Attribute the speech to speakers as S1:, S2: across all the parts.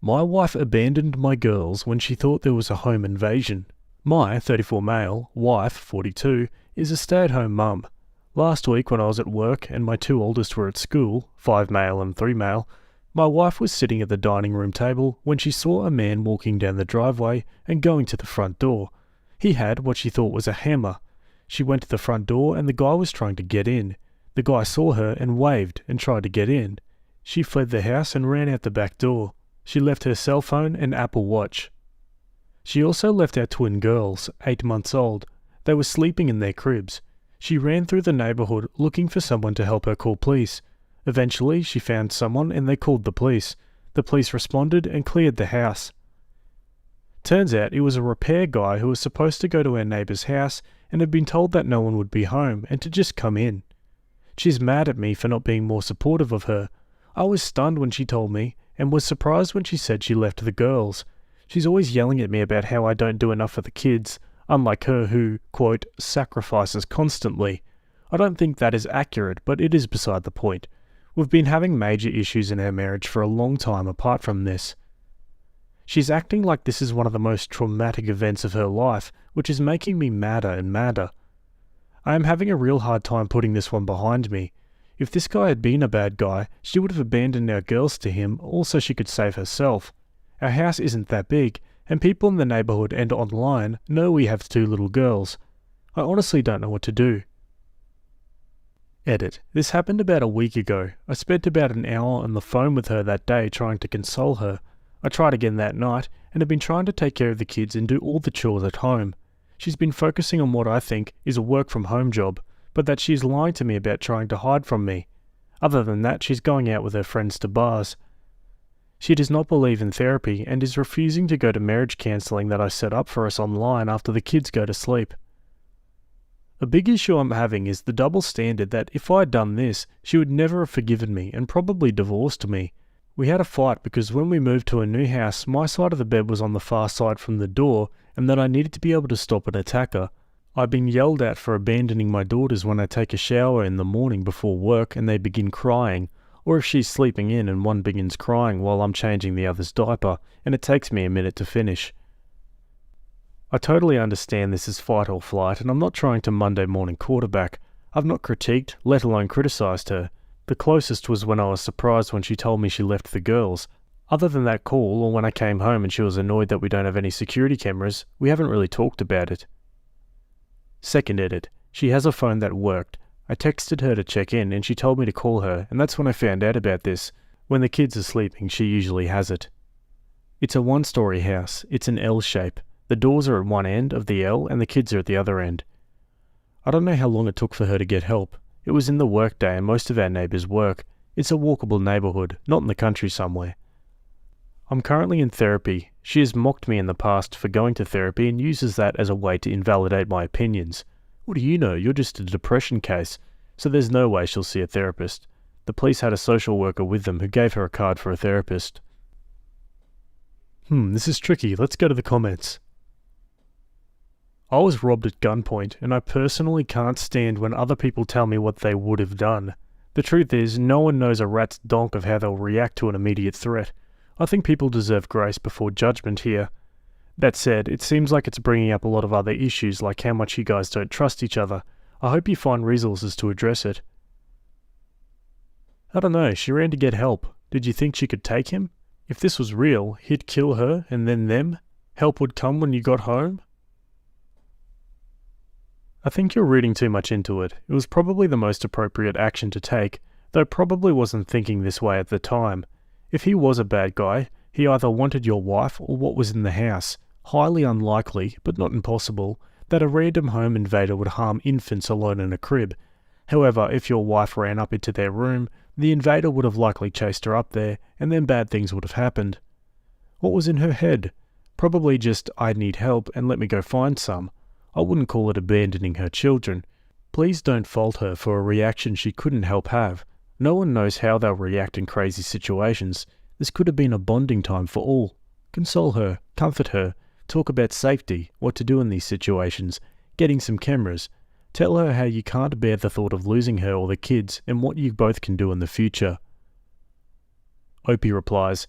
S1: My wife abandoned my girls when she thought there was a home invasion. My 34 male, wife 42, is a stay-at-home mum. Last week when I was at work and my two oldest were at school, 5 male and 3 male, my wife was sitting at the dining room table when she saw a man walking down the driveway and going to the front door. He had what she thought was a hammer. She went to the front door and the guy was trying to get in. The guy saw her and waved and tried to get in. She fled the house and ran out the back door. She left her cell phone and Apple Watch. She also left our twin girls, 8 months old. They were sleeping in their cribs. She ran through the neighbourhood looking for someone to help her call police. Eventually, she found someone and they called the police. The police responded and cleared the house. Turns out it was a repair guy who was supposed to go to our neighbour's house and had been told that no one would be home and to just come in. She's mad at me for not being more supportive of her. I was stunned when she told me and was surprised when she said she left the girls. She's always yelling at me about how I don't do enough for the kids, unlike her who, quote, sacrifices constantly. I don't think that is accurate, but it is beside the point. We've been having major issues in our marriage for a long time apart from this. She's acting like this is one of the most traumatic events of her life, which is making me madder and madder. I am having a real hard time putting this one behind me. If this guy had been a bad guy, she would have abandoned our girls to him, also she could save herself. Our house isn't that big, and people in the neighbourhood and online know we have 2 little girls. I honestly don't know what to do. Edit. This happened about a week ago. I spent about an hour on the phone with her that day trying to console her. I tried again that night, and have been trying to take care of the kids and do all the chores at home. She's been focusing on what I think is a work-from-home job, but that she's lying to me about trying to hide from me. Other than that, she's going out with her friends to bars. She does not believe in therapy and is refusing to go to marriage counselling that I set up for us online after the kids go to sleep. A big issue I'm having is the double standard that if I had done this, she would never have forgiven me and probably divorced me. We had a fight because when we moved to a new house, my side of the bed was on the far side from the door and that I needed to be able to stop an attacker. I've been yelled at for abandoning my daughters when I take a shower in the morning before work and they begin crying, or if she's sleeping in and one begins crying while I'm changing the other's diaper and it takes me a minute to finish. I totally understand this is fight or flight and I'm not trying to Monday morning quarterback. I've not critiqued, let alone criticised her. The closest was when I was surprised when she told me she left the girls. Other than that call or when I came home and she was annoyed that we don't have any security cameras, we haven't really talked about it. Second edit. She has a phone that worked. I texted her to check in and she told me to call her, and that's when I found out about this. When the kids are sleeping, she usually has it. It's a 1-story house. It's an L shape. The doors are at one end of the L and the kids are at the other end. I don't know how long it took for her to get help. It was in the workday and most of our neighbours work. It's a walkable neighbourhood, not in the country somewhere. I'm currently in therapy. She has mocked me in the past for going to therapy and uses that as a way to invalidate my opinions. What do you know? You're just a depression case. So there's no way she'll see a therapist. The police had a social worker with them who gave her a card for a therapist. This is tricky. Let's go to the comments. I was robbed at gunpoint, and I personally can't stand when other people tell me what they would have done. The truth is, no one knows a rat's donk of how they'll react to an immediate threat. I think people deserve grace before judgment here. That said, it seems like it's bringing up a lot of other issues like how much you guys don't trust each other. I hope you find resources to address it. I don't know, she ran to get help. Did you think she could take him? If this was real, he'd kill her and then them? Help would come when you got home? I think you're reading too much into it. It was probably the most appropriate action to take, though probably wasn't thinking this way at the time. If he was a bad guy, he either wanted your wife or what was in the house. Highly unlikely, but not impossible, that a random home invader would harm infants alone in a crib. However, if your wife ran up into their room, the invader would have likely chased her up there, and then bad things would have happened. What was in her head? Probably just, I need help and let me go find some. I wouldn't call it abandoning her children. Please don't fault her for a reaction she couldn't help have. No one knows how they'll react in crazy situations. This could have been a bonding time for all. Console her, comfort her, talk about safety, what to do in these situations, getting some cameras. Tell her how you can't bear the thought of losing her or the kids and what you both can do in the future. Opie replies,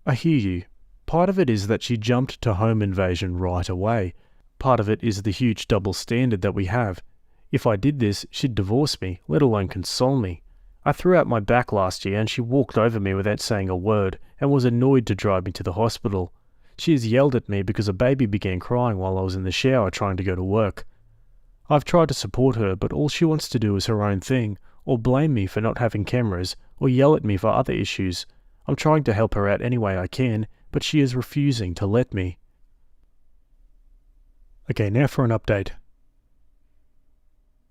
S1: I hear you. Part of it is that she jumped to home invasion right away. Part of it is the huge double standard that we have. If I did this, she'd divorce me, let alone console me. I threw out my back last year and she walked over me without saying a word and was annoyed to drive me to the hospital. She has yelled at me because a baby began crying while I was in the shower trying to go to work. I've tried to support her, but all she wants to do is her own thing, or blame me for not having cameras, or yell at me for other issues. I'm trying to help her out any way I can, but she is refusing to let me. Okay, now for an update.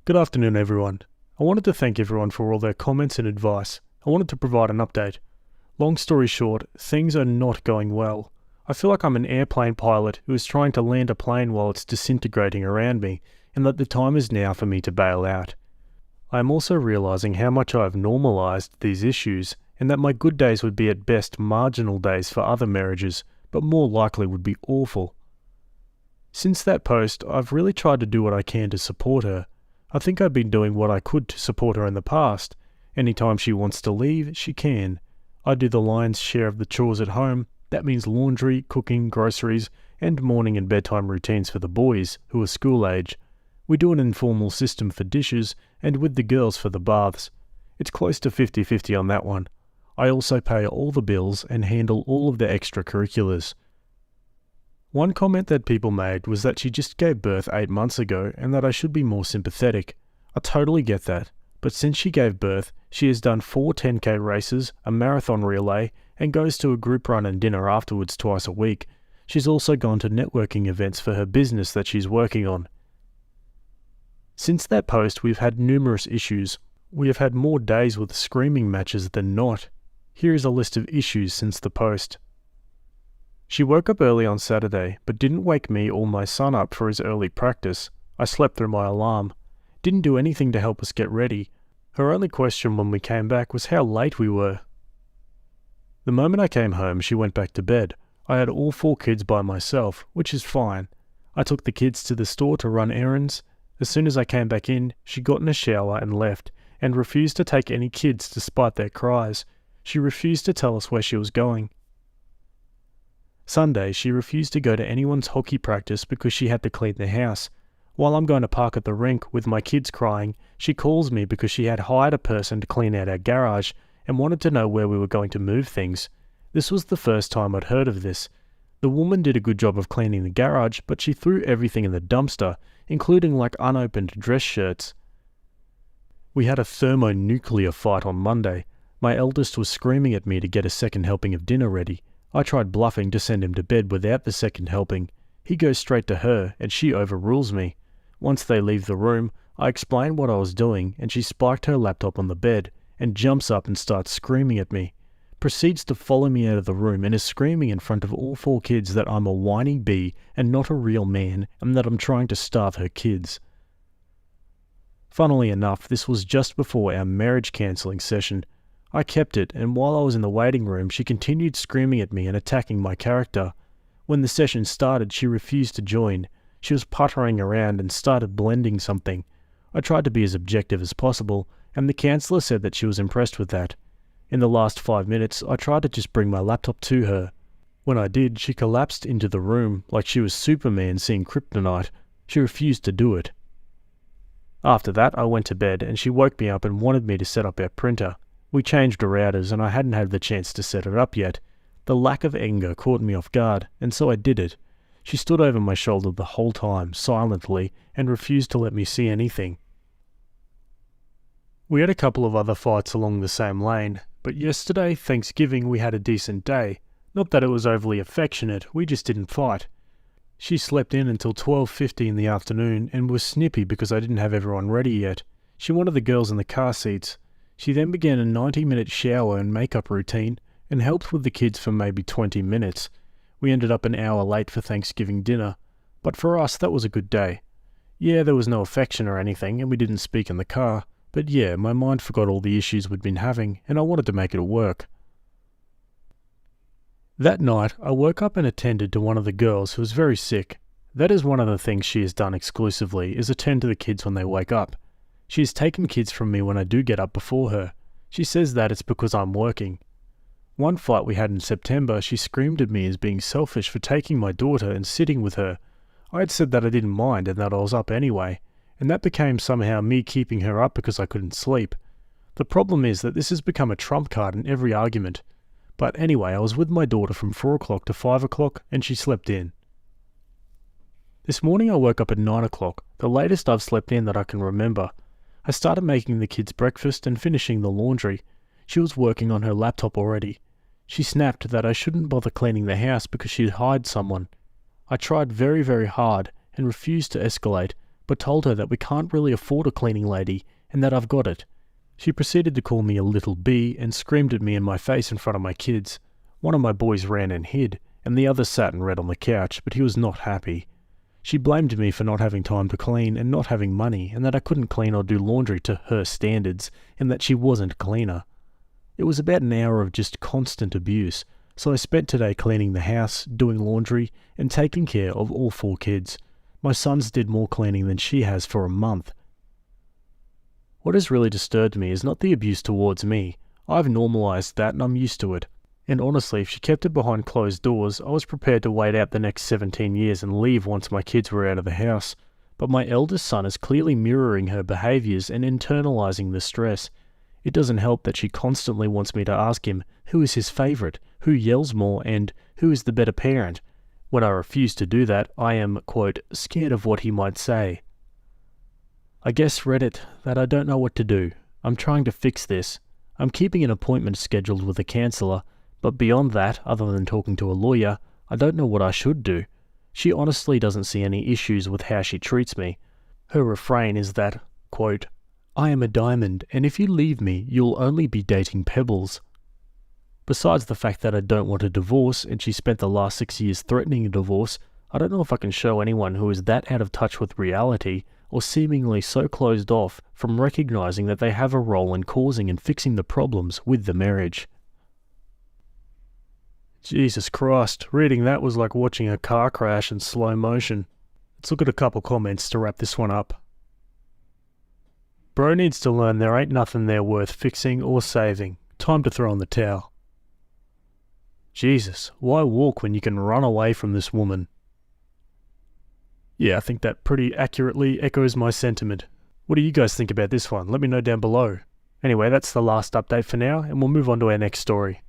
S1: Good afternoon, everyone. I wanted to thank everyone for all their comments and advice. I wanted to provide an update. Long story short, things are not going well. I feel like I'm an airplane pilot who is trying to land a plane while it's disintegrating around me, and that the time is now for me to bail out. I am also realizing how much I have normalized these issues, and that my good days would be at best marginal days for other marriages, but more likely would be awful. Since that post, I've really tried to do what I can to support her. I think I've been doing what I could to support her in the past. Anytime she wants to leave, she can. I do the lion's share of the chores at home. That means laundry, cooking, groceries, and morning and bedtime routines for the boys, who are school age. We do an informal system for dishes, and with the girls for the baths. It's close to 50-50 on that one. I also pay all the bills and handle all of the extracurriculars. One comment that people made was that she just gave birth 8 months ago and that I should be more sympathetic. I totally get that, but since she gave birth, she has done 4 10K races, a marathon relay, and goes to a group run and dinner afterwards twice a week. She's also gone to networking events for her business that she's working on. Since that post, we've had numerous issues. We have had more days with screaming matches than not. Here is a list of issues since the post. She woke up early on Saturday, but didn't wake me or my son up for his early practice. I slept through my alarm. Didn't do anything to help us get ready. Her only question when we came back was how late we were. The moment I came home, she went back to bed. I had all 4 kids by myself, which is fine. I took the kids to the store to run errands. As soon as I came back in, she got in a shower and left, and refused to take any kids despite their cries. She refused to tell us where she was going. Sunday, she refused to go to anyone's hockey practice because she had to clean the house. While I'm going to park at the rink with my kids crying, she calls me because she had hired a person to clean out our garage and wanted to know where we were going to move things. This was the first time I'd heard of this. The woman did a good job of cleaning the garage, but she threw everything in the dumpster, including like unopened dress shirts. We had a thermonuclear fight on Monday. My eldest was screaming at me to get a second helping of dinner ready. I tried bluffing to send him to bed without the second helping. He goes straight to her, and she overrules me. Once they leave the room, I explain what I was doing, and she spiked her laptop on the bed, and jumps up and starts screaming at me. Proceeds to follow me out of the room and is screaming in front of all 4 kids that I'm a whiny bee and not a real man, and that I'm trying to starve her kids. Funnily enough, this was just before our marriage counselling session. I kept it, and while I was in the waiting room, she continued screaming at me and attacking my character. When the session started, she refused to join. She was puttering around and started blending something. I tried to be as objective as possible, and the counsellor said that she was impressed with that. In the last 5 minutes, I tried to just bring my laptop to her. When I did, she collapsed into the room like she was Superman seeing kryptonite. She refused to do it. After that, I went to bed, and she woke me up and wanted me to set up our printer. We changed the routers, and I hadn't had the chance to set it up yet. The lack of anger caught me off guard, and so I did it. She stood over my shoulder the whole time, silently, and refused to let me see anything. We had a couple of other fights along the same lane, but yesterday, Thanksgiving, we had a decent day. Not that it was overly affectionate, we just didn't fight. She slept in until 12:50 in the afternoon and was snippy because I didn't have everyone ready yet. She wanted the girls in the car seats. She then began a 90-minute shower and makeup routine and helped with the kids for maybe 20 minutes. We ended up an hour late for Thanksgiving dinner, but for us that was a good day. Yeah, there was no affection or anything and we didn't speak in the car, but yeah, my mind forgot all the issues we'd been having and I wanted to make it work. That night, I woke up and attended to one of the girls who was very sick. That is one of the things she has done exclusively, is attend to the kids when they wake up. She has taken kids from me when I do get up before her. She says that it's because I'm working. One fight we had in September, she screamed at me as being selfish for taking my daughter and sitting with her. I had said that I didn't mind and that I was up anyway, and that became somehow me keeping her up because I couldn't sleep. The problem is that this has become a trump card in every argument. But anyway, I was with my daughter from 4 o'clock to 5 o'clock and she slept in. This morning I woke up at 9 o'clock, the latest I've slept in that I can remember. I started making the kids breakfast and finishing the laundry. She was working on her laptop already. She snapped that I shouldn't bother cleaning the house because she'd hired someone. I tried very, very hard and refused to escalate, but told her that we can't really afford a cleaning lady and that I've got it. She proceeded to call me a little bee and screamed at me in my face in front of my kids. One of my boys ran and hid, and the other sat and read on the couch, but he was not happy. She blamed me for not having time to clean and not having money, and that I couldn't clean or do laundry to her standards, and that she wasn't a cleaner. It was about an hour of just constant abuse, so I spent today cleaning the house, doing laundry, and taking care of all 4 kids. My sons did more cleaning than she has for a month. What has really disturbed me is not the abuse towards me. I've normalised that and I'm used to it. And honestly, if she kept it behind closed doors, I was prepared to wait out the next 17 years and leave once my kids were out of the house. But my eldest son is clearly mirroring her behaviours and internalising the stress. It doesn't help that she constantly wants me to ask him who is his favourite, who yells more, and who is the better parent. When I refuse to do that, I am, quote, scared of what he might say. I guess Reddit that I don't know what to do. I'm trying to fix this. I'm keeping an appointment scheduled with a counsellor, but beyond that, other than talking to a lawyer, I don't know what I should do. She honestly doesn't see any issues with how she treats me. Her refrain is that, quote, I am a diamond, and if you leave me, you'll only be dating pebbles. Besides the fact that I don't want a divorce, and she spent the last 6 years threatening a divorce, I don't know if I can show anyone who is that out of touch with reality, or seemingly so closed off from recognizing that they have a role in causing and fixing the problems with the marriage. Jesus Christ, reading that was like watching a car crash in slow motion. Let's look at a couple comments to wrap this one up. Bro needs to learn there ain't nothing there worth fixing or saving. Time to throw in the towel. Jesus, why walk when you can run away from this woman? Yeah, I think that pretty accurately echoes my sentiment. What do you guys think about this one? Let me know down below. Anyway, that's the last update for now, and we'll move on to our next story.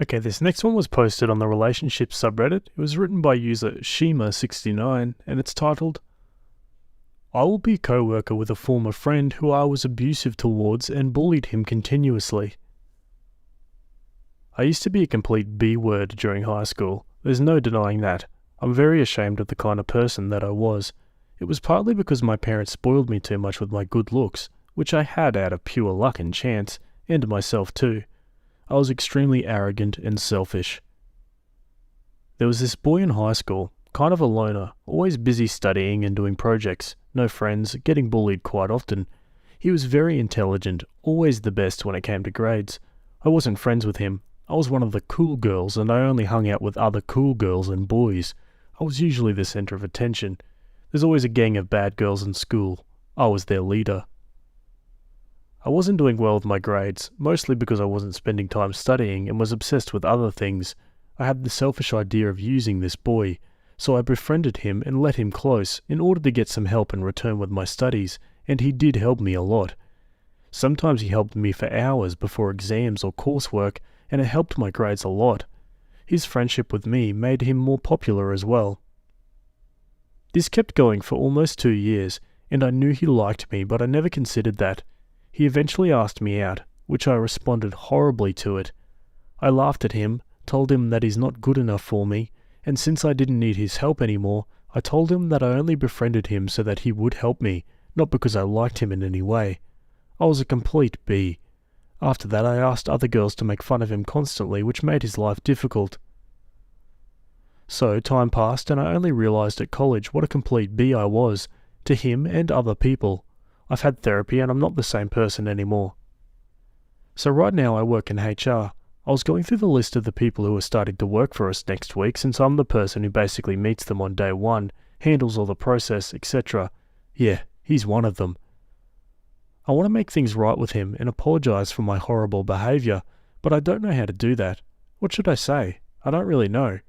S1: Okay, this next one was posted on the relationships subreddit. It was written by user Shima69, and it's titled, I will be a co-worker with a former friend who I was abusive towards and bullied him continuously. I used to be a complete B-word during high school. There's no denying that. I'm very ashamed of the kind of person that I was. It was partly because my parents spoiled me too much with my good looks, which I had out of pure luck and chance, and myself too. I was extremely arrogant and selfish. There was this boy in high school, kind of a loner, always busy studying and doing projects, no friends, getting bullied quite often. He was very intelligent, always the best when it came to grades. I wasn't friends with him. I was one of the cool girls and I only hung out with other cool girls and boys. I was usually the center of attention. There's always a gang of bad girls in school. I was their leader. I wasn't doing well with my grades, mostly because I wasn't spending time studying and was obsessed with other things. I had the selfish idea of using this boy, so I befriended him and let him close in order to get some help in return with my studies, and he did help me a lot. Sometimes he helped me for hours before exams or coursework, and it helped my grades a lot. His friendship with me made him more popular as well. This kept going for almost 2 years, and I knew he liked me, but I never considered that. He eventually asked me out, which I responded horribly to it. I laughed at him, told him that he's not good enough for me, and since I didn't need his help anymore, I told him that I only befriended him so that he would help me, not because I liked him in any way. I was a complete B. After that, I asked other girls to make fun of him constantly, which made his life difficult. So, time passed and I only realized at college what a complete B I was, to him and other people. I've had therapy and I'm not the same person anymore. So right now I work in HR. I was going through the list of the people who are starting to work for us next week since I'm the person who basically meets them on day one, handles all the process, etc. Yeah, he's one of them. I want to make things right with him and apologize for my horrible behavior, but I don't know how to do that. What should I say? I don't really know.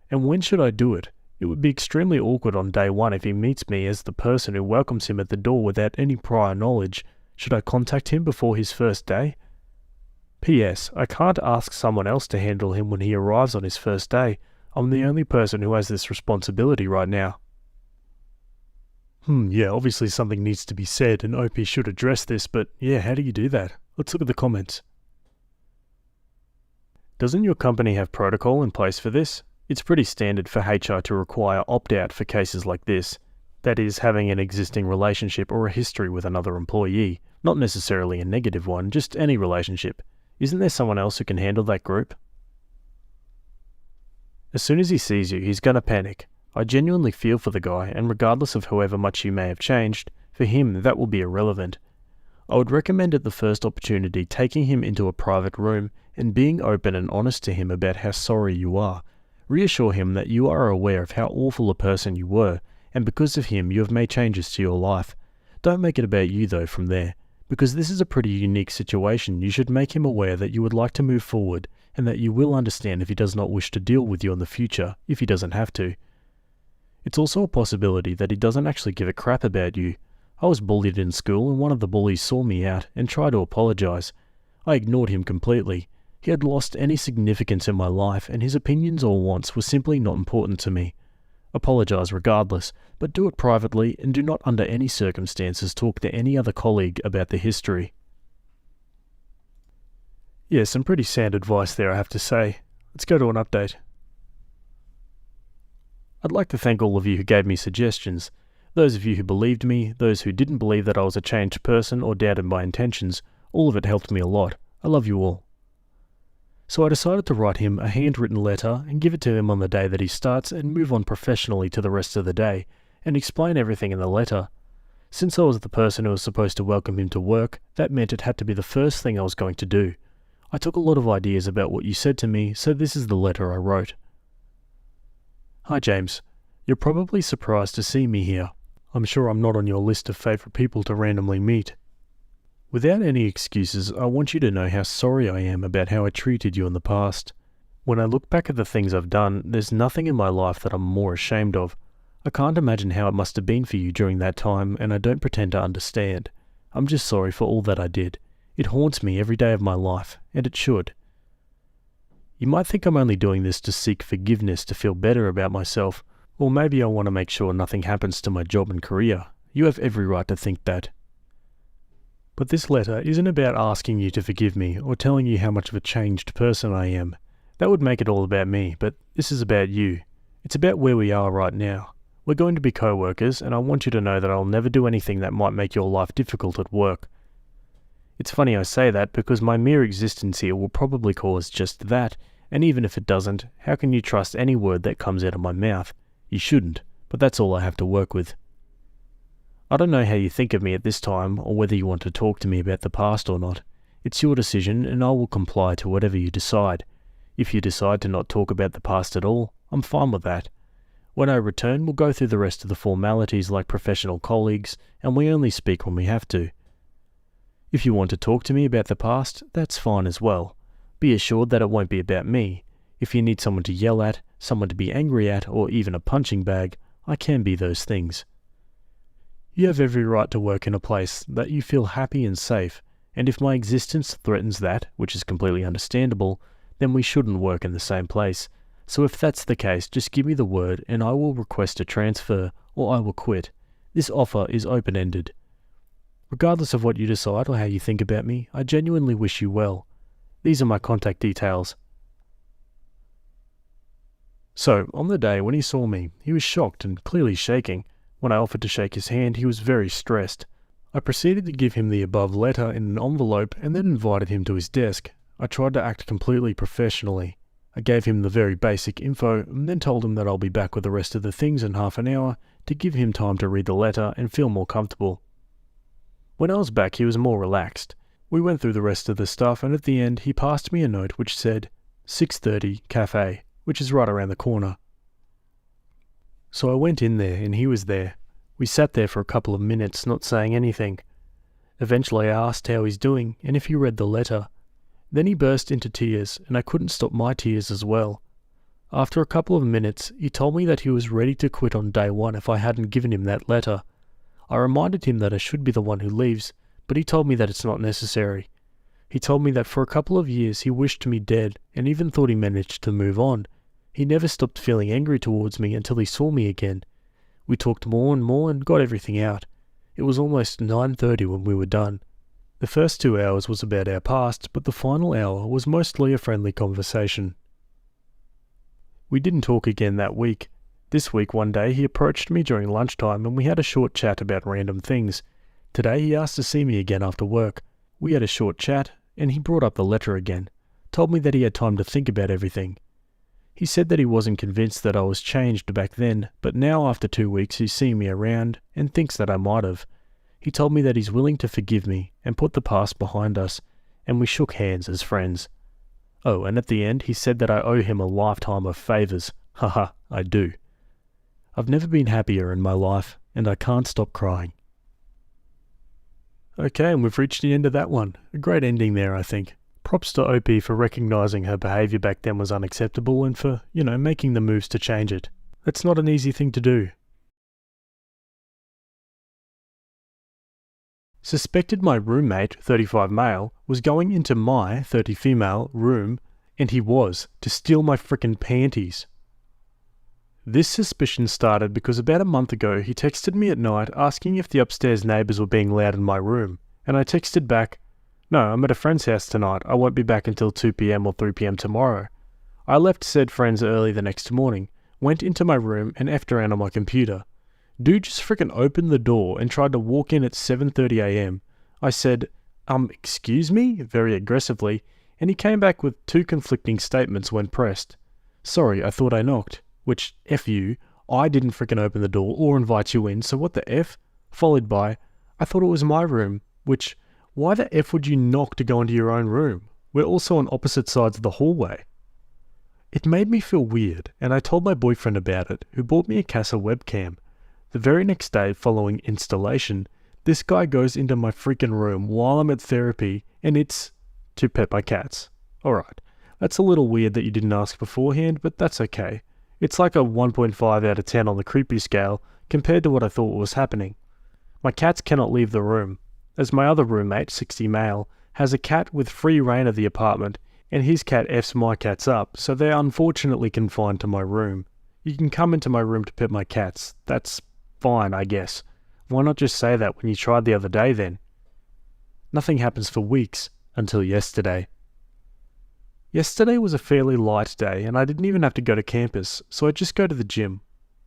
S1: And when should I do it? It would be extremely awkward on day one if he meets me as the person who welcomes him at the door without any prior knowledge. Should I contact him before his first day? P.S. I can't ask someone else to handle him when he arrives on his first day. I'm the only person who has this responsibility right now. Yeah, obviously something needs to be said and OP should address this, but yeah, how do you do that? Let's look at the comments. Doesn't your company have protocol in place for this? It's pretty standard for HR to require opt-out for cases like this. That is, having an existing relationship or a history with another employee. Not necessarily a negative one, just any relationship. Isn't there someone else who can handle that group? As soon as he sees you, he's gonna panic. I genuinely feel for the guy, and regardless of however much you may have changed, for him that will be irrelevant. I would recommend at the first opportunity taking him into a private room and being open and honest to him about how sorry you are. Reassure him that you are aware of how awful a person you were, and because of him you have made changes to your life. Don't make it about you though from there. Because this is a pretty unique situation, you should make him aware that you would like to move forward and that you will understand if he does not wish to deal with you in the future, if he doesn't have to. It's also a possibility that he doesn't actually give a crap about you. I was bullied in school and one of the bullies saw me out and tried to apologize. I ignored him completely. He had lost any significance in my life and his opinions or wants were simply not important to me. Apologize regardless, but do it privately and do not under any circumstances talk to any other colleague about the history. Yeah, some pretty sound advice there I have to say. Let's go to an update. I'd like to thank all of you who gave me suggestions. Those of you who believed me, those who didn't believe that I was a changed person or doubted my intentions, all of it helped me a lot. I love you all. So I decided to write him a handwritten letter and give it to him on the day that he starts and move on professionally to the rest of the day, and explain everything in the letter. Since I was the person who was supposed to welcome him to work, that meant it had to be the first thing I was going to do. I took a lot of ideas about what you said to me, so this is the letter I wrote. Hi James, you're probably surprised to see me here. I'm sure I'm not on your list of favourite people to randomly meet. Without any excuses, I want you to know how sorry I am about how I treated you in the past. When I look back at the things I've done, there's nothing in my life that I'm more ashamed of. I can't imagine how it must have been for you during that time, and I don't pretend to understand. I'm just sorry for all that I did. It haunts me every day of my life, and it should. You might think I'm only doing this to seek forgiveness to feel better about myself, or maybe I want to make sure nothing happens to my job and career. You have every right to think that. But this letter isn't about asking you to forgive me or telling you how much of a changed person I am. That would make it all about me, but this is about you. It's about where we are right now. We're going to be co-workers, and I want you to know that I'll never do anything that might make your life difficult at work. It's funny I say that because my mere existence here will probably cause just that, and even if it doesn't, how can you trust any word that comes out of my mouth? You shouldn't, but that's all I have to work with. I don't know how you think of me at this time, or whether you want to talk to me about the past or not. It's your decision, and I will comply to whatever you decide. If you decide to not talk about the past at all, I'm fine with that. When I return, we'll go through the rest of the formalities like professional colleagues, and we only speak when we have to. If you want to talk to me about the past, that's fine as well. Be assured that it won't be about me. If you need someone to yell at, someone to be angry at, or even a punching bag, I can be those things. You have every right to work in a place that you feel happy and safe, and if my existence threatens that, which is completely understandable, then we shouldn't work in the same place. So if that's the case, just give me the word and I will request a transfer, or I will quit. This offer is open-ended. Regardless of what you decide or how you think about me, I genuinely wish you well. These are my contact details. So, on the day when he saw me, he was shocked and clearly shaking. When I offered to shake his hand, he was very stressed. I proceeded to give him the above letter in an envelope and then invited him to his desk. I tried to act completely professionally. I gave him the very basic info and then told him that I'll be back with the rest of the things in half an hour to give him time to read the letter and feel more comfortable. When I was back, he was more relaxed. We went through the rest of the stuff and at the end he passed me a note which said 6:30 Cafe, which is right around the corner. So I went in there and he was there. We sat there for a couple of minutes not saying anything. Eventually I asked how he's doing and if he read the letter. Then he burst into tears, and I couldn't stop my tears as well. After a couple of minutes, he told me that he was ready to quit on day one if I hadn't given him that letter. I reminded him that I should be the one who leaves, but he told me that it's not necessary. He told me that for a couple of years he wished me dead and even thought he managed to move on. He never stopped feeling angry towards me until he saw me again. We talked more and more and got everything out. It was almost 9:30 when we were done. The first 2 hours was about our past, but the final hour was mostly a friendly conversation. We didn't talk again that week. This week one day he approached me during lunchtime and we had a short chat about random things. Today he asked to see me again after work. We had a short chat and he brought up the letter again. Told me that he had time to think about everything. He said that he wasn't convinced that I was changed back then, but now after 2 weeks he's seen me around and thinks that I might have. He told me that he's willing to forgive me and put the past behind us, and we shook hands as friends. Oh, and at the end he said that I owe him a lifetime of favours. Haha, I do. I've never been happier in my life, and I can't stop crying. Okay, and we've reached the end of that one. A great ending there, I think. Props to OP for recognising her behaviour back then was unacceptable and for, making the moves to change it. That's not an easy thing to do. Suspected my roommate, 35 male, was going into my, 30 female, room, and he was, to steal my frickin' panties. This suspicion started because about a month ago he texted me at night asking if the upstairs neighbours were being loud in my room, and I texted back, "No, I'm at a friend's house tonight, I won't be back until 2 PM or 3 PM tomorrow." I left said friends early the next morning, went into my room and effed around on my computer. Dude just frickin' opened the door and tried to walk in at 7:30 AM. I said, excuse me, very aggressively, and he came back with 2 conflicting statements when pressed. Sorry, I thought I knocked, which, F you, I didn't frickin' open the door or invite you in, so what the F? Followed by, I thought it was my room, which, why the F would you knock to go into your own room? We're also on opposite sides of the hallway. It made me feel weird, and I told my boyfriend about it, who bought me a Casa webcam. The very next day following installation, this guy goes into my freaking room while I'm at therapy, and it's to pet my cats. Alright, that's a little weird that you didn't ask beforehand, but that's okay. It's like a 1.5 out of 10 on the creepy scale compared to what I thought was happening. My cats cannot leave the room, as my other roommate, 60 male, has a cat with free reign of the apartment, and his cat F's my cats up, so they're unfortunately confined to my room. You can come into my room to pet my cats. That's fine, I guess. Why not just say that when you tried the other day then? Nothing happens for weeks, until yesterday. Yesterday was a fairly light day and I didn't even have to go to campus, so I just go to the gym.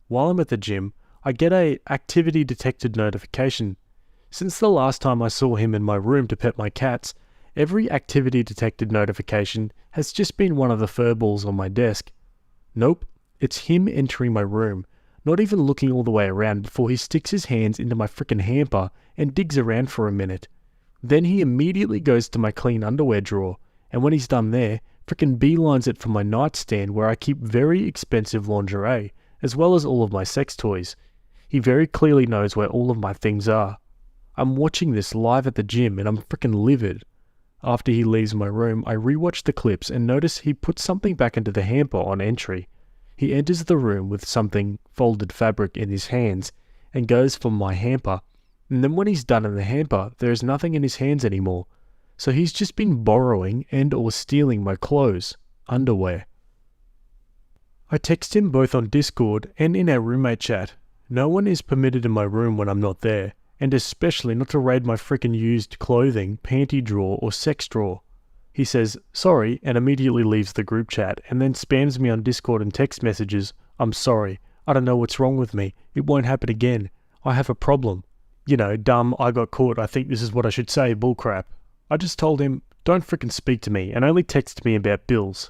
S1: While I'm at the gym, I get a activity detected notification. Since the last time I saw him in my room to pet my cats, every activity detected notification has just been one of the furballs on my desk. Nope, it's him entering my room, not even looking all the way around before he sticks his hands into my frickin' hamper and digs around for a minute. Then he immediately goes to my clean underwear drawer, and when he's done there, frickin' beelines it for my nightstand where I keep very expensive lingerie, as well as all of my sex toys. He very clearly knows where all of my things are. I'm watching this live at the gym and I'm frickin' livid. After he leaves my room, I rewatch the clips and notice he puts something back into the hamper on entry. He enters the room with something, folded fabric, in his hands and goes for my hamper, and then when he's done in the hamper, there is nothing in his hands anymore. So he's just been borrowing and or stealing my clothes, underwear. I text him both on Discord and in our roommate chat. No one is permitted in my room when I'm not there, and especially not to raid my frickin' used clothing, panty drawer or sex drawer. He says, sorry, and immediately leaves the group chat and then spams me on Discord and text messages, I'm sorry, I don't know what's wrong with me, it won't happen again, I have a problem. Dumb, I got caught, I think this is what I should say, bullcrap. I just told him, don't frickin' speak to me, and only text me about bills.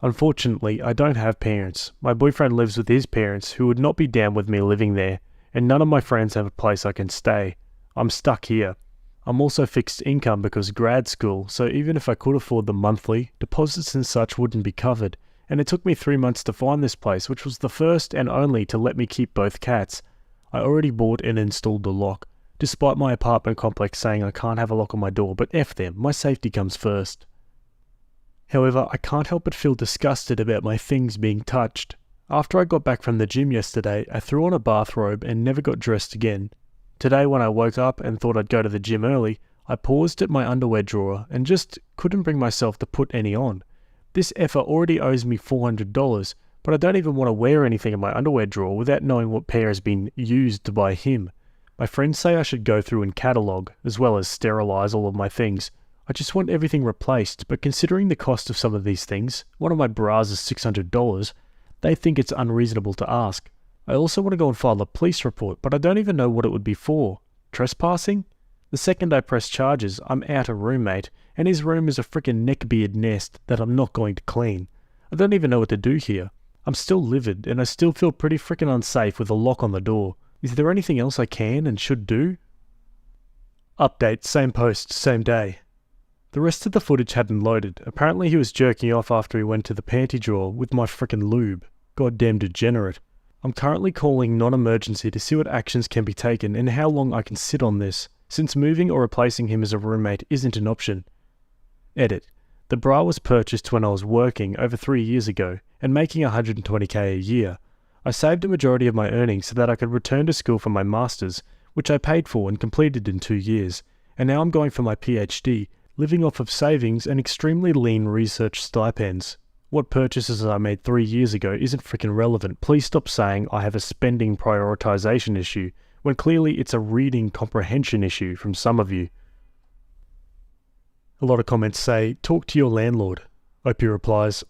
S1: Unfortunately, I don't have parents. My boyfriend lives with his parents, who would not be down with me living there, and none of my friends have a place I can stay. I'm stuck here. I'm also fixed income because grad school, so even if I could afford the monthly, deposits and such wouldn't be covered, and it took me 3 months to find this place, which was the first and only to let me keep both cats. I already bought and installed the lock. despite my apartment complex saying I can't have a lock on my door, but F them, my safety comes first. However, I can't help but feel disgusted about my things being touched. After I got back from the gym yesterday, I threw on a bathrobe and never got dressed again. Today when I woke up and thought I'd go to the gym early, I paused at my underwear drawer and just couldn't bring myself to put any on. This effer already owes me $400, but I don't even want to wear anything in my underwear drawer without knowing what pair has been used by him. My friends say I should go through and catalogue, as well as sterilise all of my things. I just want everything replaced, but considering the cost of some of these things, one of my bras is $600, they think it's unreasonable to ask. I also want to go and file a police report, but I don't even know what it would be for. Trespassing? The second I press charges, I'm out a roommate, and his room is a frickin' neckbeard nest that I'm not going to clean. I don't even know what to do here. I'm still livid, and I still feel pretty frickin' unsafe with a lock on the door. Is there anything else I can and should do? Update, same post, same day. The rest of the footage hadn't loaded. Apparently he was jerking off after he went to the panty drawer with my frickin' lube. Goddamn degenerate. I'm currently calling non-emergency to see what actions can be taken and how long I can sit on this, since moving or replacing him as a roommate isn't an option. Edit. The bra was purchased when I was working over 3 years ago and making $120k a year. I saved a majority of my earnings so that I could return to school for my master's, which I paid for and completed in 2 years, and now I'm going for my PhD, living off of savings and extremely lean research stipends. What purchases I made 3 years ago isn't freaking relevant. Please stop saying I have a spending prioritization issue, when clearly it's a reading comprehension issue from some of you. A lot of comments say, talk to your landlord. Opie replies,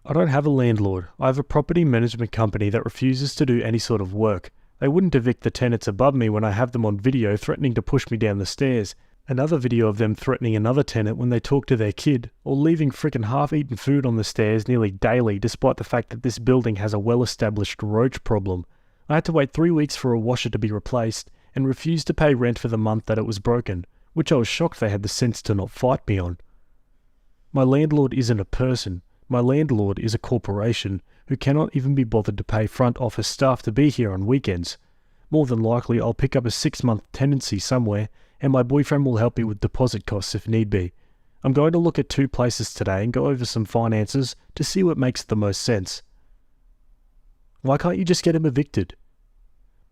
S1: I don't have a landlord. I have a property management company that refuses to do any sort of work. They wouldn't evict the tenants above me when I have them on video threatening to push me down the stairs. Another video of them threatening another tenant when they talk to their kid, or leaving frickin' half-eaten food on the stairs nearly daily despite the fact that this building has a well-established roach problem. I had to wait 3 weeks for a washer to be replaced, and refused to pay rent for the month that it was broken, which I was shocked they had the sense to not fight me on. My landlord isn't a person. My landlord is a corporation who cannot even be bothered to pay front office staff to be here on weekends. More than likely I'll pick up a 6-month tenancy somewhere, and my boyfriend will help me with deposit costs if need be. I'm going to look at 2 places today and go over some finances to see what makes the most sense. Why can't you just get him evicted?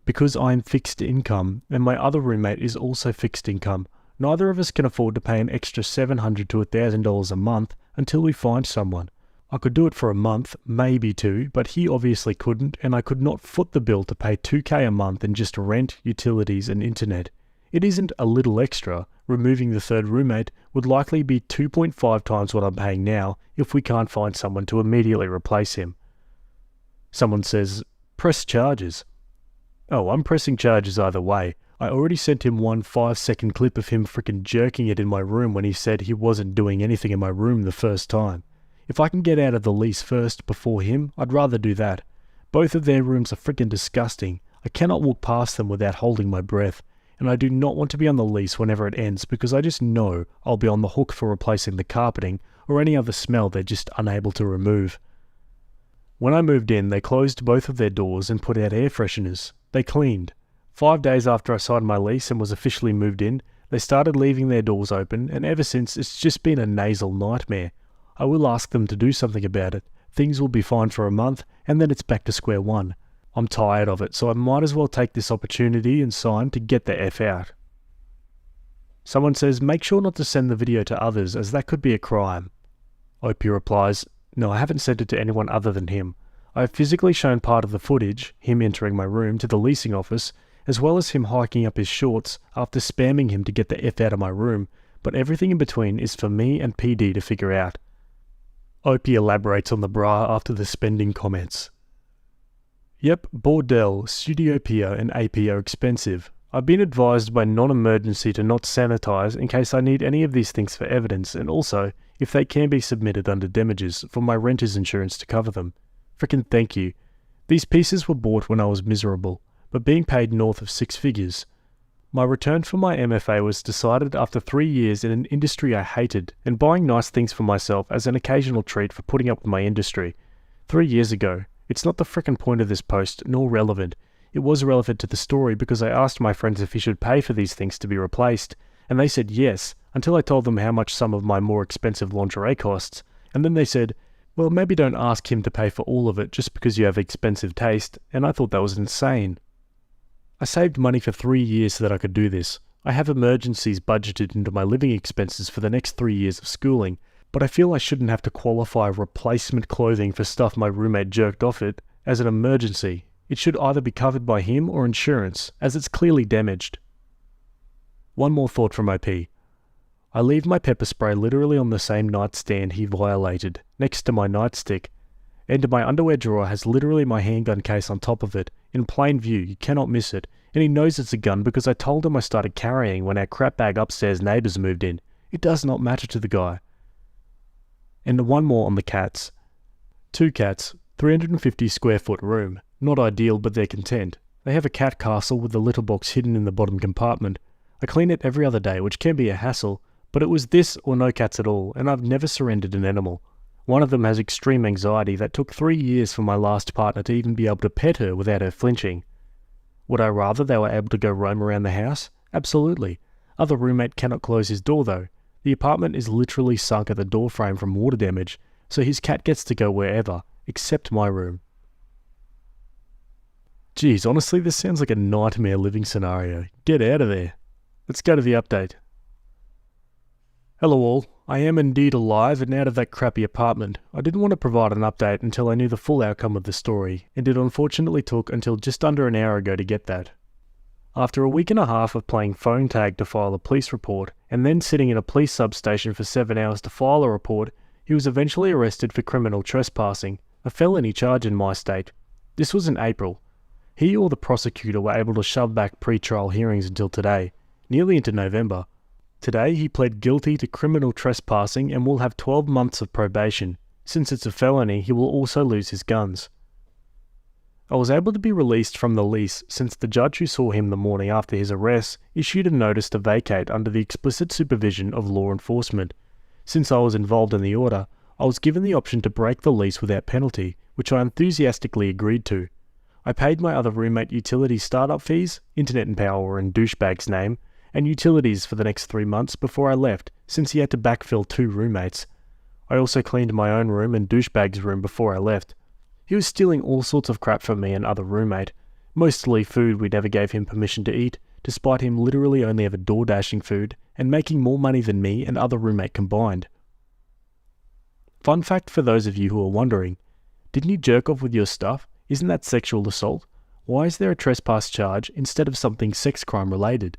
S1: Because I'm fixed income, and my other roommate is also fixed income. Neither of us can afford to pay an extra $700 to $1,000 a month until we find someone. I could do it for a month, maybe 2, but he obviously couldn't, and I could not foot the bill to pay $2,000 a month in just rent, utilities and internet. It isn't a little extra. Removing the third roommate would likely be 2.5 times what I'm paying now if we can't find someone to immediately replace him. Someone says, press charges. Oh, I'm pressing charges either way. I already sent him one 5-second clip of him frickin' jerking it in my room when he said he wasn't doing anything in my room the first time. If I can get out of the lease first before him, I'd rather do that. Both of their rooms are frickin' disgusting. I cannot walk past them without holding my breath. And I do not want to be on the lease whenever it ends because I just know I'll be on the hook for replacing the carpeting or any other smell they're just unable to remove. When I moved in, they closed both of their doors and put out air fresheners. They cleaned. 5 days after I signed my lease and was officially moved in, they started leaving their doors open, and ever since it's just been a nasal nightmare. I will ask them to do something about it. Things will be fine for a month, and then it's back to square one. I'm tired of it, so I might as well take this opportunity and sign to get the F out. Someone says, make sure not to send the video to others, as that could be a crime. Opie replies, no, I haven't sent it to anyone other than him. I have physically shown part of the footage, him entering my room, to the leasing office, as well as him hiking up his shorts after spamming him to get the F out of my room, but everything in between is for me and PD to figure out. Opie elaborates on the bra after the spending comments. Yep, Bordel, Studiopia and AP are expensive. I've been advised by non-emergency to not sanitize in case I need any of these things for evidence, and also, if they can be submitted under damages, for my renter's insurance to cover them. Frickin' thank you. These pieces were bought when I was miserable, but being paid north of 6 figures. My return for my MFA was decided after 3 years in an industry I hated, and buying nice things for myself as an occasional treat for putting up with my industry. 3 years ago. It's not the frickin' point of this post, nor relevant. It was relevant to the story because I asked my friends if he should pay for these things to be replaced, and they said yes, until I told them how much some of my more expensive lingerie costs, and then they said, well, maybe don't ask him to pay for all of it just because you have expensive taste, and I thought that was insane. I saved money for 3 years so that I could do this. I have emergencies budgeted into my living expenses for the next 3 years of schooling, but I feel I shouldn't have to qualify replacement clothing for stuff my roommate jerked off it as an emergency. It should either be covered by him or insurance, as it's clearly damaged. One more thought from OP. I leave my pepper spray literally on the same nightstand he violated, next to my nightstick, and my underwear drawer has literally my handgun case on top of it, in plain view, you cannot miss it, and he knows it's a gun because I told him I started carrying when our crap bag upstairs neighbours moved in. It does not matter to the guy. And one more on the cats. 2 cats, 350 square foot room. Not ideal, but they're content. They have a cat castle with the litter box hidden in the bottom compartment. I clean it every other day, which can be a hassle, but it was this or no cats at all, and I've never surrendered an animal. One of them has extreme anxiety that took 3 years for my last partner to even be able to pet her without her flinching. Would I rather they were able to go roam around the house? Absolutely. Other roommate cannot close his door though. The apartment is literally sunk at the door frame from water damage, so his cat gets to go wherever, except my room. Geez, honestly, this sounds like a nightmare living scenario. Get out of there. Let's go to the update. Hello all, I am indeed alive and out of that crappy apartment. I didn't want to provide an update until I knew the full outcome of the story, and it unfortunately took until just under an hour ago to get that. After a week and a half of playing phone tag to file a police report, and then sitting in a police substation for 7 hours to file a report, he was eventually arrested for criminal trespassing, a felony charge in my state. This was in April. He or the prosecutor were able to shove back pre-trial hearings until today, nearly into November. Today he pled guilty to criminal trespassing and will have 12 months of probation. Since it's a felony, he will also lose his guns. I was able to be released from the lease since the judge who saw him the morning after his arrest issued a notice to vacate under the explicit supervision of law enforcement. Since I was involved in the order, I was given the option to break the lease without penalty, which I enthusiastically agreed to. I paid my other roommate utility startup fees, internet and power in douchebag's name, and utilities for the next 3 months before I left, since he had to backfill 2 roommates. I also cleaned my own room and douchebag's room before I left. He was stealing all sorts of crap from me and other roommate, mostly food we never gave him permission to eat, despite him literally only ever door-dashing food and making more money than me and other roommate combined. Fun fact for those of you who are wondering, didn't you jerk off with your stuff? Isn't that sexual assault? Why is there a trespass charge instead of something sex crime related?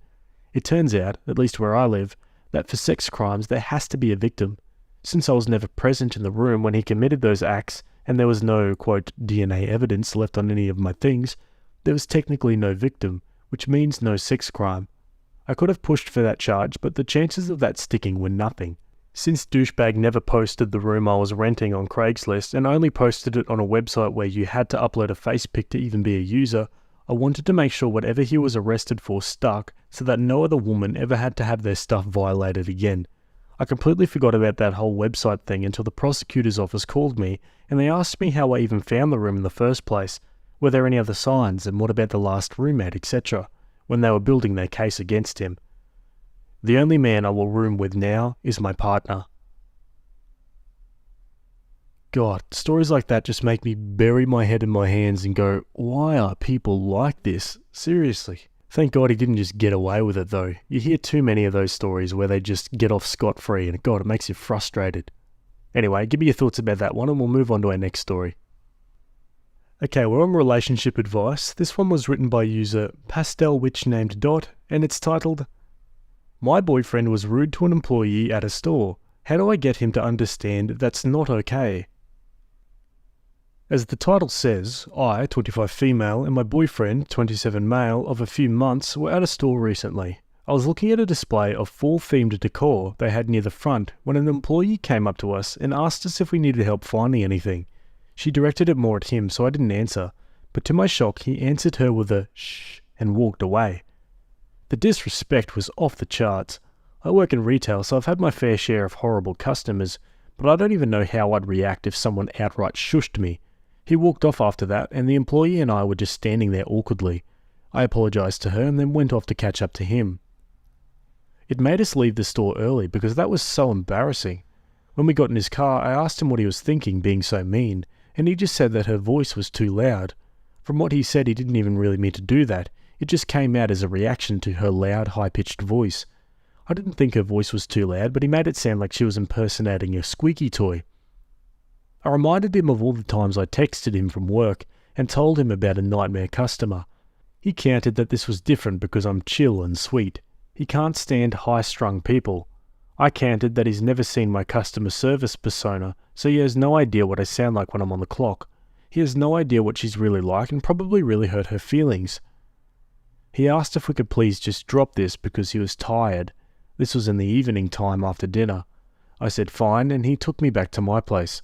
S1: It turns out, at least where I live, that for sex crimes there has to be a victim. Since I was never present in the room when he committed those acts, and there was no, quote, DNA evidence left on any of my things, there was technically no victim, which means no sex crime. I could have pushed for that charge, but the chances of that sticking were nothing. Since douchebag never posted the room I was renting on Craigslist and only posted it on a website where you had to upload a face pic to even be a user, I wanted to make sure whatever he was arrested for stuck so that no other woman ever had to have their stuff violated again. I completely forgot about that whole website thing until the prosecutor's office called me and they asked me how I even found the room in the first place, were there any other signs and what about the last roommate, etc., when they were building their case against him. The only man I will room with now is my partner. God, stories like that just make me bury my head in my hands and go, why are people like this? Seriously. Thank God he didn't just get away with it though. You hear too many of those stories where they just get off scot-free and God, it makes you frustrated. Anyway, give me your thoughts about that one and we'll move on to our next story. Okay, we're on relationship advice. This one was written by user Pastel Witch named Dot and it's titled, My boyfriend was rude to an employee at a store. How do I get him to understand that's not okay? As the title says, I, 25 female, and my boyfriend, 27 male, of a few months, were at a store recently. I was looking at a display of fall-themed decor they had near the front when an employee came up to us and asked us if we needed help finding anything. She directed it more at him, so I didn't answer, but to my shock he answered her with a shh and walked away. The disrespect was off the charts. I work in retail, so I've had my fair share of horrible customers, but I don't even know how I'd react if someone outright shushed me. He walked off after that, and the employee and I were just standing there awkwardly. I apologised to her and then went off to catch up to him. It made us leave the store early because that was so embarrassing. When we got in his car, I asked him what he was thinking, being so mean, and he just said that her voice was too loud. From what he said, he didn't even really mean to do that. It just came out as a reaction to her loud, high-pitched voice. I didn't think her voice was too loud, but he made it sound like she was impersonating a squeaky toy. I reminded him of all the times I texted him from work and told him about a nightmare customer. He countered that this was different because I'm chill and sweet. He can't stand high-strung people. I countered that he's never seen my customer service persona, so he has no idea what I sound like when I'm on the clock. He has no idea what she's really like and probably really hurt her feelings. He asked if we could please just drop this because he was tired. This was in the evening time after dinner. I said fine, and he took me back to my place.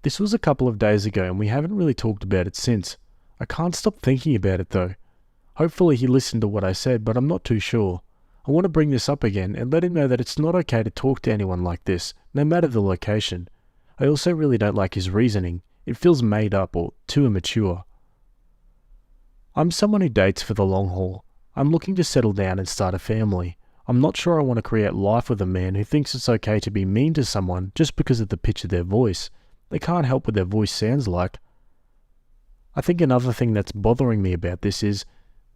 S1: This was a couple of days ago and we haven't really talked about it since. I can't stop thinking about it though. Hopefully he listened to what I said, but I'm not too sure. I want to bring this up again and let him know that it's not okay to talk to anyone like this, no matter the location. I also really don't like his reasoning. It feels made up or too immature. I'm someone who dates for the long haul. I'm looking to settle down and start a family. I'm not sure I want to create life with a man who thinks it's okay to be mean to someone just because of the pitch of their voice. They can't help what their voice sounds like. I think another thing that's bothering me about this is,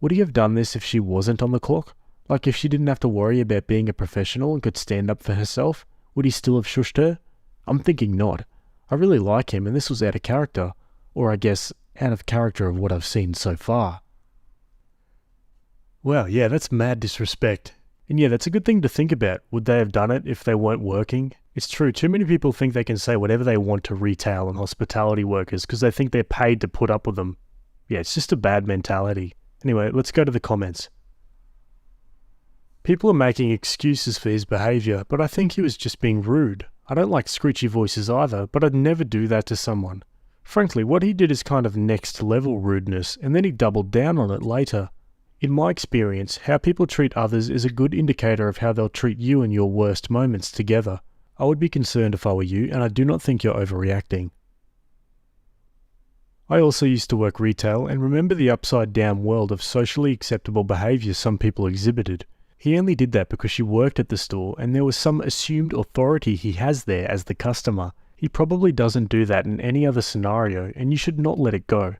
S1: would he have done this if she wasn't on the clock? Like if she didn't have to worry about being a professional and could stand up for herself, would he still have shushed her? I'm thinking not. I really like him and this was out of character. Or I guess, out of character of what I've seen so far. Wow, yeah, that's mad disrespect. And yeah, that's a good thing to think about. Would they have done it if they weren't working? It's true, too many people think they can say whatever they want to retail and hospitality workers because they think they're paid to put up with them. Yeah, it's just a bad mentality. Anyway, let's go to the comments. People are making excuses for his behaviour, but I think he was just being rude. I don't like screechy voices either, but I'd never do that to someone. Frankly, what he did is kind of next level rudeness, and then he doubled down on it later. In my experience, how people treat others is a good indicator of how they'll treat you in your worst moments together. I would be concerned if I were you, and I do not think you're overreacting. I also used to work retail and remember the upside-down world of socially acceptable behaviour some people exhibited. He only did that because she worked at the store and there was some assumed authority he has there as the customer. He probably doesn't do that in any other scenario, and you should not let it go.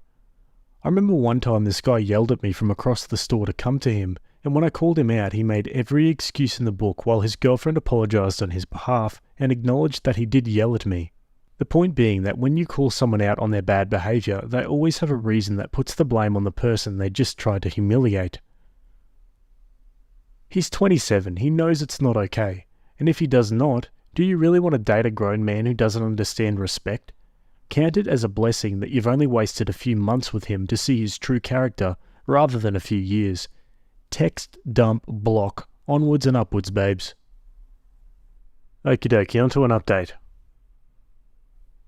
S1: I remember one time this guy yelled at me from across the store to come to him, and when I called him out, he made every excuse in the book while his girlfriend apologised on his behalf and acknowledged that he did yell at me. The point being that when you call someone out on their bad behaviour, they always have a reason that puts the blame on the person they just tried to humiliate. He's 27, he knows it's not okay, and if he does not, do you really want to date a grown man who doesn't understand respect? Count it as a blessing that you've only wasted a few months with him to see his true character, rather than a few years. Text, dump, block, onwards and upwards, babes. Okie dokie, onto an update.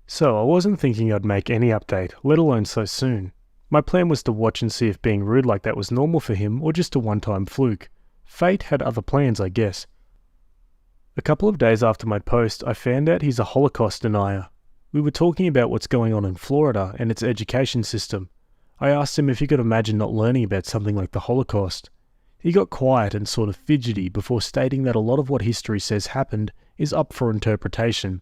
S1: So, I wasn't thinking I'd make any update, let alone so soon. My plan was to watch and see if being rude like that was normal for him or just a one-time fluke. Fate had other plans, I guess. A couple of days after my post, I found out he's a Holocaust denier. We were talking about what's going on in Florida and its education system. I asked him if he could imagine not learning about something like the Holocaust. He got quiet and sort of fidgety before stating that a lot of what history says happened is up for interpretation.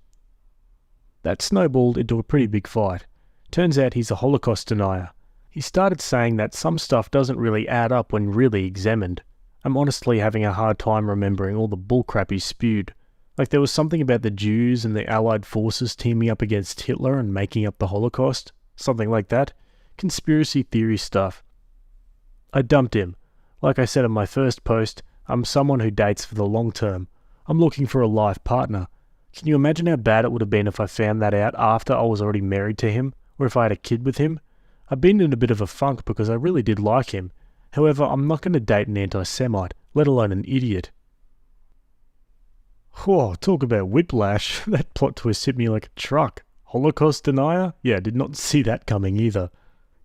S1: That snowballed into a pretty big fight. Turns out he's a Holocaust denier. He started saying that some stuff doesn't really add up when really examined. I'm honestly having a hard time remembering all the bullcrap he spewed. Like there was something about the Jews and the Allied forces teaming up against Hitler and making up the Holocaust. Something like that. Conspiracy theory stuff. I dumped him. Like I said in my first post, I'm someone who dates for the long term. I'm looking for a life partner. Can you imagine how bad it would have been if I found that out after I was already married to him, or if I had a kid with him? I've been in a bit of a funk because I really did like him. However, I'm not going to date an anti-Semite, let alone an idiot. Whoa, talk about whiplash. That plot twist hit me like a truck. Holocaust denier? Yeah, did not see that coming either.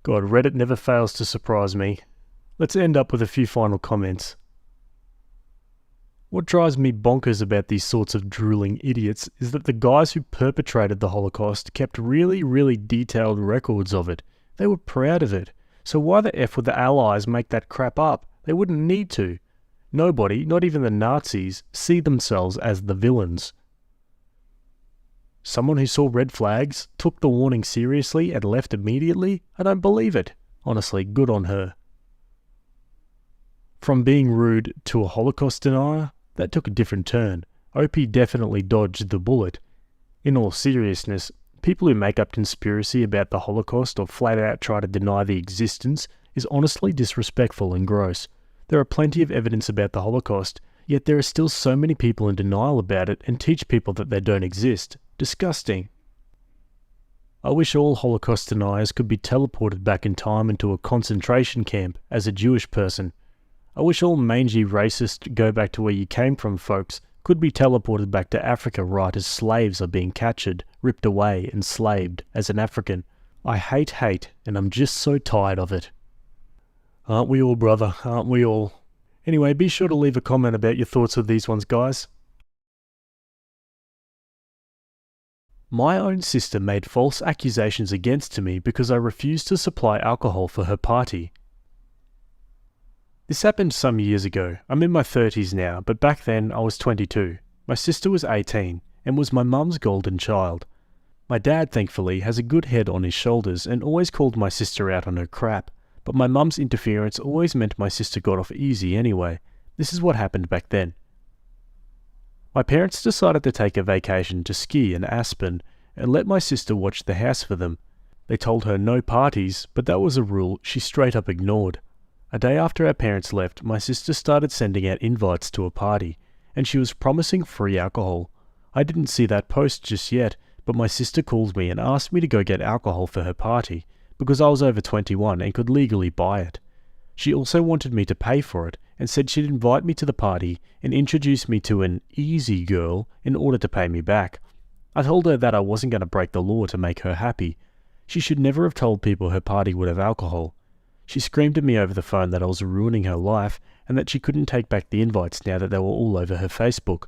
S1: God, Reddit never fails to surprise me. Let's end up with a few final comments. What drives me bonkers about these sorts of drooling idiots is that the guys who perpetrated the Holocaust kept really, really detailed records of it. They were proud of it. So why the F would the Allies make that crap up? They wouldn't need to. Nobody, not even the Nazis, see themselves as the villains. Someone who saw red flags, took the warning seriously and left immediately? I don't believe it. Honestly, good on her. From being rude to a Holocaust denier, that took a different turn. OP definitely dodged the bullet. In all seriousness, people who make up conspiracy about the Holocaust or flat out try to deny the existence is honestly disrespectful and gross. There are plenty of evidence about the Holocaust, yet there are still so many people in denial about it and teach people that they don't exist. Disgusting. I wish all Holocaust deniers could be teleported back in time into a concentration camp as a Jewish person. I wish all mangy racists go back to where you came from folks could be teleported back to Africa right as slaves are being captured, ripped away, enslaved as an African. I hate hate, and I'm just so tired of it. Aren't we all, brother? Aren't we all? Anyway, be sure to leave a comment about your thoughts of these ones, guys. My own sister made false accusations against me because I refused to supply alcohol for her party. This happened some years ago. I'm in my 30s now, but back then I was 22. My sister was 18 and was my mum's golden child. My dad, thankfully, has a good head on his shoulders and always called my sister out on her crap, but my mum's interference always meant my sister got off easy anyway. This is what happened back then. My parents decided to take a vacation to ski in Aspen and let my sister watch the house for them. They told her no parties, but that was a rule she straight up ignored. A day after our parents left, my sister started sending out invites to a party, and she was promising free alcohol. I didn't see that post just yet, but my sister called me and asked me to go get alcohol for her party, because I was over 21 and could legally buy it. She also wanted me to pay for it, and said she'd invite me to the party and introduce me to an easy girl in order to pay me back. I told her that I wasn't going to break the law to make her happy. She should never have told people her party would have alcohol. She screamed at me over the phone that I was ruining her life and that she couldn't take back the invites now that they were all over her Facebook.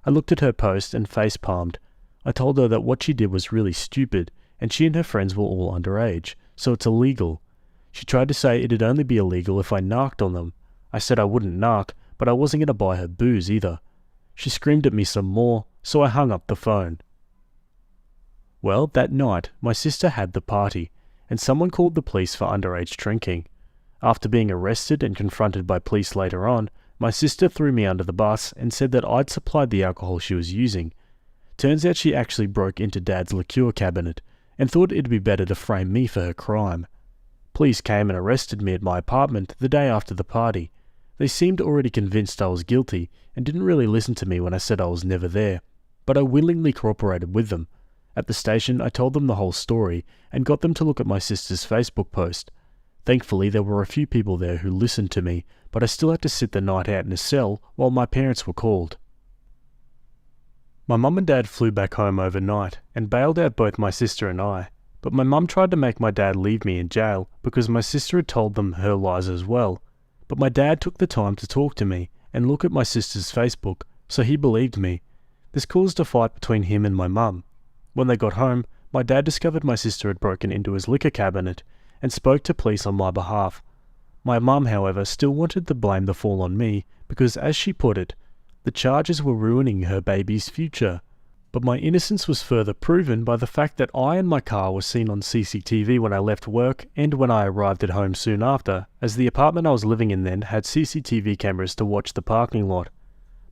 S1: I looked at her post and face-palmed. I told her that what she did was really stupid and she and her friends were all underage, so it's illegal. She tried to say it'd only be illegal if I narked on them. I said I wouldn't narc, but I wasn't going to buy her booze either. She screamed at me some more, so I hung up the phone. Well, that night, my sister had the party, and someone called the police for underage drinking. After being arrested and confronted by police later on, my sister threw me under the bus and said that I'd supplied the alcohol she was using. Turns out she actually broke into Dad's liqueur cabinet and thought it'd be better to frame me for her crime. Police came and arrested me at my apartment the day after the party. They seemed already convinced I was guilty and didn't really listen to me when I said I was never there, but I willingly cooperated with them. At the station, I told them the whole story and got them to look at my sister's Facebook post. Thankfully, there were a few people there who listened to me, but I still had to sit the night out in a cell while my parents were called. My mum and dad flew back home overnight and bailed out both my sister and I, but my mum tried to make my dad leave me in jail because my sister had told them her lies as well. But my dad took the time to talk to me and look at my sister's Facebook, so he believed me. This caused a fight between him and my mum. When they got home, my dad discovered my sister had broken into his liquor cabinet and spoke to police on my behalf. My mum, however, still wanted to blame the fall on me because, as she put it, the charges were ruining her baby's future. But my innocence was further proven by the fact that I and my car were seen on CCTV when I left work and when I arrived at home soon after, as the apartment I was living in then had CCTV cameras to watch the parking lot.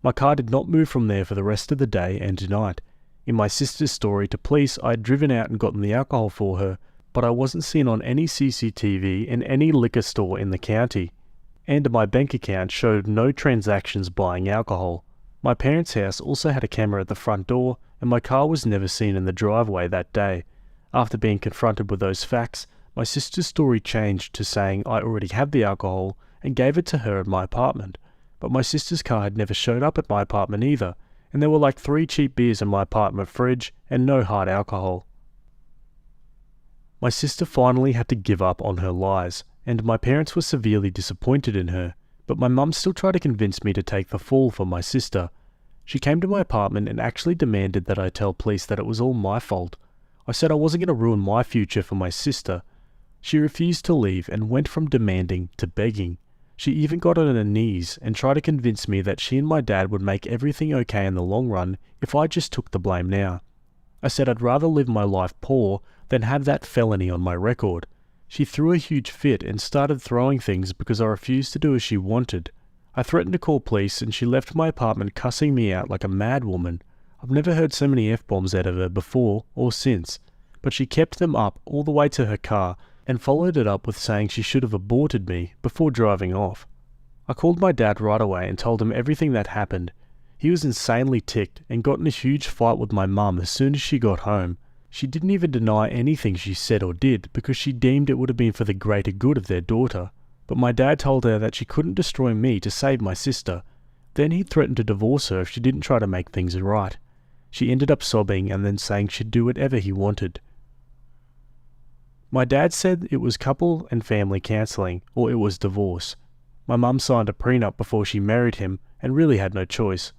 S1: My car did not move from there for the rest of the day and night. In my sister's story to police, I had driven out and gotten the alcohol for her, but I wasn't seen on any CCTV in any liquor store in the county, and my bank account showed no transactions buying alcohol. My parents' house also had a camera at the front door, and my car was never seen in the driveway that day. After being confronted with those facts, my sister's story changed to saying I already had the alcohol and gave it to her at my apartment, but my sister's car had never showed up at my apartment either, and there were like 3 cheap beers in my apartment fridge and no hard alcohol. My sister finally had to give up on her lies, and my parents were severely disappointed in her, but my mum still tried to convince me to take the fall for my sister. She came to my apartment and actually demanded that I tell police that it was all my fault. I said I wasn't going to ruin my future for my sister. She refused to leave and went from demanding to begging. She even got on her knees and tried to convince me that she and my dad would make everything okay in the long run if I just took the blame now. I said I'd rather live my life poor than have that felony on my record. She threw a huge fit and started throwing things because I refused to do as she wanted. I threatened to call police and she left my apartment cussing me out like a mad woman. I've never heard so many F-bombs out of her before or since, but she kept them up all the way to her car and followed it up with saying she should have aborted me before driving off. I called my dad right away and told him everything that happened. He was insanely ticked and got in a huge fight with my mum as soon as she got home. She didn't even deny anything she said or did because she deemed it would have been for the greater good of their daughter. But my dad told her that she couldn't destroy me to save my sister. Then he threatened to divorce her if she didn't try to make things right. She ended up sobbing and then saying she'd do whatever he wanted. My dad said it was couple and family counselling, or it was divorce. My mum signed a prenup before she married him and really had no choice.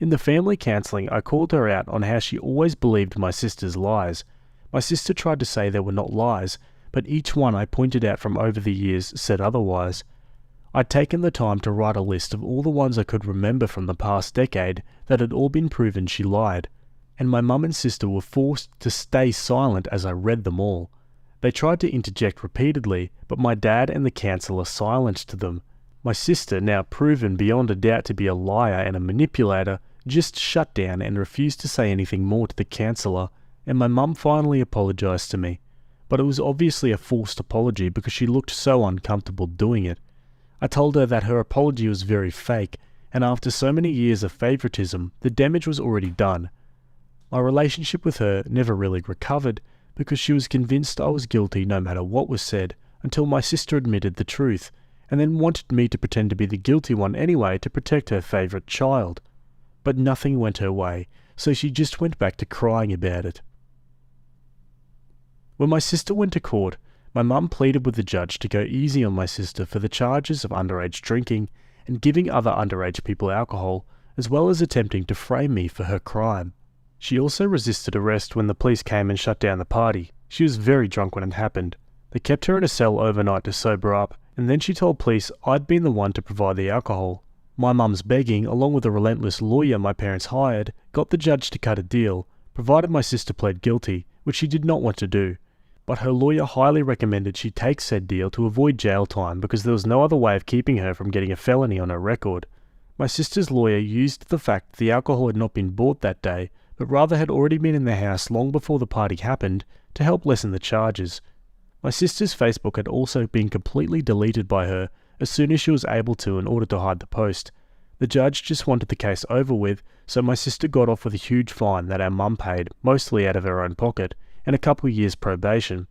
S1: In the family counselling, I called her out on how she always believed my sister's lies. My sister tried to say they were not lies, but each one I pointed out from over the years said otherwise. I'd taken the time to write a list of all the ones I could remember from the past decade that had all been proven she lied, and my mum and sister were forced to stay silent as I read them all. They tried to interject repeatedly, but my dad and the counsellor silenced them. My sister, now proven beyond a doubt to be a liar and a manipulator, just shut down and refused to say anything more to the counsellor, and my mum finally apologised to me. But it was obviously a forced apology because she looked so uncomfortable doing it. I told her that her apology was very fake, and after so many years of favouritism, the damage was already done. My relationship with her never really recovered because she was convinced I was guilty no matter what was said, until my sister admitted the truth, and then wanted me to pretend to be the guilty one anyway to protect her favourite child. But nothing went her way, so she just went back to crying about it. When my sister went to court, my mum pleaded with the judge to go easy on my sister for the charges of underage drinking and giving other underage people alcohol, as well as attempting to frame me for her crime. She also resisted arrest when the police came and shut down the party. She was very drunk when it happened. They kept her in a cell overnight to sober up, and then she told police I'd been the one to provide the alcohol. My mum's begging, along with a relentless lawyer my parents hired, got the judge to cut a deal, provided my sister pled guilty, which she did not want to do. But her lawyer highly recommended she take said deal to avoid jail time because there was no other way of keeping her from getting a felony on her record. My sister's lawyer used the fact that the alcohol had not been bought that day, but rather had already been in the house long before the party happened, to help lessen the charges. My sister's Facebook had also been completely deleted by her as soon as she was able to in order to hide the post. The judge just wanted the case over with, so my sister got off with a huge fine that our mum paid, mostly out of her own pocket, and a couple years probation.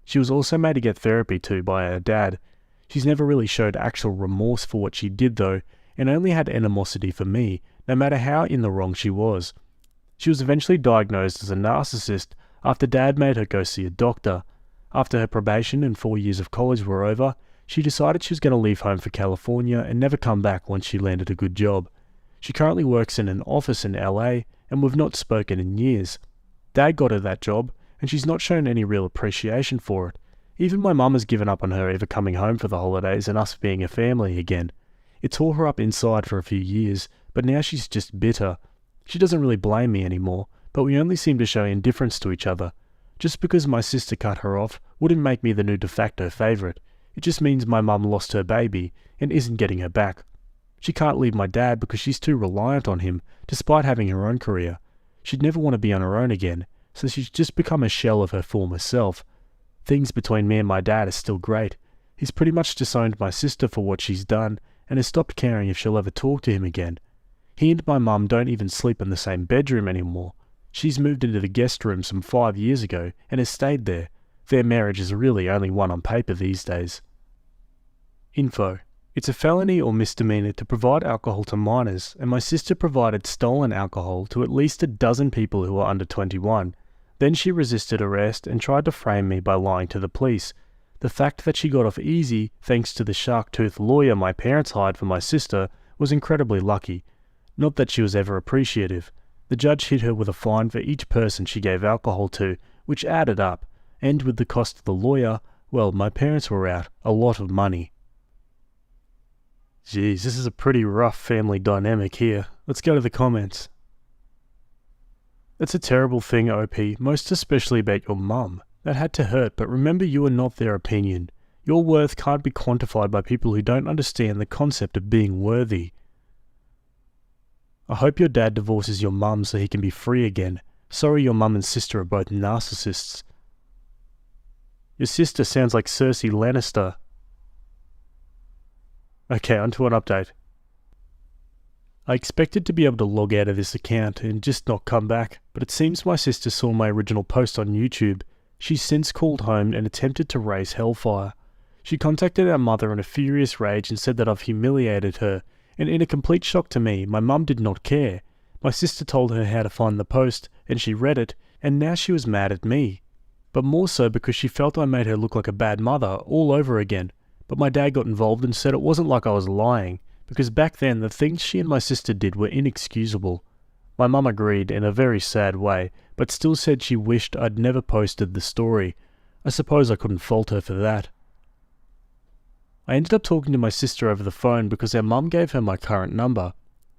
S1: She was also made to get therapy too by her dad. She's never really showed actual remorse for what she did though, and only had animosity for me, no matter how in the wrong she was. She was eventually diagnosed as a narcissist after Dad made her go see a doctor. After her probation and 4 years of college were over, she decided she was going to leave home for California and never come back once she landed a good job. She currently works in an office in LA, and we've not spoken in years. Dad got her that job, and she's not shown any real appreciation for it. Even my mum has given up on her ever coming home for the holidays and us being a family again. It tore her up inside for a few years, but now she's just bitter. She doesn't really blame me anymore, but we only seem to show indifference to each other. Just because my sister cut her off wouldn't make me the new de facto favourite. It just means my mum lost her baby and isn't getting her back. She can't leave my dad because she's too reliant on him, despite having her own career. She'd never want to be on her own again, so she's just become a shell of her former self. Things between me and my dad are still great. He's pretty much disowned my sister for what she's done and has stopped caring if she'll ever talk to him again. He and my mum don't even sleep in the same bedroom anymore. She's moved into the guest room some 5 years ago and has stayed there. Their marriage is really only one on paper these days. Info. It's a felony or misdemeanor to provide alcohol to minors, and my sister provided stolen alcohol to at least a dozen people who were under 21. Then she resisted arrest and tried to frame me by lying to the police. The fact that she got off easy, thanks to the shark-toothed lawyer my parents hired for my sister, was incredibly lucky. Not that she was ever appreciative. The judge hit her with a fine for each person she gave alcohol to, which added up, and with the cost of the lawyer, well, my parents were out a lot of money. Geez, this is a pretty rough family dynamic here. Let's go to the comments. It's a terrible thing, OP, most especially about your mum. That had to hurt, but remember you are not their opinion. Your worth can't be quantified by people who don't understand the concept of being worthy. I hope your dad divorces your mum so he can be free again. Sorry your mum and sister are both narcissists. Your sister sounds like Cersei Lannister. Okay, onto an update. I expected to be able to log out of this account and just not come back, but it seems my sister saw my original post on YouTube. She's since called home and attempted to raise hellfire. She contacted our mother in a furious rage and said that I've humiliated her, and in a complete shock to me, my mum did not care. My sister told her how to find the post, and she read it, and now she was mad at me. But more so because she felt I made her look like a bad mother all over again. But my dad got involved and said it wasn't like I was lying, because back then the things she and my sister did were inexcusable. My mum agreed in a very sad way, but still said she wished I'd never posted the story. I suppose I couldn't fault her for that. I ended up talking to my sister over the phone because our mum gave her my current number,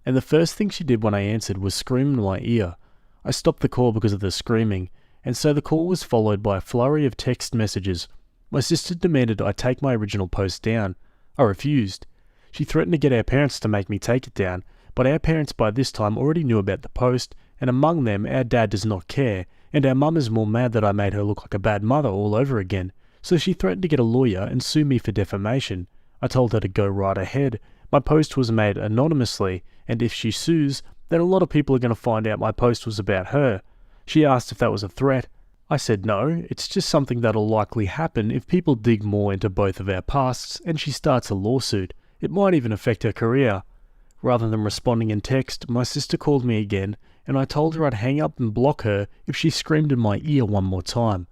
S1: and the first thing she did when I answered was scream in my ear. I stopped the call because of the screaming, and so the call was followed by a flurry of text messages. My sister demanded I take my original post down. I refused. She threatened to get our parents to make me take it down, but our parents by this time already knew about the post, and among them our dad does not care, and our mum is more mad that I made her look like a bad mother all over again, so she threatened to get a lawyer and sue me for defamation. I told her to go right ahead. My post was made anonymously, and if she sues, then a lot of people are going to find out my post was about her. She asked if that was a threat. I said no, it's just something that'll likely happen if people dig more into both of our pasts and she starts a lawsuit. It might even affect her career. Rather than responding in text, my sister called me again, and I told her I'd hang up and block her if she screamed in my ear one more time.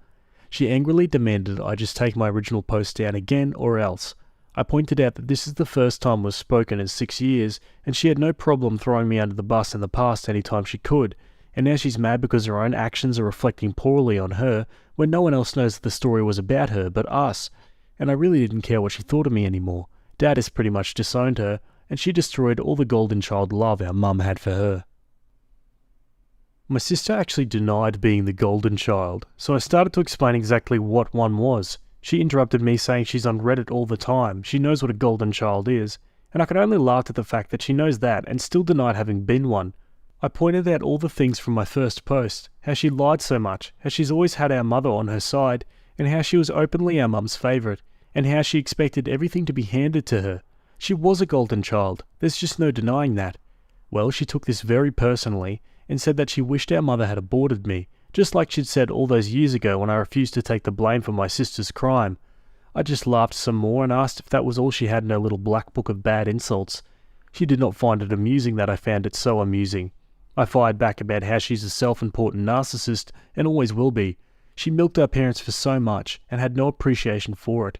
S1: She angrily demanded I just take my original post down again or else. I pointed out that this is the first time we've spoken in 6 years, and she had no problem throwing me under the bus in the past any time she could, and now she's mad because her own actions are reflecting poorly on her when no one else knows that the story was about her but us, and I really didn't care what she thought of me anymore. Dad has pretty much disowned her, and she destroyed all the golden child love our mum had for her. My sister actually denied being the golden child, so I started to explain exactly what one was. She interrupted me saying she's on Reddit all the time, she knows what a golden child is, and I could only laugh at the fact that she knows that and still denied having been one. I pointed out all the things from my first post, how she lied so much, how she's always had our mother on her side, and how she was openly our mum's favourite, and how she expected everything to be handed to her. She was a golden child, there's just no denying that. Well, she took this very personally, and said that she wished our mother had aborted me, just like she'd said all those years ago when I refused to take the blame for my sister's crime. I just laughed some more and asked if that was all she had in her little black book of bad insults. She did not find it amusing that I found it so amusing. I fired back about how she's a self-important narcissist and always will be. She milked our parents for so much and had no appreciation for it.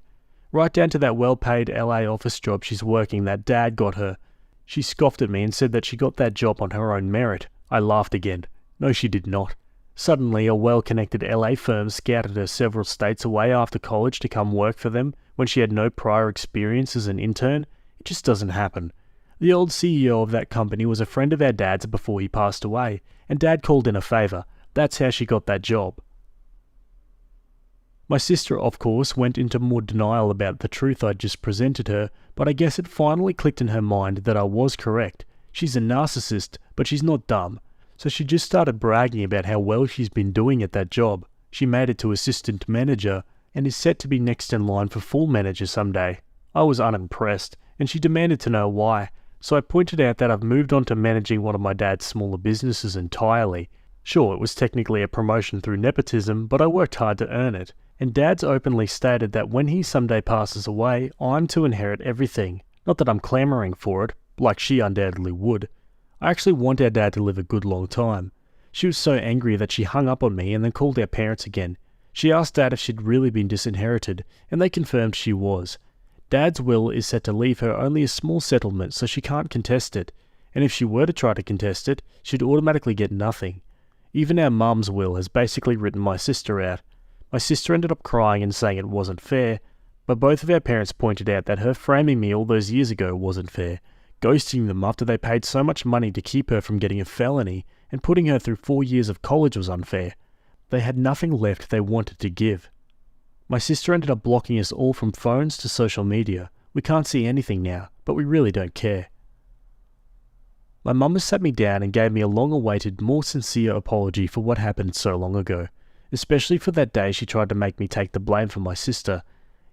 S1: Right down to that well-paid LA office job she's working that Dad got her. She scoffed at me and said that she got that job on her own merit. I laughed again. No, she did not. Suddenly, a well-connected LA firm scouted her several states away after college to come work for them when she had no prior experience as an intern. It just doesn't happen. The old CEO of that company was a friend of our Dad's before he passed away, and Dad called in a favour. That's how she got that job. My sister, of course, went into more denial about the truth I'd just presented her, but I guess it finally clicked in her mind that I was correct. She's a narcissist, but she's not dumb. So she just started bragging about how well she's been doing at that job. She made it to assistant manager, and is set to be next in line for full manager someday. I was unimpressed, and she demanded to know why. So I pointed out that I've moved on to managing one of my dad's smaller businesses entirely. Sure, it was technically a promotion through nepotism, but I worked hard to earn it. And Dad's openly stated that when he someday passes away, I'm to inherit everything. Not that I'm clamouring for it, like she undoubtedly would. I actually want our dad to live a good long time. She was so angry that she hung up on me and then called our parents again. She asked Dad if she'd really been disinherited, and they confirmed she was. Dad's will is set to leave her only a small settlement, so she can't contest it, and if she were to try to contest it, she'd automatically get nothing. Even our mum's will has basically written my sister out. My sister ended up crying and saying it wasn't fair, but both of our parents pointed out that her framing me all those years ago wasn't fair, ghosting them after they paid so much money to keep her from getting a felony, and putting her through 4 years of college was unfair. They had nothing left they wanted to give. My sister ended up blocking us all from phones to social media. We can't see anything now, but we really don't care. My mum has sat me down and gave me a long-awaited, more sincere apology for what happened so long ago, especially for that day she tried to make me take the blame for my sister.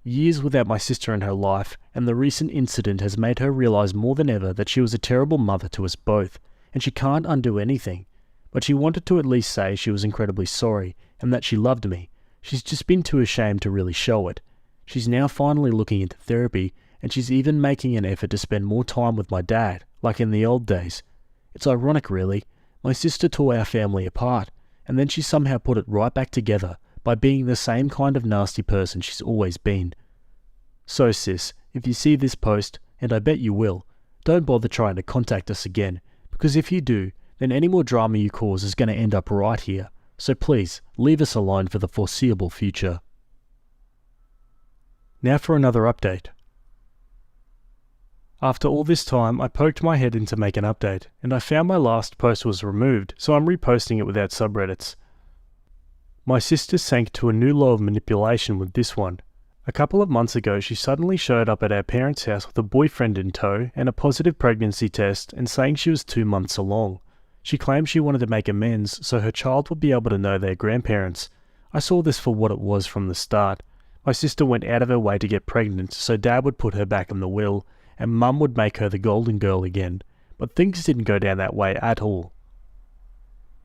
S1: Years without my sister in her life, and the recent incident has made her realise more than ever that she was a terrible mother to us both, and she can't undo anything. But she wanted to at least say she was incredibly sorry, and that she loved me. She's just been too ashamed to really show it. She's now finally looking into therapy, and she's even making an effort to spend more time with my dad, like in the old days. It's ironic really. My sister tore our family apart, and then she somehow put it right back together by being the same kind of nasty person she's always been. So sis, if you see this post, and I bet you will, don't bother trying to contact us again, because if you do, then any more drama you cause is going to end up right here. So please, leave us alone for the foreseeable future. Now for another update. After all this time, I poked my head in to make an update, and I found my last post was removed, so I'm reposting it without subreddits. My sister sank to a new law of manipulation with this one. A couple of months ago, she suddenly showed up at our parents' house with a boyfriend in tow and a positive pregnancy test, and saying she was 2 months along. She claimed she wanted to make amends so her child would be able to know their grandparents. I saw this for what it was from the start. My sister went out of her way to get pregnant so Dad would put her back in the will, and Mum would make her the golden girl again. But things didn't go down that way at all.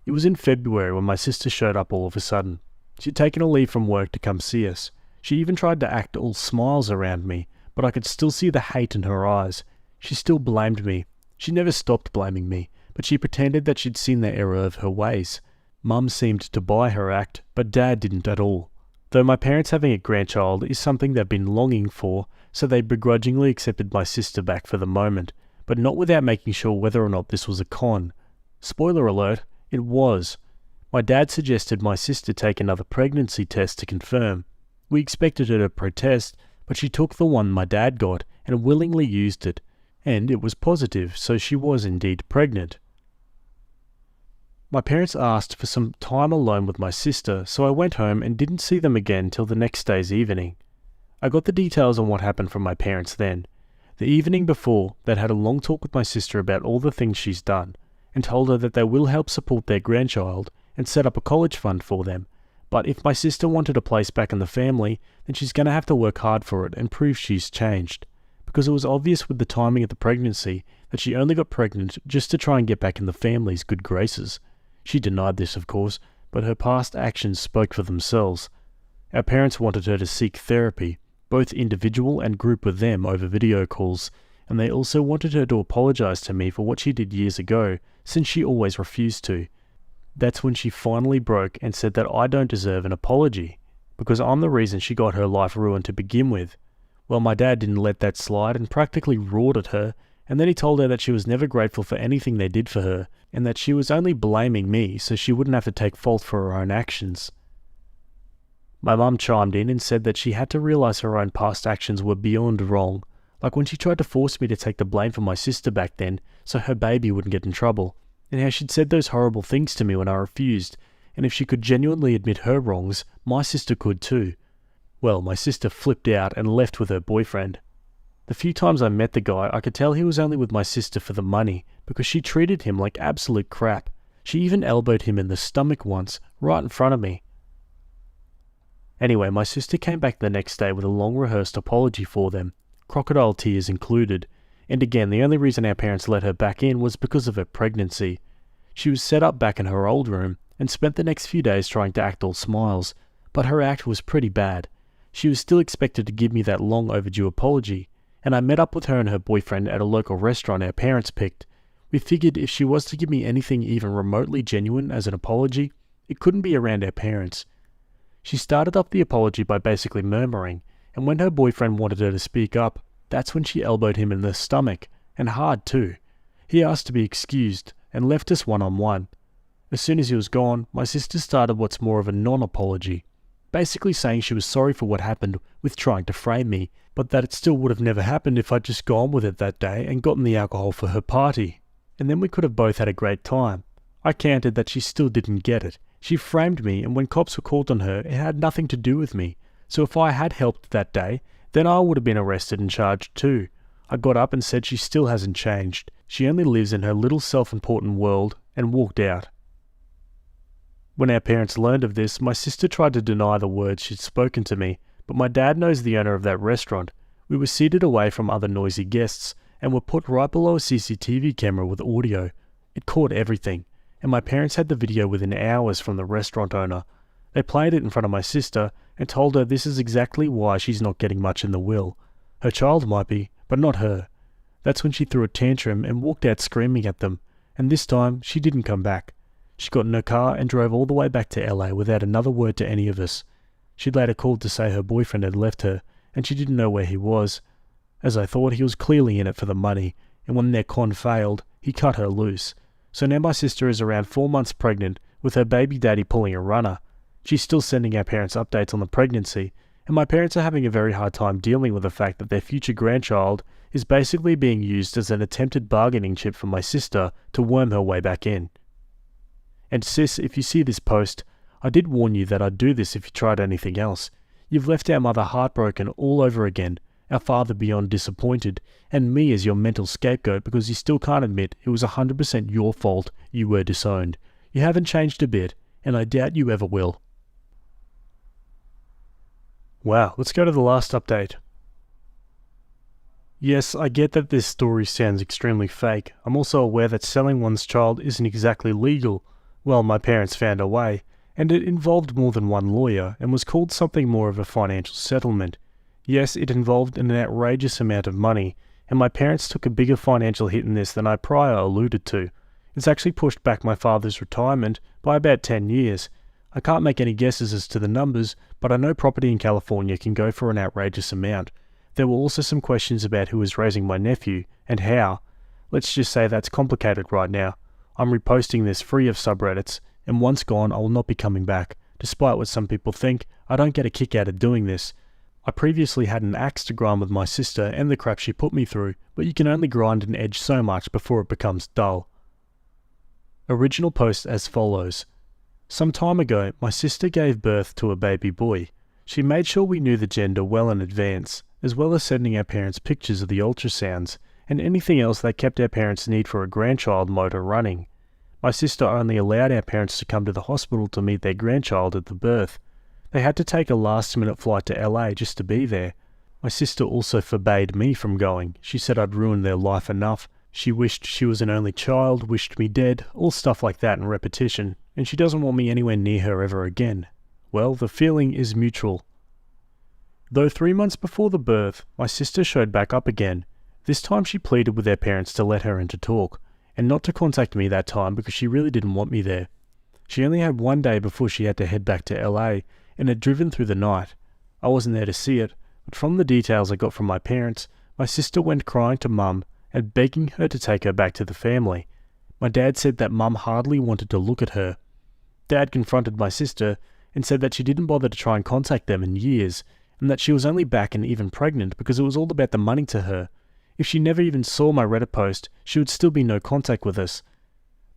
S1: It was in February when my sister showed up all of a sudden. She'd taken a leave from work to come see us. She even tried to act all smiles around me, but I could still see the hate in her eyes. She still blamed me. She never stopped blaming me, but she pretended that she'd seen the error of her ways. Mum seemed to buy her act, but Dad didn't at all. Though my parents having a grandchild is something they've been longing for, so they begrudgingly accepted my sister back for the moment, but not without making sure whether or not this was a con. Spoiler alert, it was. My dad suggested my sister take another pregnancy test to confirm. We expected her to protest, but she took the one my dad got and willingly used it, and it was positive, so she was indeed pregnant. My parents asked for some time alone with my sister, so I went home and didn't see them again till the next day's evening. I got the details on what happened from my parents then. The evening before, they'd had a long talk with my sister about all the things she's done, and told her that they will help support their grandchild and set up a college fund for them. But if my sister wanted a place back in the family, then she's going to have to work hard for it and prove she's changed. Because it was obvious with the timing of the pregnancy that she only got pregnant just to try and get back in the family's good graces. She denied this, of course, but her past actions spoke for themselves. Our parents wanted her to seek therapy, both individual and group with them over video calls, and they also wanted her to apologize to me for what she did years ago, since she always refused to. That's when she finally broke and said that I don't deserve an apology, because I'm the reason she got her life ruined to begin with. Well, my dad didn't let that slide and practically roared at her, and then he told her that she was never grateful for anything they did for her, and that she was only blaming me so she wouldn't have to take fault for her own actions. My mum chimed in and said that she had to realise her own past actions were beyond wrong, like when she tried to force me to take the blame for my sister back then so her baby wouldn't get in trouble, and how she'd said those horrible things to me when I refused, and if she could genuinely admit her wrongs, my sister could too. Well, my sister flipped out and left with her boyfriend. The few times I met the guy, I could tell he was only with my sister for the money, because she treated him like absolute crap. She even elbowed him in the stomach once, right in front of me. Anyway, my sister came back the next day with a long rehearsed apology for them, crocodile tears included, and again the only reason our parents let her back in was because of her pregnancy. She was set up back in her old room, and spent the next few days trying to act all smiles, but her act was pretty bad. She was still expected to give me that long overdue apology, and I met up with her and her boyfriend at a local restaurant our parents picked. We figured if she was to give me anything even remotely genuine as an apology, it couldn't be around our parents. She started off the apology by basically murmuring, and when her boyfriend wanted her to speak up, that's when she elbowed him in the stomach, and hard too. He asked to be excused, and left us one-on-one. As soon as he was gone, my sister started what's more of a non-apology, basically saying she was sorry for what happened with trying to frame me, but that it still would have never happened if I'd just gone with it that day and gotten the alcohol for her party. And then we could have both had a great time. I countered that she still didn't get it. She framed me, and when cops were called on her, it had nothing to do with me. So if I had helped that day, then I would have been arrested and charged too. I got up and said she still hasn't changed. She only lives in her little self-important world, and walked out. When our parents learned of this, my sister tried to deny the words she'd spoken to me, but my dad knows the owner of that restaurant. We were seated away from other noisy guests, and were put right below a CCTV camera with audio. It caught everything, and my parents had the video within hours from the restaurant owner. They played it in front of my sister, and told her this is exactly why she's not getting much in the will. Her child might be, but not her. That's when she threw a tantrum and walked out screaming at them, and this time she didn't come back. She got in her car and drove all the way back to LA without another word to any of us. She later called to say her boyfriend had left her, and she didn't know where he was. As I thought, he was clearly in it for the money, and when their con failed, he cut her loose. So now my sister is around 4 months pregnant, with her baby daddy pulling a runner. She's still sending our parents updates on the pregnancy, and my parents are having a very hard time dealing with the fact that their future grandchild is basically being used as an attempted bargaining chip for my sister to worm her way back in. And sis, if you see this post, I did warn you that I'd do this if you tried anything else. You've left our mother heartbroken all over again, our father beyond disappointed, and me as your mental scapegoat because you still can't admit it was 100% your fault you were disowned. You haven't changed a bit, and I doubt you ever will. Wow, let's go to the last update. Yes, I get that this story sounds extremely fake. I'm also aware that selling one's child isn't exactly legal. Well, my parents found a way, and it involved more than one lawyer and was called something more of a financial settlement. Yes, it involved an outrageous amount of money, and my parents took a bigger financial hit in this than I prior alluded to. It's actually pushed back my father's retirement by about 10 years. I can't make any guesses as to the numbers, but I know property in California can go for an outrageous amount. There were also some questions about who was raising my nephew, and how. Let's just say that's complicated right now. I'm reposting this free of subreddits, and once gone I will not be coming back. Despite what some people think, I don't get a kick out of doing this. I previously had an axe to grind with my sister and the crap she put me through, but you can only grind an edge so much before it becomes dull. Original post as follows. Some time ago, my sister gave birth to a baby boy. She made sure we knew the gender well in advance, as well as sending our parents pictures of the ultrasounds, and anything else that kept our parents' need for a grandchild motor running. My sister only allowed our parents to come to the hospital to meet their grandchild at the birth. They had to take a last-minute flight to LA just to be there. My sister also forbade me from going. She said I'd ruined their life enough. She wished she was an only child, wished me dead, all stuff like that in repetition, and she doesn't want me anywhere near her ever again. Well, the feeling is mutual. Though 3 months before the birth, my sister showed back up again. This time she pleaded with their parents to let her in to talk, and not to contact me that time because she really didn't want me there. She only had 1 day before she had to head back to LA, and had driven through the night. I wasn't there to see it, but from the details I got from my parents, my sister went crying to Mum and begging her to take her back to the family. My dad said that Mum hardly wanted to look at her. Dad confronted my sister and said that she didn't bother to try and contact them in years, and that she was only back and even pregnant because it was all about the money to her. If she never even saw my Reddit post, she would still be no contact with us.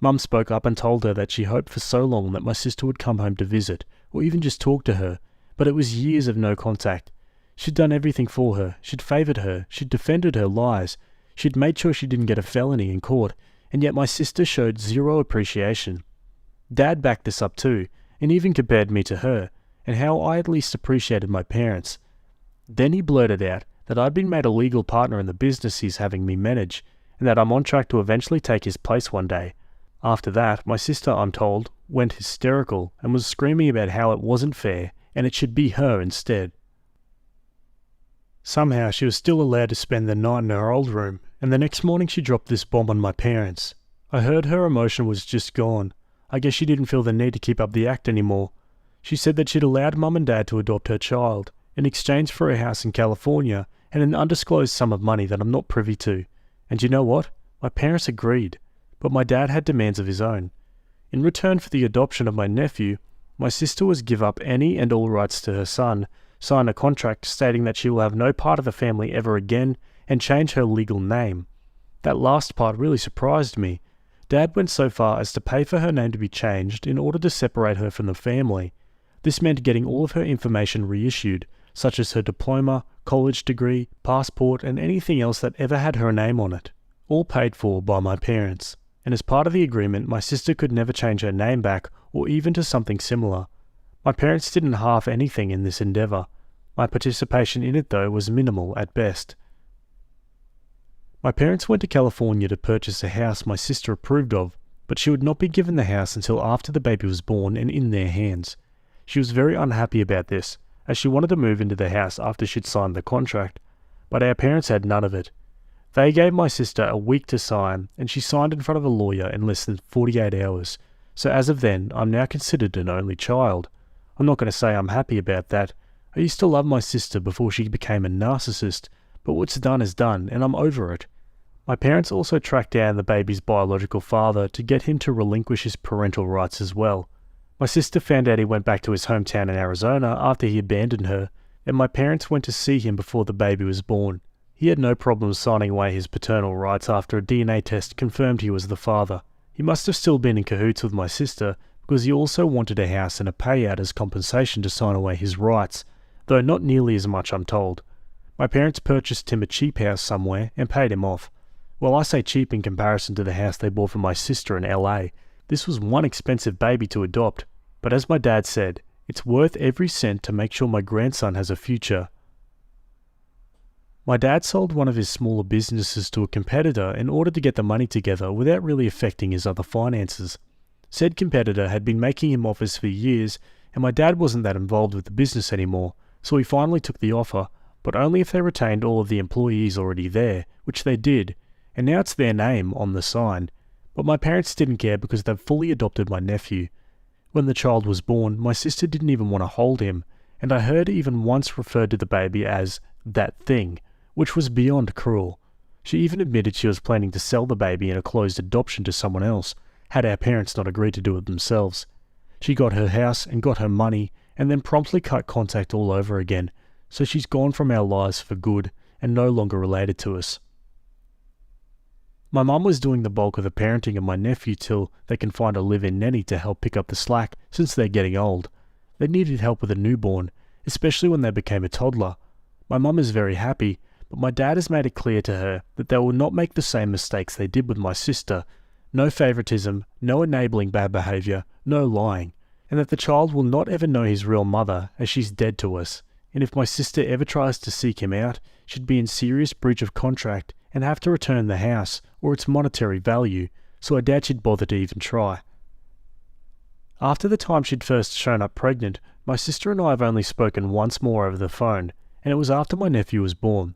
S1: Mum spoke up and told her that she hoped for so long that my sister would come home to visit, or even just talk to her, but it was years of no contact. She'd done everything for her, she'd favoured her, she'd defended her lies, she'd made sure she didn't get a felony in court, and yet my sister showed zero appreciation. Dad backed this up too, and even compared me to her, and how I at least appreciated my parents. Then he blurted out that I'd been made a legal partner in the business he's having me manage, and that I'm on track to eventually take his place one day. After that, my sister, I'm told, went hysterical and was screaming about how it wasn't fair and it should be her instead. Somehow she was still allowed to spend the night in her old room, and the next morning she dropped this bomb on my parents. I heard her emotion was just gone. I guess she didn't feel the need to keep up the act anymore. She said that she'd allowed Mum and Dad to adopt her child in exchange for a house in California and an undisclosed sum of money that I'm not privy to. And you know what? My parents agreed, but my dad had demands of his own. In return for the adoption of my nephew, my sister was give up any and all rights to her son, sign a contract stating that she will have no part of the family ever again, and change her legal name. That last part really surprised me. Dad went so far as to pay for her name to be changed in order to separate her from the family. This meant getting all of her information reissued, such as her diploma, college degree, passport, and anything else that ever had her name on it, all paid for by my parents. And as part of the agreement, my sister could never change her name back or even to something similar. My parents didn't half anything in this endeavour. My participation in it, though, was minimal at best. My parents went to California to purchase a house my sister approved of, but she would not be given the house until after the baby was born and in their hands. She was very unhappy about this, as she wanted to move into the house after she'd signed the contract, but our parents had none of it. They gave my sister a week to sign, and she signed in front of a lawyer in less than 48 hours, so as of then, I'm now considered an only child. I'm not going to say I'm happy about that. I used to love my sister before she became a narcissist, but what's done is done, and I'm over it. My parents also tracked down the baby's biological father to get him to relinquish his parental rights as well. My sister found out he went back to his hometown in Arizona after he abandoned her, and my parents went to see him before the baby was born. He had no problem signing away his paternal rights after a DNA test confirmed he was the father. He must have still been in cahoots with my sister, because he also wanted a house and a payout as compensation to sign away his rights, though not nearly as much, I'm told. My parents purchased him a cheap house somewhere and paid him off. Well, I say cheap in comparison to the house they bought for my sister in LA. This was one expensive baby to adopt, but as my dad said, it's worth every cent to make sure my grandson has a future. My dad sold one of his smaller businesses to a competitor in order to get the money together without really affecting his other finances. Said competitor had been making him offers for years, and my dad wasn't that involved with the business anymore, so he finally took the offer, but only if they retained all of the employees already there, which they did, and now it's their name on the sign. But my parents didn't care because they've fully adopted my nephew. When the child was born, my sister didn't even want to hold him, and I heard even once referred to the baby as that thing, which was beyond cruel. She even admitted she was planning to sell the baby in a closed adoption to someone else, had our parents not agreed to do it themselves. She got her house and got her money, and then promptly cut contact all over again, so she's gone from our lives for good, and no longer related to us. My mum was doing the bulk of the parenting of my nephew till they can find a live-in nanny to help pick up the slack since they're getting old. They needed help with a newborn, especially when they became a toddler. My mum is very happy, but my dad has made it clear to her that they will not make the same mistakes they did with my sister. No favoritism, no enabling bad behaviour, no lying, and that the child will not ever know his real mother as she's dead to us. And if my sister ever tries to seek him out, she'd be in serious breach of contract and have to return the house or its monetary value, so I doubt she'd bother to even try. After the time she'd first shown up pregnant, my sister and I have only spoken once more over the phone, and it was after my nephew was born.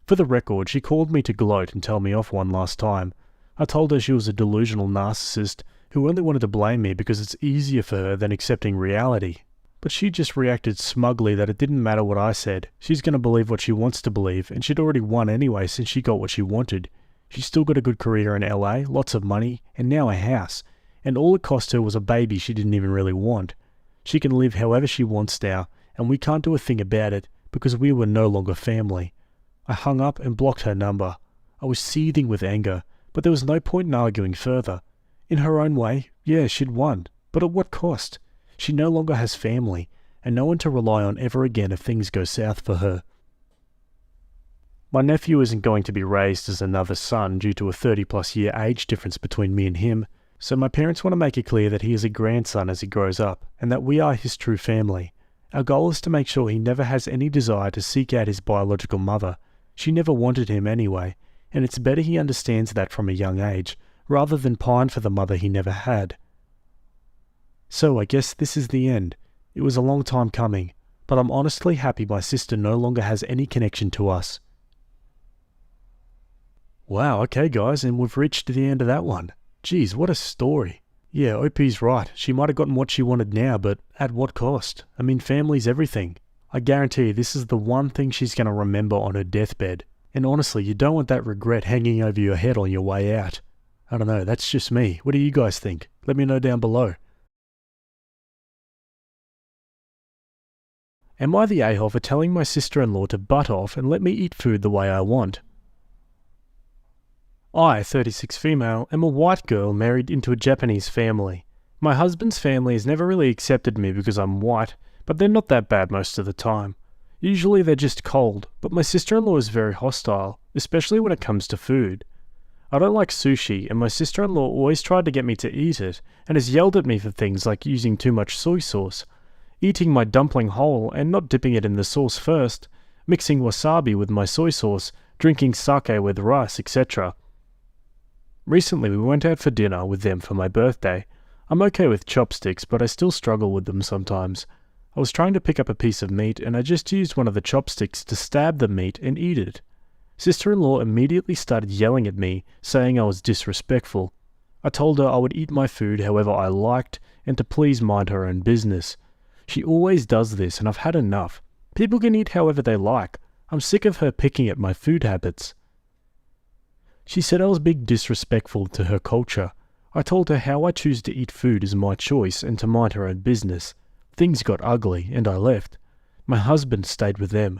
S1: For the record, she called me to gloat and tell me off one last time. I told her she was a delusional narcissist who only wanted to blame me because it's easier for her than accepting reality. But she just reacted smugly that it didn't matter what I said. She's going to believe what she wants to believe, and she'd already won anyway since she got what she wanted. She's still got a good career in LA, lots of money, and now a house. And all it cost her was a baby she didn't even really want. She can live however she wants now, and we can't do a thing about it because we were no longer family. I hung up and blocked her number. I was seething with anger, but there was no point in arguing further. In her own way, yeah, she'd won, but at what cost? She no longer has family, and no one to rely on ever again if things go south for her. My nephew isn't going to be raised as another son due to a 30-plus year age difference between me and him, so my parents want to make it clear that he is a grandson as he grows up, and that we are his true family. Our goal is to make sure he never has any desire to seek out his biological mother. She never wanted him anyway, and it's better he understands that from a young age, rather than pine for the mother he never had. So I guess this is the end. It was a long time coming, but I'm honestly happy my sister no longer has any connection to us. Wow, okay guys, and we've reached the end of that one. Geez, what a story. Yeah, OP's right. She might have gotten what she wanted now, but at what cost? I mean, family's everything. I guarantee you this is the one thing she's going to remember on her deathbed. And honestly, you don't want that regret hanging over your head on your way out. I don't know, that's just me. What do you guys think? Let me know down below. Am I the a-hole for telling my sister-in-law to butt off and let me eat food the way I want? I, 36 female, am a white girl married into a Japanese family. My husband's family has never really accepted me because I'm white, but they're not that bad most of the time. Usually they're just cold, but my sister-in-law is very hostile, especially when it comes to food. I don't like sushi, and my sister-in-law always tried to get me to eat it, and has yelled at me for things like using too much soy sauce, eating my dumpling whole and not dipping it in the sauce first, mixing wasabi with my soy sauce, drinking sake with rice, etc. Recently we went out for dinner with them for my birthday. I'm okay with chopsticks, but I still struggle with them sometimes. I was trying to pick up a piece of meat and I just used one of the chopsticks to stab the meat and eat it. Sister-in-law immediately started yelling at me, saying I was disrespectful. I told her I would eat my food however I liked and to please mind her own business. She always does this and I've had enough. People can eat however they like. I'm sick of her picking at my food habits. She said I was being disrespectful to her culture. I told her how I choose to eat food is my choice and to mind her own business. Things got ugly and I left. My husband stayed with them.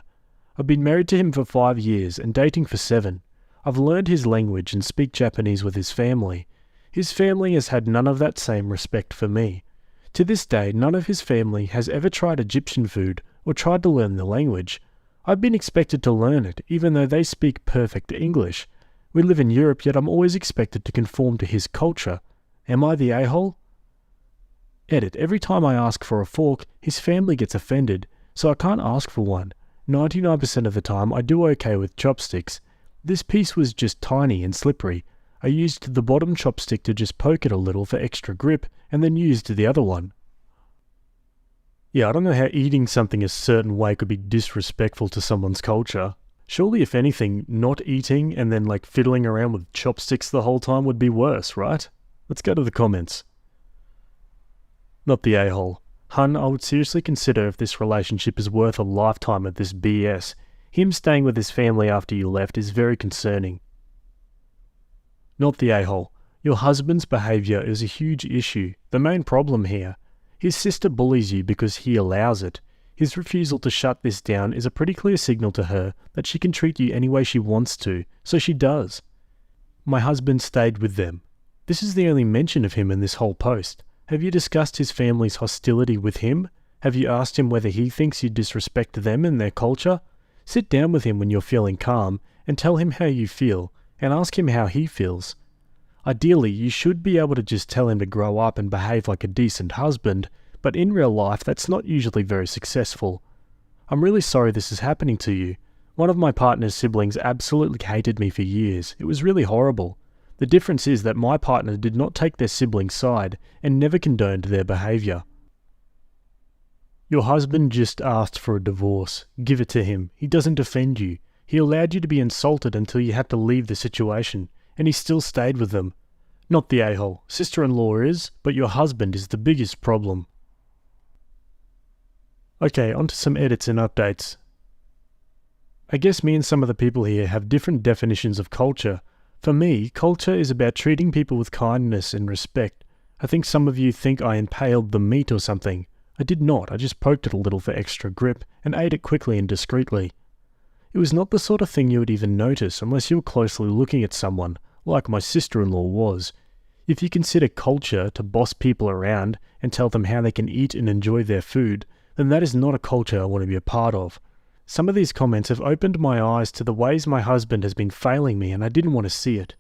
S1: I've been married to him for 5 years and dating for 7. I've learned his language and speak Japanese with his family. His family has had none of that same respect for me. To this day, none of his family has ever tried Egyptian food or tried to learn the language. I've been expected to learn it even though they speak perfect English. We live in Europe, yet I'm always expected to conform to his culture. Am I the a-hole? Edit. Every time I ask for a fork, his family gets offended, so I can't ask for one. 99% of the time I do okay with chopsticks. This piece was just tiny and slippery. I used the bottom chopstick to just poke it a little for extra grip, and then used the other one. Yeah, I don't know how eating something a certain way could be disrespectful to someone's culture. Surely, if anything, not eating and then fiddling around with chopsticks the whole time would be worse, right? Let's go to the comments. Not the a-hole. Hun, I would seriously consider if this relationship is worth a lifetime of this BS. Him staying with his family after you left is very concerning. Not the a-hole. Your husband's behaviour is a huge issue. The main problem here. His sister bullies you because he allows it. His refusal to shut this down is a pretty clear signal to her that she can treat you any way she wants to, so she does. My husband stayed with them. This is the only mention of him in this whole post. Have you discussed his family's hostility with him? Have you asked him whether he thinks you disrespect them and their culture? Sit down with him when you're feeling calm and tell him how you feel, and ask him how he feels. Ideally, you should be able to just tell him to grow up and behave like a decent husband, but in real life that's not usually very successful. I'm really sorry this is happening to you. One of my partner's siblings absolutely hated me for years. It was really horrible. The difference is that my partner did not take their sibling's side and never condoned their behaviour. Your husband just asked for a divorce. Give it to him. He doesn't defend you. He allowed you to be insulted until you had to leave the situation, and he still stayed with them. Not the a-hole. Sister-in-law is, but your husband is the biggest problem. Okay, on to some edits and updates. I guess me and some of the people here have different definitions of culture. For me, culture is about treating people with kindness and respect. I think some of you think I impaled the meat or something. I did not, I just poked it a little for extra grip and ate it quickly and discreetly. It was not the sort of thing you would even notice unless you were closely looking at someone, like my sister-in-law was. If you consider culture to boss people around and tell them how they can eat and enjoy their food, then that is not a culture I want to be a part of. Some of these comments have opened my eyes to the ways my husband has been failing me and I didn't want to see it.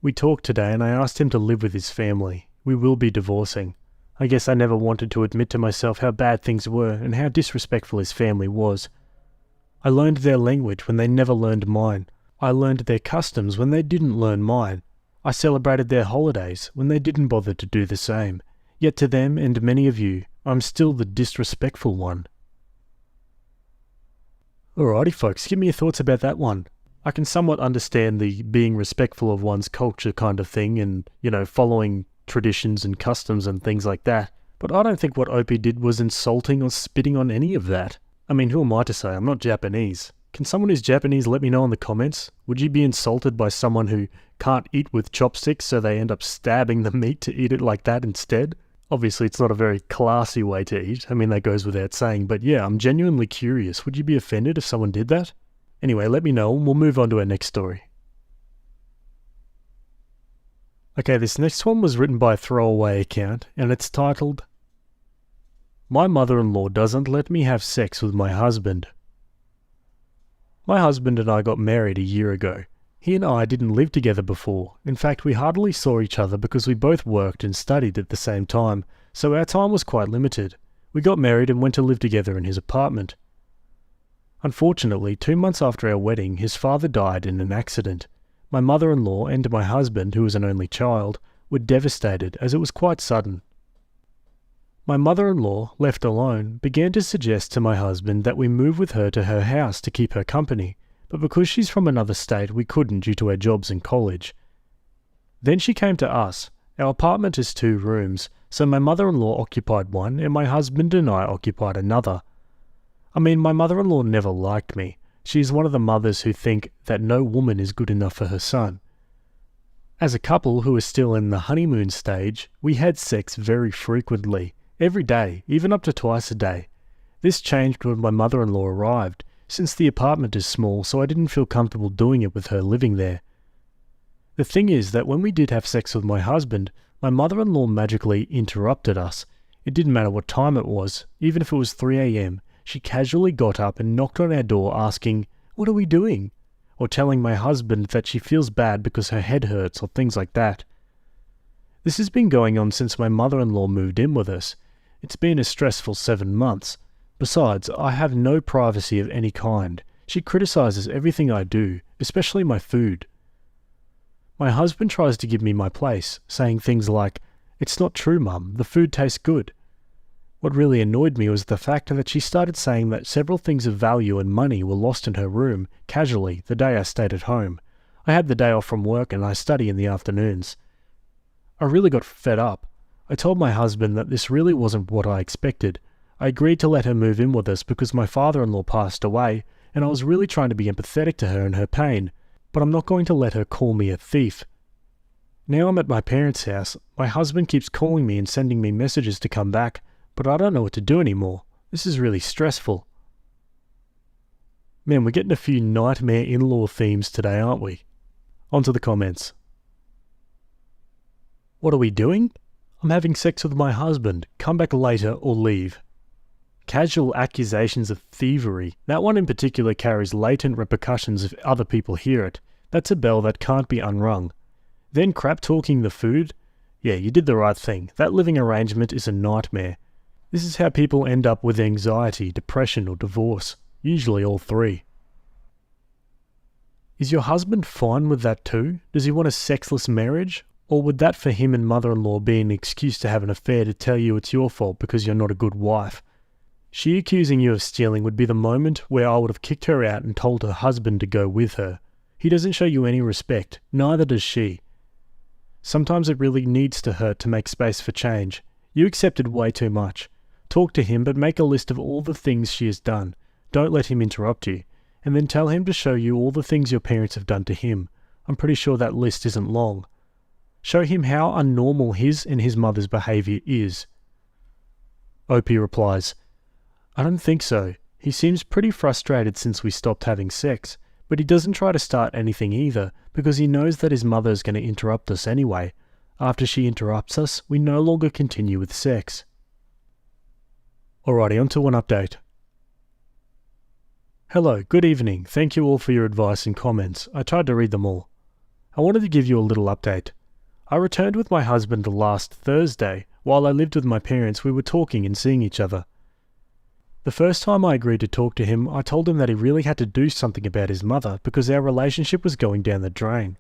S1: We talked today and I asked him to live with his family. We will be divorcing. I guess I never wanted to admit to myself how bad things were and how disrespectful his family was. I learned their language when they never learned mine. I learned their customs when they didn't learn mine. I celebrated their holidays when they didn't bother to do the same. Yet to them and many of you, I'm still the disrespectful one. Alrighty folks, give me your thoughts about that one. I can somewhat understand the being respectful of one's culture kind of thing and, following traditions and customs and things like that, but I don't think what Opie did was insulting or spitting on any of that. I mean, who am I to say? I'm not Japanese. Can someone who's Japanese let me know in the comments? Would you be insulted by someone who can't eat with chopsticks, so they end up stabbing the meat to eat it like that instead? Obviously, it's not a very classy way to eat. I mean, that goes without saying. But yeah, I'm genuinely curious. Would you be offended if someone did that? Anyway, let me know and we'll move on to our next story. Okay, this next one was written by a throwaway account, and it's titled, My mother-in-law doesn't let me have sex with my husband. My husband and I got married a year ago. He and I didn't live together before. In fact, we hardly saw each other because we both worked and studied at the same time, so our time was quite limited. We got married and went to live together in his apartment. Unfortunately, 2 months after our wedding, his father died in an accident. My mother-in-law and my husband, who was an only child, were devastated as it was quite sudden. My mother-in-law, left alone, began to suggest to my husband that we move with her to her house to keep her company, but because she's from another state, we couldn't due to our jobs in college. Then she came to us. Our apartment is 2 rooms, so my mother-in-law occupied one and my husband and I occupied another. I mean, my mother-in-law never liked me. She is one of the mothers who think that no woman is good enough for her son. As a couple who is still in the honeymoon stage, we had sex very frequently. Every day, even up to twice a day. This changed when my mother-in-law arrived, since the apartment is small, so I didn't feel comfortable doing it with her living there. The thing is that when we did have sex with my husband, my mother-in-law magically interrupted us. It didn't matter what time it was, even if it was 3 a.m, she casually got up and knocked on our door asking, "What are we doing?" or telling my husband that she feels bad because her head hurts or things like that. This has been going on since my mother-in-law moved in with us. It's been a stressful 7 months. Besides, I have no privacy of any kind. She criticizes everything I do, especially my food. My husband tries to give me my place, saying things like, "It's not true, Mum, the food tastes good." What really annoyed me was the fact that she started saying that several things of value and money were lost in her room, casually, the day I stayed at home. I had the day off from work and I study in the afternoons. I really got fed up. I told my husband that this really wasn't what I expected. I agreed to let her move in with us because my father-in-law passed away, and I was really trying to be empathetic to her and her pain, but I'm not going to let her call me a thief. Now I'm at my parents' house. My husband keeps calling me and sending me messages to come back, but I don't know what to do anymore. This is really stressful. Man, we're getting a few nightmare in-law themes today, aren't we? On to the comments. What are we doing? I'm having sex with my husband. Come back later or leave. Casual accusations of thievery. That one in particular carries latent repercussions if other people hear it. That's a bell that can't be unrung. Then crap talking the food? Yeah, you did the right thing. That living arrangement is a nightmare. This is how people end up with anxiety, depression or divorce. Usually all 3. Is your husband fine with that too? Does he want a sexless marriage? Or would that for him and mother-in-law be an excuse to have an affair to tell you it's your fault because you're not a good wife? She accusing you of stealing would be the moment where I would have kicked her out and told her husband to go with her. He doesn't show you any respect, neither does she. Sometimes it really needs to hurt to make space for change. You accepted way too much. Talk to him, but make a list of all the things she has done. Don't let him interrupt you. And then tell him to show you all the things your parents have done to him. I'm pretty sure that list isn't long. Show him how unnormal his and his mother's behaviour is. Opie replies, I don't think so. He seems pretty frustrated since we stopped having sex, but he doesn't try to start anything either because he knows that his mother is going to interrupt us anyway. After she interrupts us, we no longer continue with sex. Alrighty, on to an update. Hello, good evening. Thank you all for your advice and comments. I tried to read them all. I wanted to give you a little update. I returned with my husband last Thursday. While I lived with my parents, we were talking and seeing each other. The first time I agreed to talk to him, I told him that he really had to do something about his mother because our relationship was going down the drain.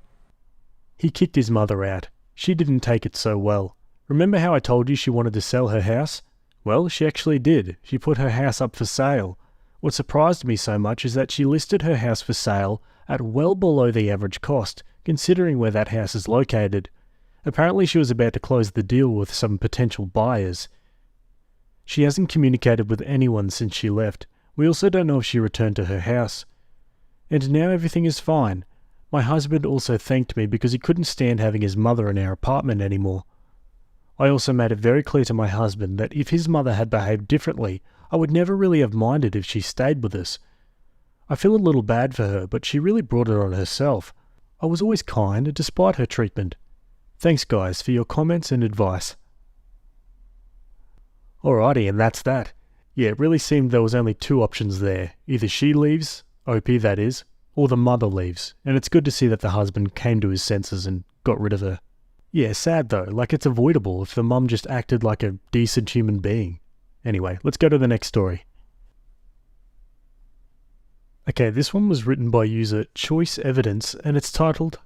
S1: He kicked his mother out. She didn't take it so well. Remember how I told you she wanted to sell her house? Well, she actually did. She put her house up for sale. What surprised me so much is that she listed her house for sale at well below the average cost, considering where that house is located. Apparently she was about to close the deal with some potential buyers. She hasn't communicated with anyone since she left. We also don't know if she returned to her house. And now everything is fine. My husband also thanked me because he couldn't stand having his mother in our apartment anymore. I also made it very clear to my husband that if his mother had behaved differently, I would never really have minded if she stayed with us. I feel a little bad for her, but she really brought it on herself. I was always kind despite her treatment. Thanks guys for your comments and advice. Alrighty, and that's that. Yeah, it really seemed there was only two options there. Either she leaves, OP that is, or the mother leaves, and it's good to see that the husband came to his senses and got rid of her. Yeah, sad though, like it's avoidable if the mum just acted like a decent human being. Anyway, let's go to the next story. Okay, this one was written by user Choice Evidence, and it's titled,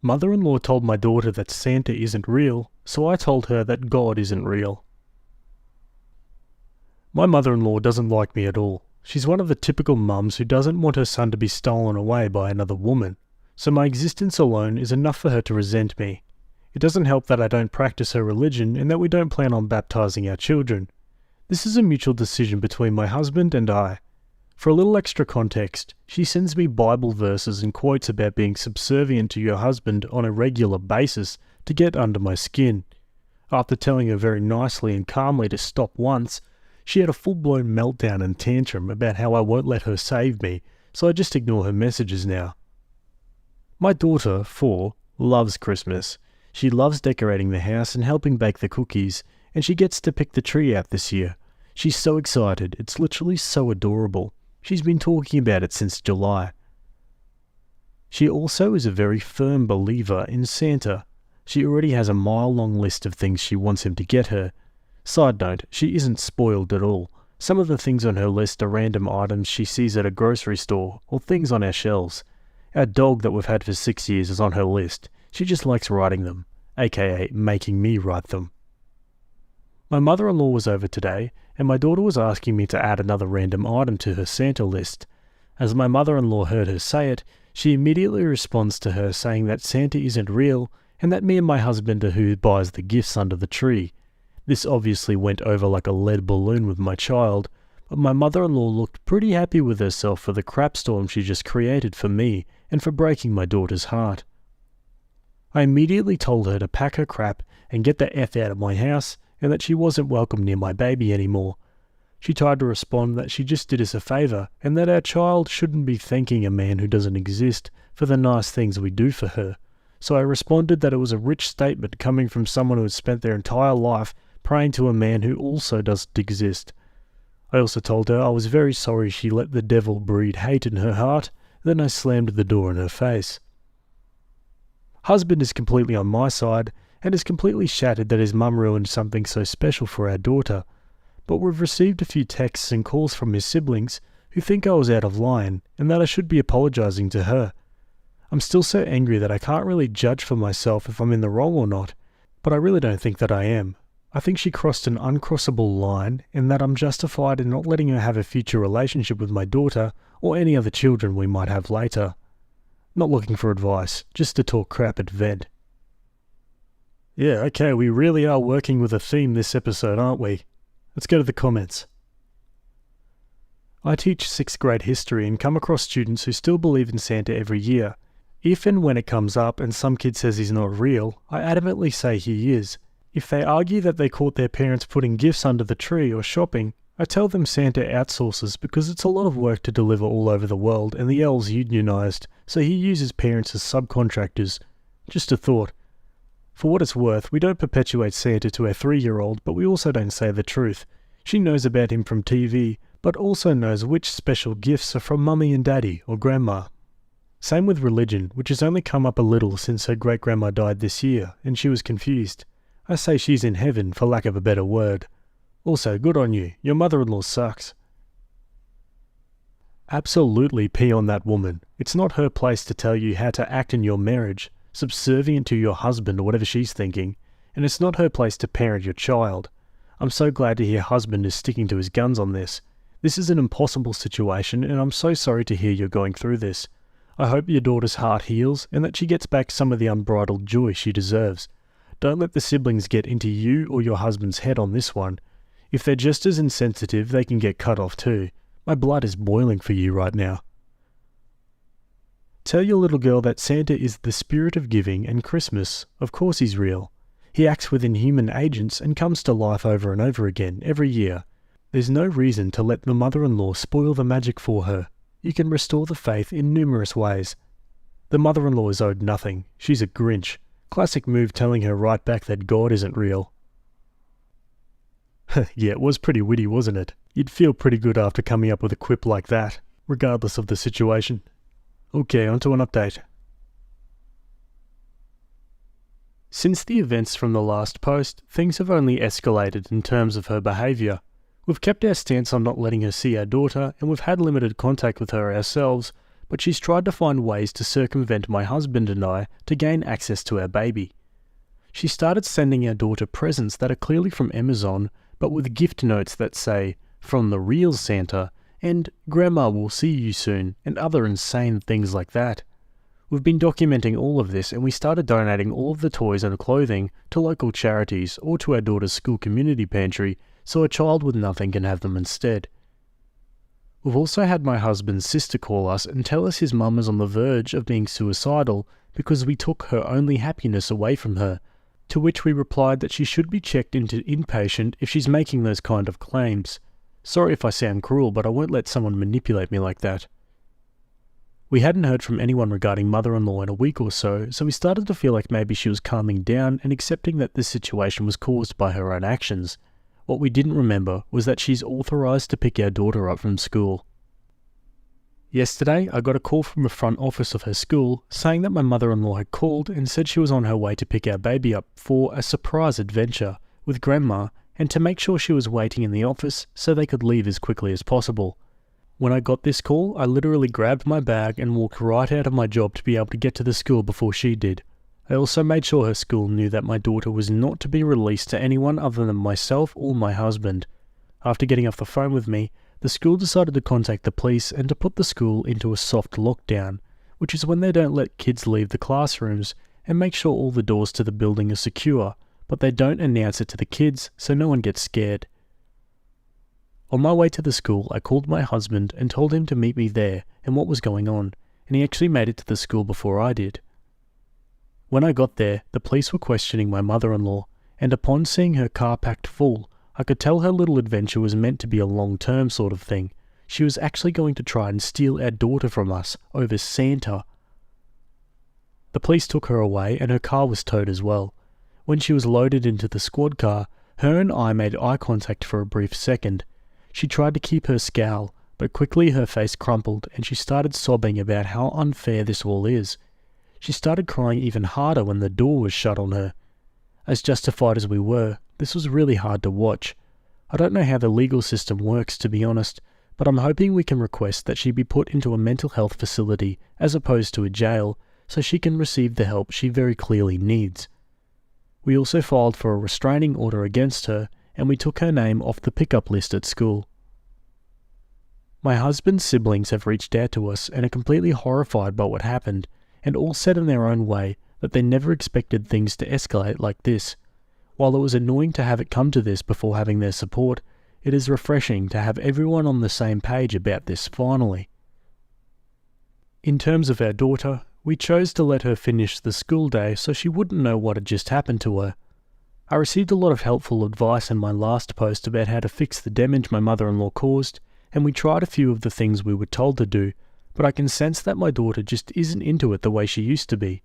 S1: Mother-in-law told my daughter that Santa isn't real, so I told her that God isn't real. My mother-in-law doesn't like me at all. She's one of the typical mums who doesn't want her son to be stolen away by another woman, so my existence alone is enough for her to resent me. It doesn't help that I don't practice her religion and that we don't plan on baptizing our children. This is a mutual decision between my husband and I. For a little extra context, she sends me Bible verses and quotes about being subservient to your husband on a regular basis to get under my skin. After telling her very nicely and calmly to stop once, she had a full-blown meltdown and tantrum about how I won't let her save me, so I just ignore her messages now. My daughter, 4, loves Christmas. She loves decorating the house and helping bake the cookies, and she gets to pick the tree out this year. She's so excited, it's literally so adorable. She's been talking about it since July. She also is a very firm believer in Santa. She already has a mile-long list of things she wants him to get her. Side note, she isn't spoiled at all. Some of the things on her list are random items she sees at a grocery store or things on our shelves. Our dog that we've had for 6 years is on her list. She just likes writing them, aka making me write them. My mother-in-law was over today, and my daughter was asking me to add another random item to her Santa list. As my mother-in-law heard her say it, she immediately responds to her saying that Santa isn't real and that me and my husband are who buys the gifts under the tree. This obviously went over like a lead balloon with my child, but my mother-in-law looked pretty happy with herself for the crap storm she just created for me and for breaking my daughter's heart. I immediately told her to pack her crap and get the F out of my house and that she wasn't welcome near my baby anymore. She tried to respond that she just did us a favour and that our child shouldn't be thanking a man who doesn't exist for the nice things we do for her. So I responded that it was a rich statement coming from someone who had spent their entire life praying to a man who also doesn't exist. I also told her I was very sorry she let the devil breed hate in her heart, then I slammed the door in her face. Husband is completely on my side and is completely shattered that his mum ruined something so special for our daughter, but we've received a few texts and calls from his siblings who think I was out of line and that I should be apologising to her. I'm still so angry that I can't really judge for myself if I'm in the wrong or not, but I really don't think that I am. I think she crossed an uncrossable line and that I'm justified in not letting her have a future relationship with my daughter or any other children we might have later. Not looking for advice, just to talk crap at vent. Yeah, okay, we really are working with a theme this episode, aren't we? Let's go to the comments. I teach 6th grade history and come across students who still believe in Santa every year. If and when it comes up and some kid says he's not real, I adamantly say he is. If they argue that they caught their parents putting gifts under the tree or shopping, I tell them Santa outsources because it's a lot of work to deliver all over the world and the elves unionised, so he uses parents as subcontractors. Just a thought. For what it's worth, we don't perpetuate Santa to our 3-year-old, but we also don't say the truth. She knows about him from TV, but also knows which special gifts are from mummy and daddy or grandma. Same with religion, which has only come up a little since her great-grandma died this year, and she was confused. I say she's in heaven, for lack of a better word. Also, good on you. Your mother-in-law sucks. Absolutely pee on that woman. It's not her place to tell you how to act in your marriage, subservient to your husband or whatever she's thinking, and it's not her place to parent your child. I'm so glad to hear husband is sticking to his guns on this. This is an impossible situation, and I'm so sorry to hear you're going through this. I hope your daughter's heart heals and that she gets back some of the unbridled joy she deserves. Don't let the siblings get into you or your husband's head on this one. If they're just as insensitive, they can get cut off too. My blood is boiling for you right now. Tell your little girl that Santa is the spirit of giving and Christmas, of course he's real. He acts with inhuman agents and comes to life over and over again, every year. There's no reason to let the mother-in-law spoil the magic for her. You can restore the faith in numerous ways. The mother-in-law is owed nothing. She's a Grinch. Classic move telling her right back that God isn't real. Yeah, it was pretty witty, wasn't it? You'd feel pretty good after coming up with a quip like that, regardless of the situation. Okay, on to an update. Since the events from the last post, things have only escalated in terms of her behaviour. We've kept our stance on not letting her see our daughter, and we've had limited contact with her ourselves, but she's tried to find ways to circumvent my husband and I to gain access to our baby. She started sending our daughter presents that are clearly from Amazon, but with gift notes that say, "From the real Santa," and "Grandma will see you soon," and other insane things like that. We've been documenting all of this, and we started donating all of the toys and clothing to local charities or to our daughter's school community pantry, so a child with nothing can have them instead. We've also had my husband's sister call us and tell us his mum is on the verge of being suicidal because we took her only happiness away from her, to which we replied that she should be checked into inpatient if she's making those kind of claims. Sorry if I sound cruel, but I won't let someone manipulate me like that. We hadn't heard from anyone regarding mother-in-law in a week or so, so we started to feel like maybe she was calming down and accepting that this situation was caused by her own actions. What we didn't remember was that she's authorised to pick our daughter up from school. Yesterday, I got a call from the front office of her school saying that my mother-in-law had called and said she was on her way to pick our baby up for a surprise adventure with Grandma, and to make sure she was waiting in the office so they could leave as quickly as possible. When I got this call, I literally grabbed my bag and walked right out of my job to be able to get to the school before she did. I also made sure her school knew that my daughter was not to be released to anyone other than myself or my husband. After getting off the phone with me, the school decided to contact the police and to put the school into a soft lockdown, which is when they don't let kids leave the classrooms and make sure all the doors to the building are secure, but they don't announce it to the kids so no one gets scared. On my way to the school, I called my husband and told him to meet me there and what was going on, and he actually made it to the school before I did. When I got there, the police were questioning my mother-in-law, and upon seeing her car packed full, I could tell her little adventure was meant to be a long-term sort of thing. She was actually going to try and steal our daughter from us over Santa. The police took her away and her car was towed as well. When she was loaded into the squad car, her and I made eye contact for a brief second. She tried to keep her scowl, but quickly her face crumpled and she started sobbing about how unfair this all is. She started crying even harder when the door was shut on her. As justified as we were, this was really hard to watch. I don't know how the legal system works, to be honest, but I'm hoping we can request that she be put into a mental health facility as opposed to a jail, so she can receive the help she very clearly needs. We also filed for a restraining order against her, and we took her name off the pickup list at school. My husband's siblings have reached out to us and are completely horrified by what happened, and all said in their own way that they never expected things to escalate like this. While it was annoying to have it come to this before having their support, it is refreshing to have everyone on the same page about this finally. In terms of our daughter, we chose to let her finish the school day so she wouldn't know what had just happened to her. I received a lot of helpful advice in my last post about how to fix the damage my mother-in-law caused, and we tried a few of the things we were told to do, but I can sense that my daughter just isn't into it the way she used to be.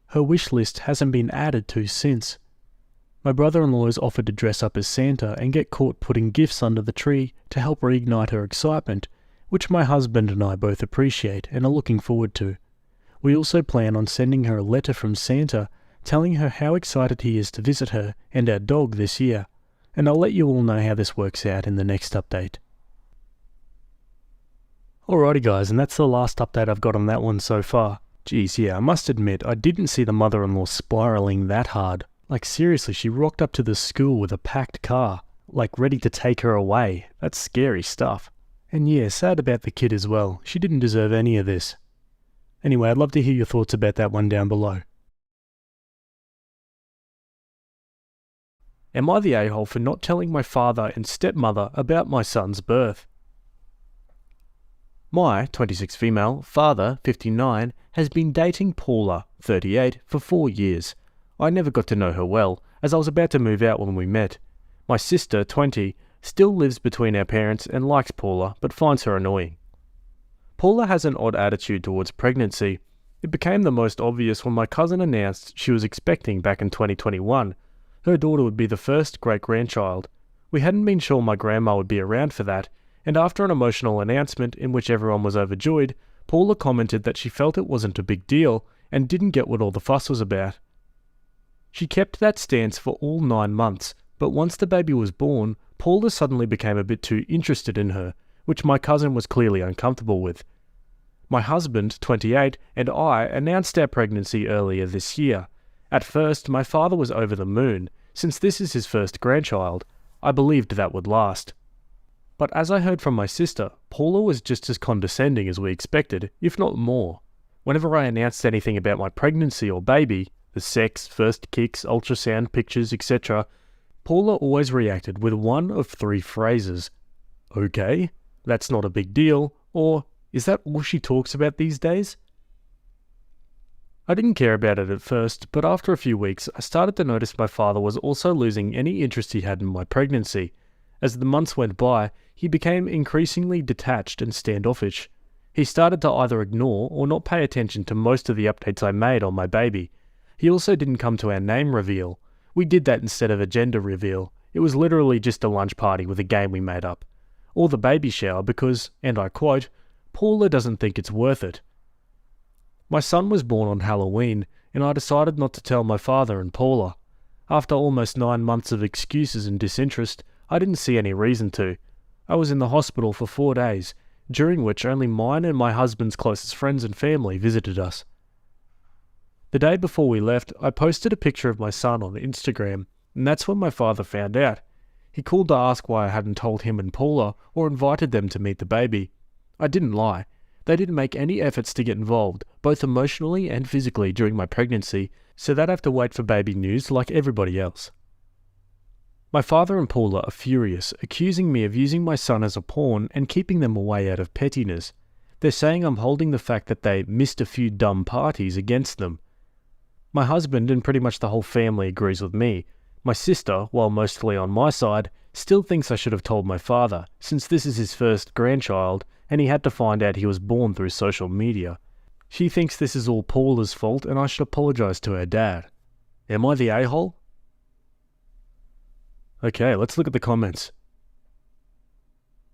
S1: Her wish list hasn't been added to since. My brother-in-law has offered to dress up as Santa and get caught putting gifts under the tree to help reignite her excitement, which my husband and I both appreciate and are looking forward to. We also plan on sending her a letter from Santa telling her how excited he is to visit her and our dog this year, and I'll let you all know how this works out in the next update. Alrighty guys, and that's the last update I've got on that one so far. Geez, yeah, I must admit, I didn't see the mother-in-law spiraling that hard. Like seriously, she rocked up to the school with a packed car, like ready to take her away. That's scary stuff. And yeah, sad about the kid as well. She didn't deserve any of this. Anyway, I'd love to hear your thoughts about that one down below. Am I the a-hole for not telling my father and stepmother about my son's birth? My 26 female father, 59, has been dating Paula, 38, for 4 years. I never got to know her well, as I was about to move out when we met. My sister, 20, still lives between our parents and likes Paula, but finds her annoying. Paula has an odd attitude towards pregnancy. It became the most obvious when my cousin announced she was expecting back in 2021. Her daughter would be the first great-grandchild. We hadn't been sure my grandma would be around for that, and after an emotional announcement in which everyone was overjoyed, Paula commented that she felt it wasn't a big deal and didn't get what all the fuss was about. She kept that stance for all 9 months, but once the baby was born, Paula suddenly became a bit too interested in her, which my cousin was clearly uncomfortable with. My husband, 28, and I announced our pregnancy earlier this year. At first, my father was over the moon. Since this is his first grandchild, I believed that would last. But as I heard from my sister, Paula was just as condescending as we expected, if not more. Whenever I announced anything about my pregnancy or baby, the sex, first kicks, ultrasound pictures, etc., Paula always reacted with one of 3 phrases. Okay, that's not a big deal, or is that all she talks about these days? I didn't care about it at first, but after a few weeks, I started to notice my father was also losing any interest he had in my pregnancy. As the months went by, he became increasingly detached and standoffish. He started to either ignore or not pay attention to most of the updates I made on my baby. He also didn't come to our name reveal. We did that instead of a gender reveal. It was literally just a lunch party with a game we made up. Or the baby shower because, and I quote, Paula doesn't think it's worth it. My son was born on Halloween, and I decided not to tell my father and Paula. After almost 9 months of excuses and disinterest, I didn't see any reason to. I was in the hospital for 4 days, during which only mine and my husband's closest friends and family visited us. The day before we left, I posted a picture of my son on Instagram, and that's when my father found out. He called to ask why I hadn't told him and Paula or invited them to meet the baby. I didn't lie. They didn't make any efforts to get involved, both emotionally and physically during my pregnancy, so they'd have to wait for baby news like everybody else. My father and Paula are furious, accusing me of using my son as a pawn and keeping them away out of pettiness. They're saying I'm holding the fact that they missed a few dumb parties against them. My husband and pretty much the whole family agrees with me. My sister, while mostly on my side, still thinks I should have told my father, since this is his first grandchild, and he had to find out he was born through social media. She thinks this is all Paula's fault and I should apologize to her dad. Am I the a-hole? Okay, let's look at the comments.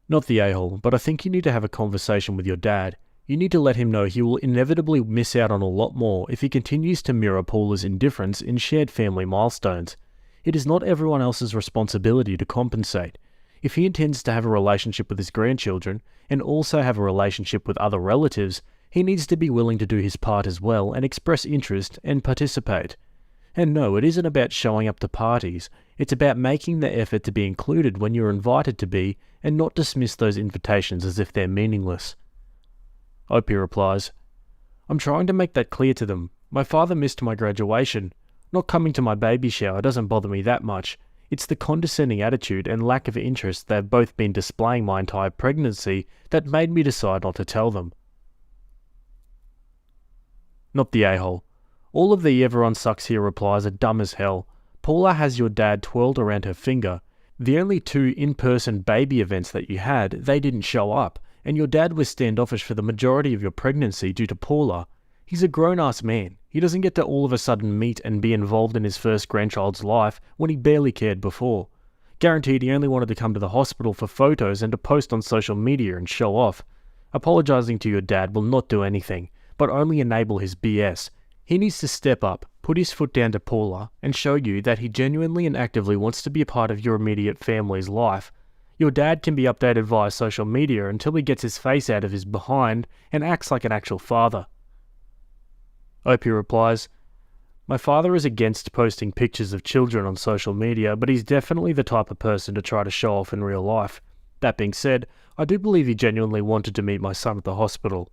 S1: Not the a-hole, but I think you need to have a conversation with your dad. You need to let him know he will inevitably miss out on a lot more if he continues to mirror Paula's indifference in shared family milestones. It is not everyone else's responsibility to compensate. If he intends to have a relationship with his grandchildren, and also have a relationship with other relatives, he needs to be willing to do his part as well and express interest and participate. And no, it isn't about showing up to parties. It's about making the effort to be included when you're invited to be and not dismiss those invitations as if they're meaningless. Opie replies, I'm trying to make that clear to them. My father missed my graduation. Not coming to my baby shower doesn't bother me that much. It's the condescending attitude and lack of interest they've both been displaying my entire pregnancy that made me decide not to tell them. Not the a-hole. All of the everyone sucks here replies are dumb as hell. Paula has your dad twirled around her finger. The only 2 in-person baby events that you had, they didn't show up, and your dad was standoffish for the majority of your pregnancy due to Paula. He's a grown-ass man. He doesn't get to all of a sudden meet and be involved in his first grandchild's life when he barely cared before. Guaranteed he only wanted to come to the hospital for photos and to post on social media and show off. Apologizing to your dad will not do anything, but only enable his BS. He needs to step up, put his foot down to Paula, and show you that he genuinely and actively wants to be a part of your immediate family's life. Your dad can be updated via social media until he gets his face out of his behind and acts like an actual father. Opie replies, My father is against posting pictures of children on social media, but he's definitely the type of person to try to show off in real life. That being said, I do believe he genuinely wanted to meet my son at the hospital.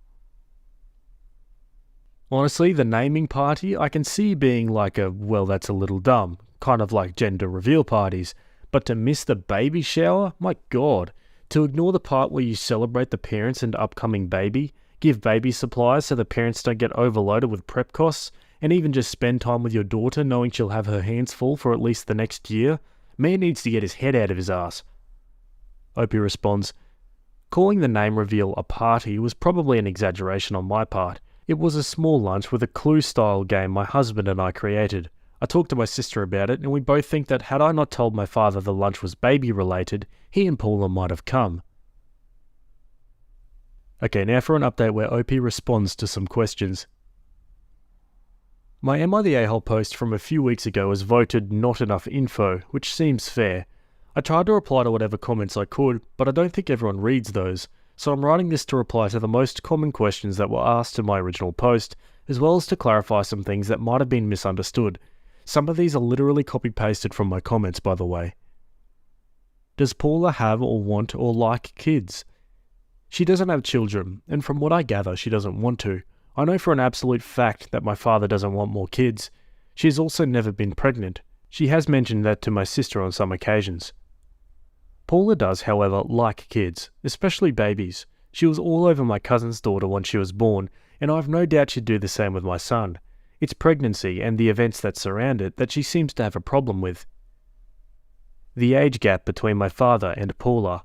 S1: Honestly, the naming party I can see being like well, that's a little dumb, kind of like gender reveal parties. But to miss the baby shower? My god. To ignore the part where you celebrate the parents and upcoming baby, give baby supplies so the parents don't get overloaded with prep costs, and even just spend time with your daughter knowing she'll have her hands full for at least the next year? Man needs to get his head out of his ass. Opie responds, calling the name reveal a party was probably an exaggeration on my part. It was a small lunch with a Clue-style game my husband and I created. I talked to my sister about it, and we both think that had I not told my father the lunch was baby-related, he and Paula might have come. Okay, now for an update where OP responds to some questions. My Am I the A-hole post from a few weeks ago was voted not enough info, which seems fair. I tried to reply to whatever comments I could, but I don't think everyone reads those, so I'm writing this to reply to the most common questions that were asked in my original post, as well as to clarify some things that might have been misunderstood. Some of these are literally copy-pasted from my comments, by the way. Does Paula have or want or like kids? She doesn't have children, and from what I gather, she doesn't want to. I know for an absolute fact that my father doesn't want more kids. She has also never been pregnant. She has mentioned that to my sister on some occasions. Paula does, however, like kids, especially babies. She was all over my cousin's daughter when she was born, and I have no doubt she'd do the same with my son. It's pregnancy and the events that surround it that she seems to have a problem with. The age gap between my father and Paula.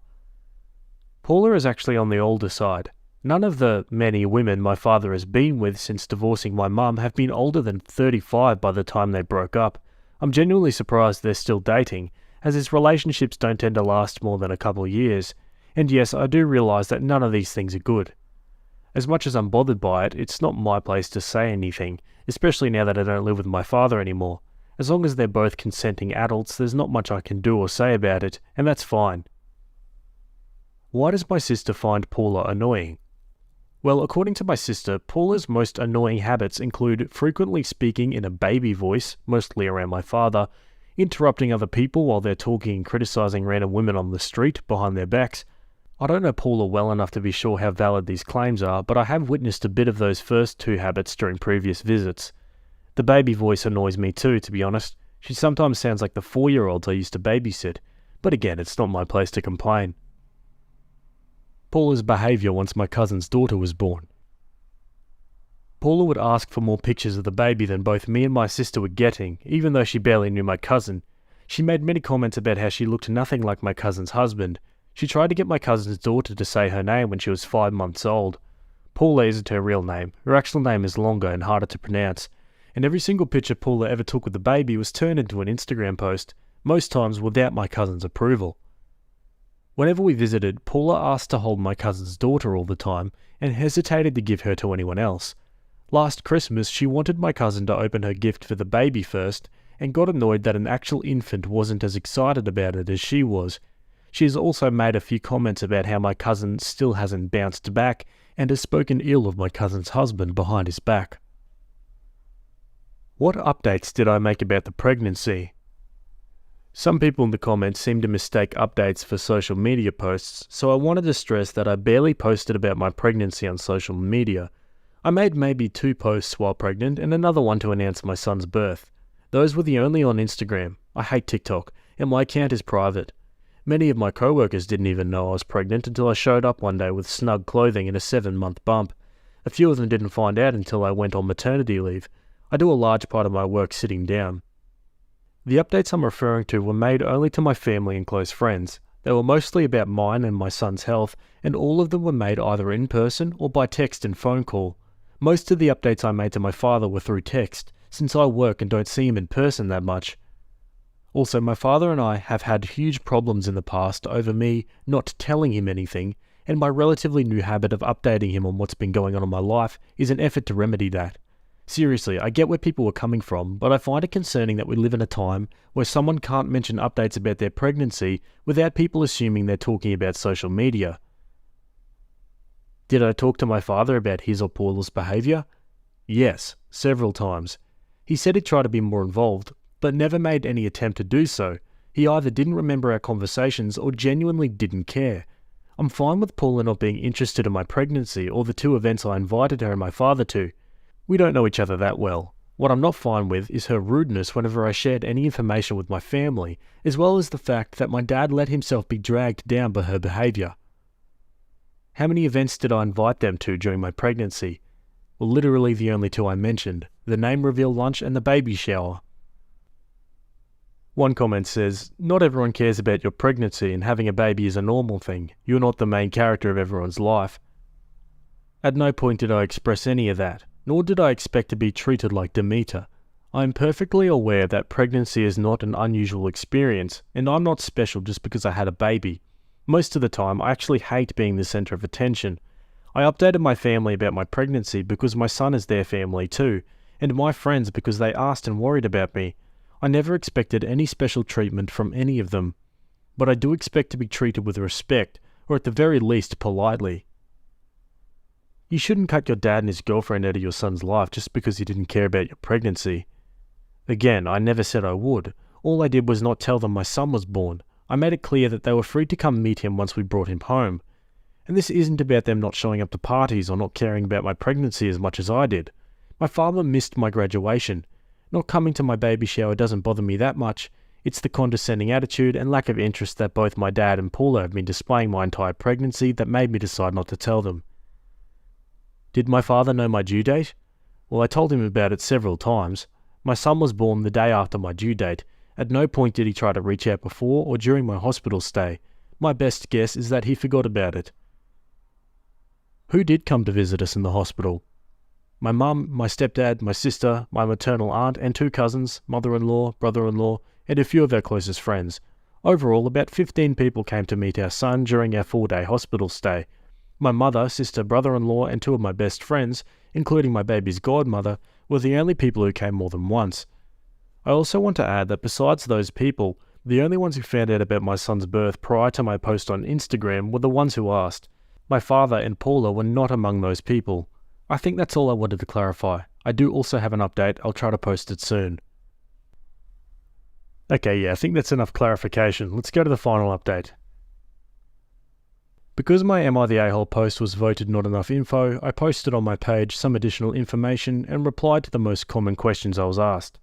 S1: Paula is actually on the older side. None of the many women my father has been with since divorcing my mum have been older than 35 by the time they broke up. I'm genuinely surprised they're still dating, as his relationships don't tend to last more than a couple of years. And yes, I do realise that none of these things are good. As much as I'm bothered by it, it's not my place to say anything, especially now that I don't live with my father anymore. As long as they're both consenting adults, there's not much I can do or say about it, and that's fine. Why does my sister find Paula annoying? Well, according to my sister, Paula's most annoying habits include frequently speaking in a baby voice, mostly around my father, interrupting other people while they're talking and criticising random women on the street behind their backs. I don't know Paula well enough to be sure how valid these claims are, but I have witnessed a bit of those first two habits during previous visits. The baby voice annoys me too, to be honest. She sometimes sounds like the 4-year-olds I used to babysit, but again, it's not my place to complain. Paula's behaviour once my cousin's daughter was born. Paula would ask for more pictures of the baby than both me and my sister were getting, even though she barely knew my cousin. She made many comments about how she looked nothing like my cousin's husband. She tried to get my cousin's daughter to say her name when she was 5 months old. Paula isn't her real name. Her actual name is longer and harder to pronounce. And every single picture Paula ever took with the baby was turned into an Instagram post, most times without my cousin's approval. Whenever we visited, Paula asked to hold my cousin's daughter all the time and hesitated to give her to anyone else. Last Christmas, she wanted my cousin to open her gift for the baby first and got annoyed that an actual infant wasn't as excited about it as she was. She has also made a few comments about how my cousin still hasn't bounced back and has spoken ill of my cousin's husband behind his back. What updates did I make about the pregnancy? Some people in the comments seem to mistake updates for social media posts, so I wanted to stress that I barely posted about my pregnancy on social media. I made maybe 2 posts while pregnant and another one to announce my son's birth. Those were the only on Instagram. I hate TikTok, and my account is private. Many of my co-workers didn't even know I was pregnant until I showed up one day with snug clothing and a 7-month bump. A few of them didn't find out until I went on maternity leave. I do a large part of my work sitting down. The updates I'm referring to were made only to my family and close friends. They were mostly about mine and my son's health, and all of them were made either in person or by text and phone call. Most of the updates I made to my father were through text, since I work and don't see him in person that much. Also, my father and I have had huge problems in the past over me not telling him anything, and my relatively new habit of updating him on what's been going on in my life is an effort to remedy that. Seriously, I get where people were coming from, but I find it concerning that we live in a time where someone can't mention updates about their pregnancy without people assuming they're talking about social media. Did I talk to my father about his or Paula's behaviour? Yes, several times. He said he'd try to be more involved, but never made any attempt to do so. He either didn't remember our conversations or genuinely didn't care. I'm fine with Paula not being interested in my pregnancy or the 2 events I invited her and my father to. We don't know each other that well. What I'm not fine with is her rudeness whenever I shared any information with my family, as well as the fact that my dad let himself be dragged down by her behaviour. How many events did I invite them to during my pregnancy? Well, literally the only two I mentioned, the name reveal lunch and the baby shower. One comment says, "Not everyone cares about your pregnancy and having a baby is a normal thing. You're not the main character of everyone's life." At no point did I express any of that, nor did I expect to be treated like Demeter. I am perfectly aware that pregnancy is not an unusual experience, and I'm not special just because I had a baby. Most of the time, I actually hate being the centre of attention. I updated my family about my pregnancy because my son is their family too, and my friends because they asked and worried about me. I never expected any special treatment from any of them, but I do expect to be treated with respect, or at the very least politely. You shouldn't cut your dad and his girlfriend out of your son's life just because he didn't care about your pregnancy. Again, I never said I would. All I did was not tell them my son was born. I made it clear that they were free to come meet him once we brought him home. And this isn't about them not showing up to parties or not caring about my pregnancy as much as I did. My father missed my graduation. Not coming to my baby shower doesn't bother me that much. It's the condescending attitude and lack of interest that both my dad and Paula have been displaying my entire pregnancy that made me decide not to tell them. Did my father know my due date? Well, I told him about it several times. My son was born the day after my due date. At no point did he try to reach out before or during my hospital stay. My best guess is that he forgot about it. Who did come to visit us in the hospital? My mum, my stepdad, my sister, my maternal aunt and 2 cousins, mother-in-law, brother-in-law, and a few of our closest friends. Overall, about 15 people came to meet our son during our 4-day hospital stay. My mother, sister, brother-in-law and 2 of my best friends, including my baby's godmother, were the only people who came more than once. I also want to add that besides those people, the only ones who found out about my son's birth prior to my post on Instagram were the ones who asked. My father and Paula were not among those people. I think that's all I wanted to clarify. I do also have an update. I'll try to post it soon. Okay, yeah, I think that's enough clarification. Let's go to the final update. Because my Am I the A-hole post was voted not enough info, I posted on my page some additional information and replied to the most common questions I was asked.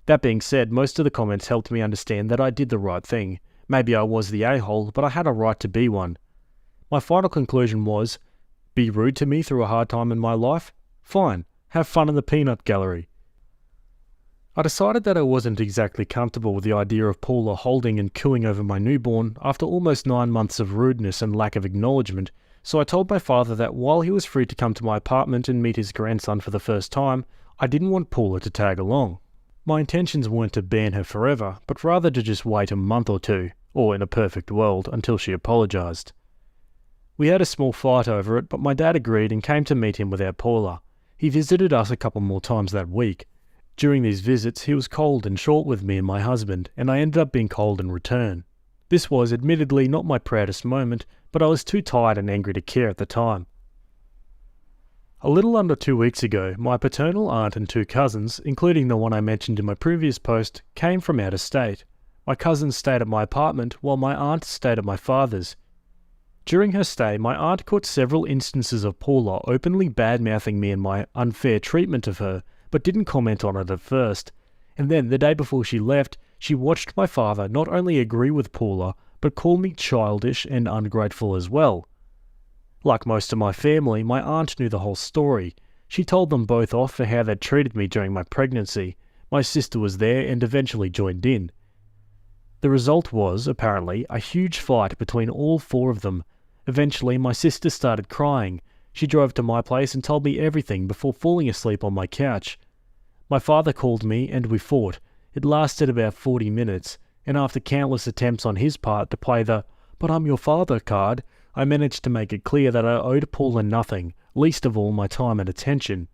S1: That being said, most of the comments helped me understand that I did the right thing. Maybe I was the a-hole, but I had a right to be one. My final conclusion was, be rude to me through a hard time in my life? Fine, have fun in the peanut gallery. I decided that I wasn't exactly comfortable with the idea of Paula holding and cooing over my newborn after almost 9 months of rudeness and lack of acknowledgement, so I told my father that while he was free to come to my apartment and meet his grandson for the first time, I didn't want Paula to tag along. My intentions weren't to ban her forever, but rather to just wait a month or 2, or in a perfect world, until she apologised. We had a small fight over it, but my dad agreed and came to meet him without Paula. He visited us a couple more times that week. During these visits, he was cold and short with me and my husband, and I ended up being cold in return. This was admittedly not my proudest moment, but I was too tired and angry to care at the time. A little under 2 weeks ago, my paternal aunt and 2 cousins, including the one I mentioned in my previous post, came from out of state. My cousins stayed at my apartment, while my aunt stayed at my father's. During her stay, my aunt caught several instances of Paula openly bad-mouthing me and my unfair treatment of her, but didn't comment on it at first. And then, the day before she left, she watched my father not only agree with Paula, but call me childish and ungrateful as well. Like most of my family, my aunt knew the whole story. She told them both off for how they'd treated me during my pregnancy. My sister was there and eventually joined in. The result was, apparently, a huge fight between all 4 of them. Eventually, my sister started crying. She drove to my place and told me everything before falling asleep on my couch. My father called me and we fought. It lasted about 40 minutes, and after countless attempts on his part to play the "but I'm your father" card, I managed to make it clear that I owed Paula nothing, least of all my time and attention.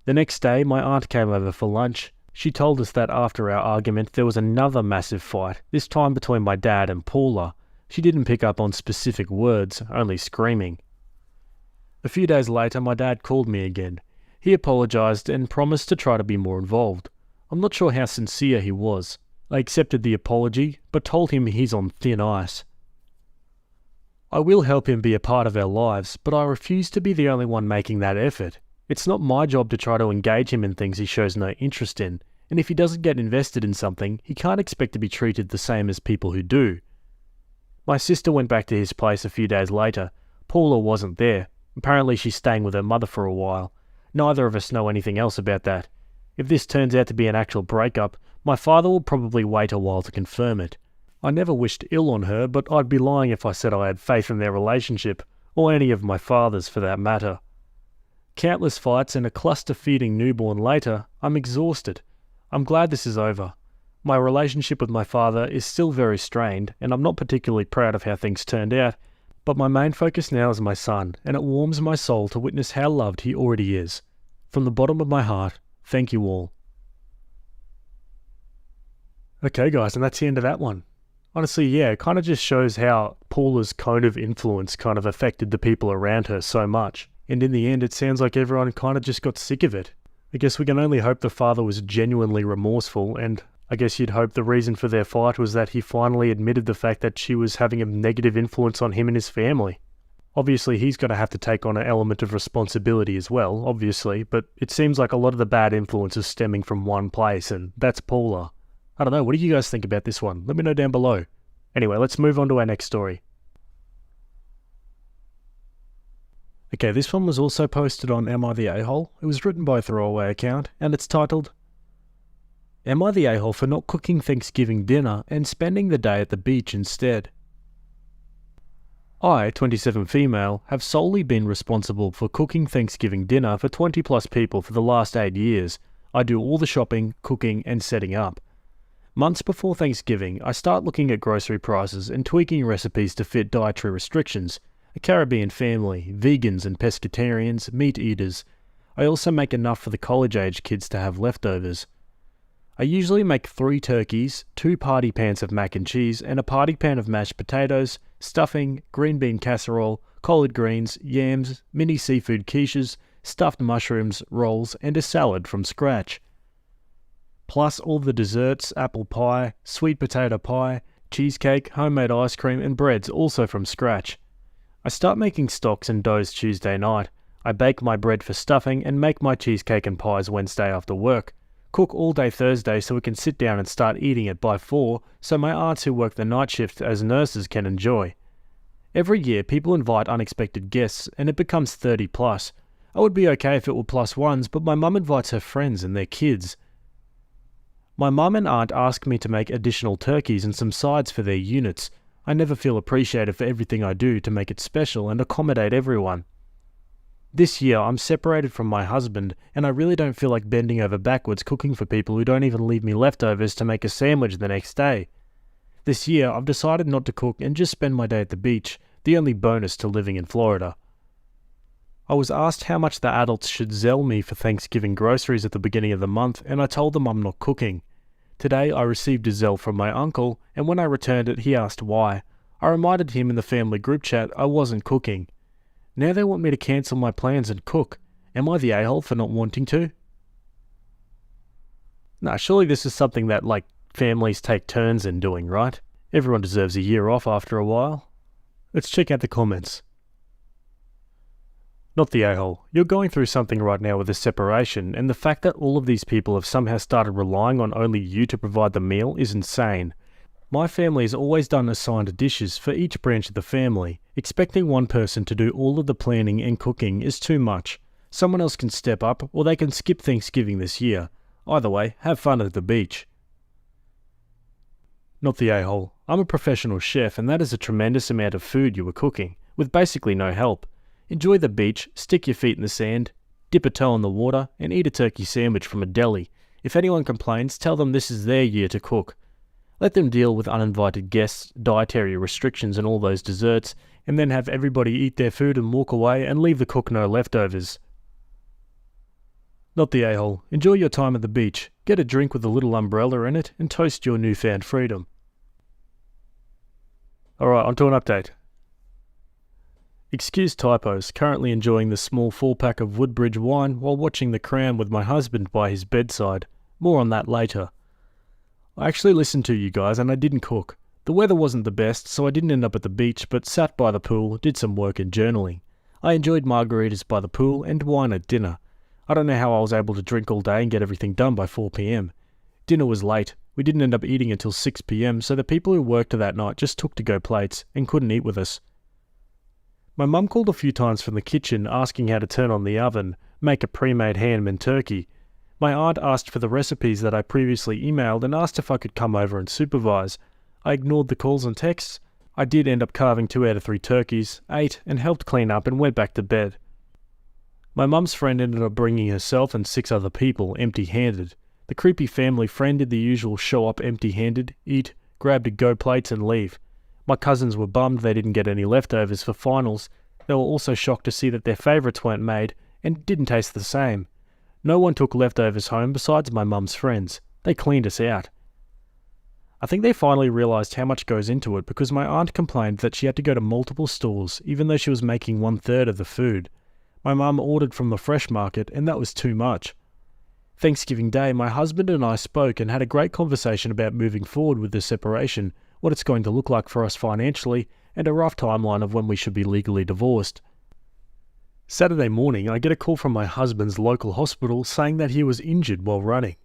S1: The next day, my aunt came over for lunch. She told us that after our argument there was another massive fight, this time between my dad and Paula. She didn't pick up on specific words, only screaming. A few days later, my dad called me again. He apologised and promised to try to be more involved. I'm not sure how sincere he was. I accepted the apology, but told him he's on thin ice. I will help him be a part of our lives, but I refuse to be the only one making that effort. It's not my job to try to engage him in things he shows no interest in, and if he doesn't get invested in something, he can't expect to be treated the same as people who do. My sister went back to his place a few days later. Paula wasn't there. Apparently she's staying with her mother for a while. Neither of us know anything else about that. If this turns out to be an actual breakup, my father will probably wait a while to confirm it. I never wished ill on her, but I'd be lying if I said I had faith in their relationship, or any of my father's for that matter. Countless fights and a cluster-feeding newborn later, I'm exhausted. I'm glad this is over. My relationship with my father is still very strained, and I'm not particularly proud of how things turned out, but my main focus now is my son, and it warms my soul to witness how loved he already is. From the bottom of my heart, thank you all. Okay guys, and that's the end of that one. Honestly, yeah, it kind of just shows how Paula's cone of influence kind of affected the people around her so much. And in the end, it sounds like everyone kind of just got sick of it. I guess we can only hope the father was genuinely remorseful, and I guess you'd hope the reason for their fight was that he finally admitted the fact that she was having a negative influence on him and his family. Obviously, he's going to have to take on an element of responsibility as well, obviously, but it seems like a lot of the bad influence is stemming from one place, and that's Paula. I don't know, what do you guys think about this one? Let me know down below. Anyway, let's move on to our next story. Okay, this one was also posted on Am I the A-Hole? It was written by a throwaway account, and it's titled, Am I the A-Hole for not cooking Thanksgiving dinner and spending the day at the beach instead? I, 27 female, have solely been responsible for cooking Thanksgiving dinner for 20 plus people for the last 8 years. I do all the shopping, cooking, and setting up. Months before Thanksgiving, I start looking at grocery prices and tweaking recipes to fit dietary restrictions. A Caribbean family, vegans and pescatarians, meat eaters. I also make enough for the college-age kids to have leftovers. I usually make 3 turkeys, 2 party pans of mac and cheese, and a party pan of mashed potatoes, stuffing, green bean casserole, collard greens, yams, mini seafood quiches, stuffed mushrooms, rolls, and a salad from scratch. Plus all the desserts, apple pie, sweet potato pie, cheesecake, homemade ice cream, and breads also from scratch. I start making stocks and doughs Tuesday night. I bake my bread for stuffing and make my cheesecake and pies Wednesday after work. Cook all day Thursday so we can sit down and start eating it by 4 so my aunts who work the night shift as nurses can enjoy. Every year people invite unexpected guests and it becomes 30 plus. I would be okay if it were plus ones, but my mum invites her friends and their kids. My mum and aunt ask me to make additional turkeys and some sides for their units. I never feel appreciated for everything I do to make it special and accommodate everyone. This year I'm separated from my husband and I really don't feel like bending over backwards cooking for people who don't even leave me leftovers to make a sandwich the next day. This year I've decided not to cook and just spend my day at the beach, the only bonus to living in Florida. I was asked how much the adults should Zelle me for Thanksgiving groceries at the beginning of the month and I told them I'm not cooking. Today I received a Zelle from my uncle, and when I returned it he asked why. I reminded him in the family group chat I wasn't cooking. Now they want me to cancel my plans and cook. Am I the a-hole for not wanting to? Nah, surely this is something that, families take turns in doing, right? Everyone deserves a year off after a while. Let's check out the comments. Not the a-hole. You're going through something right now with a separation, and the fact that all of these people have somehow started relying on only you to provide the meal is insane. My family has always done assigned dishes for each branch of the family. Expecting one person to do all of the planning and cooking is too much. Someone else can step up, or they can skip Thanksgiving this year. Either way, have fun at the beach. Not the a-hole. I'm a professional chef, and that is a tremendous amount of food you were cooking, with basically no help. Enjoy the beach, stick your feet in the sand, dip a toe in the water, and eat a turkey sandwich from a deli. If anyone complains, tell them this is their year to cook. Let them deal with uninvited guests, dietary restrictions and all those desserts, and then have everybody eat their food and walk away and leave the cook no leftovers. Not the a-hole. Enjoy your time at the beach. Get a drink with a little umbrella in it and toast your newfound freedom. Alright, on to an update. Excuse typos, currently enjoying the small 4-pack of Woodbridge wine while watching The Crown with my husband by his bedside. More on that later. I actually listened to you guys and I didn't cook. The weather wasn't the best, so I didn't end up at the beach, but sat by the pool, did some work and journaling. I enjoyed margaritas by the pool and wine at dinner. I don't know how I was able to drink all day and get everything done by 4 p.m. Dinner was late. We didn't end up eating until 6 p.m, so the people who worked that night just took to-go plates and couldn't eat with us. My mum called a few times from the kitchen asking how to turn on the oven, make a pre-made ham and turkey. My aunt asked for the recipes that I previously emailed and asked if I could come over and supervise. I ignored the calls and texts. I did end up carving 2 out of 3 turkeys, ate and helped clean up and went back to bed. My mum's friend ended up bringing herself and 6 other people empty-handed. The creepy family friend did the usual show up empty-handed, eat, grab to-go plates and leave. My cousins were bummed they didn't get any leftovers for finals. They were also shocked to see that their favourites weren't made and didn't taste the same. No one took leftovers home besides my mum's friends. They cleaned us out. I think they finally realised how much goes into it because my aunt complained that she had to go to multiple stores even though she was making 1/3 of the food. My mum ordered from the fresh market and that was too much. Thanksgiving Day, my husband and I spoke and had a great conversation about moving forward with the separation, what it's going to look like for us financially, and a rough timeline of when we should be legally divorced. Saturday morning, I get a call from my husband's local hospital saying that he was injured while running.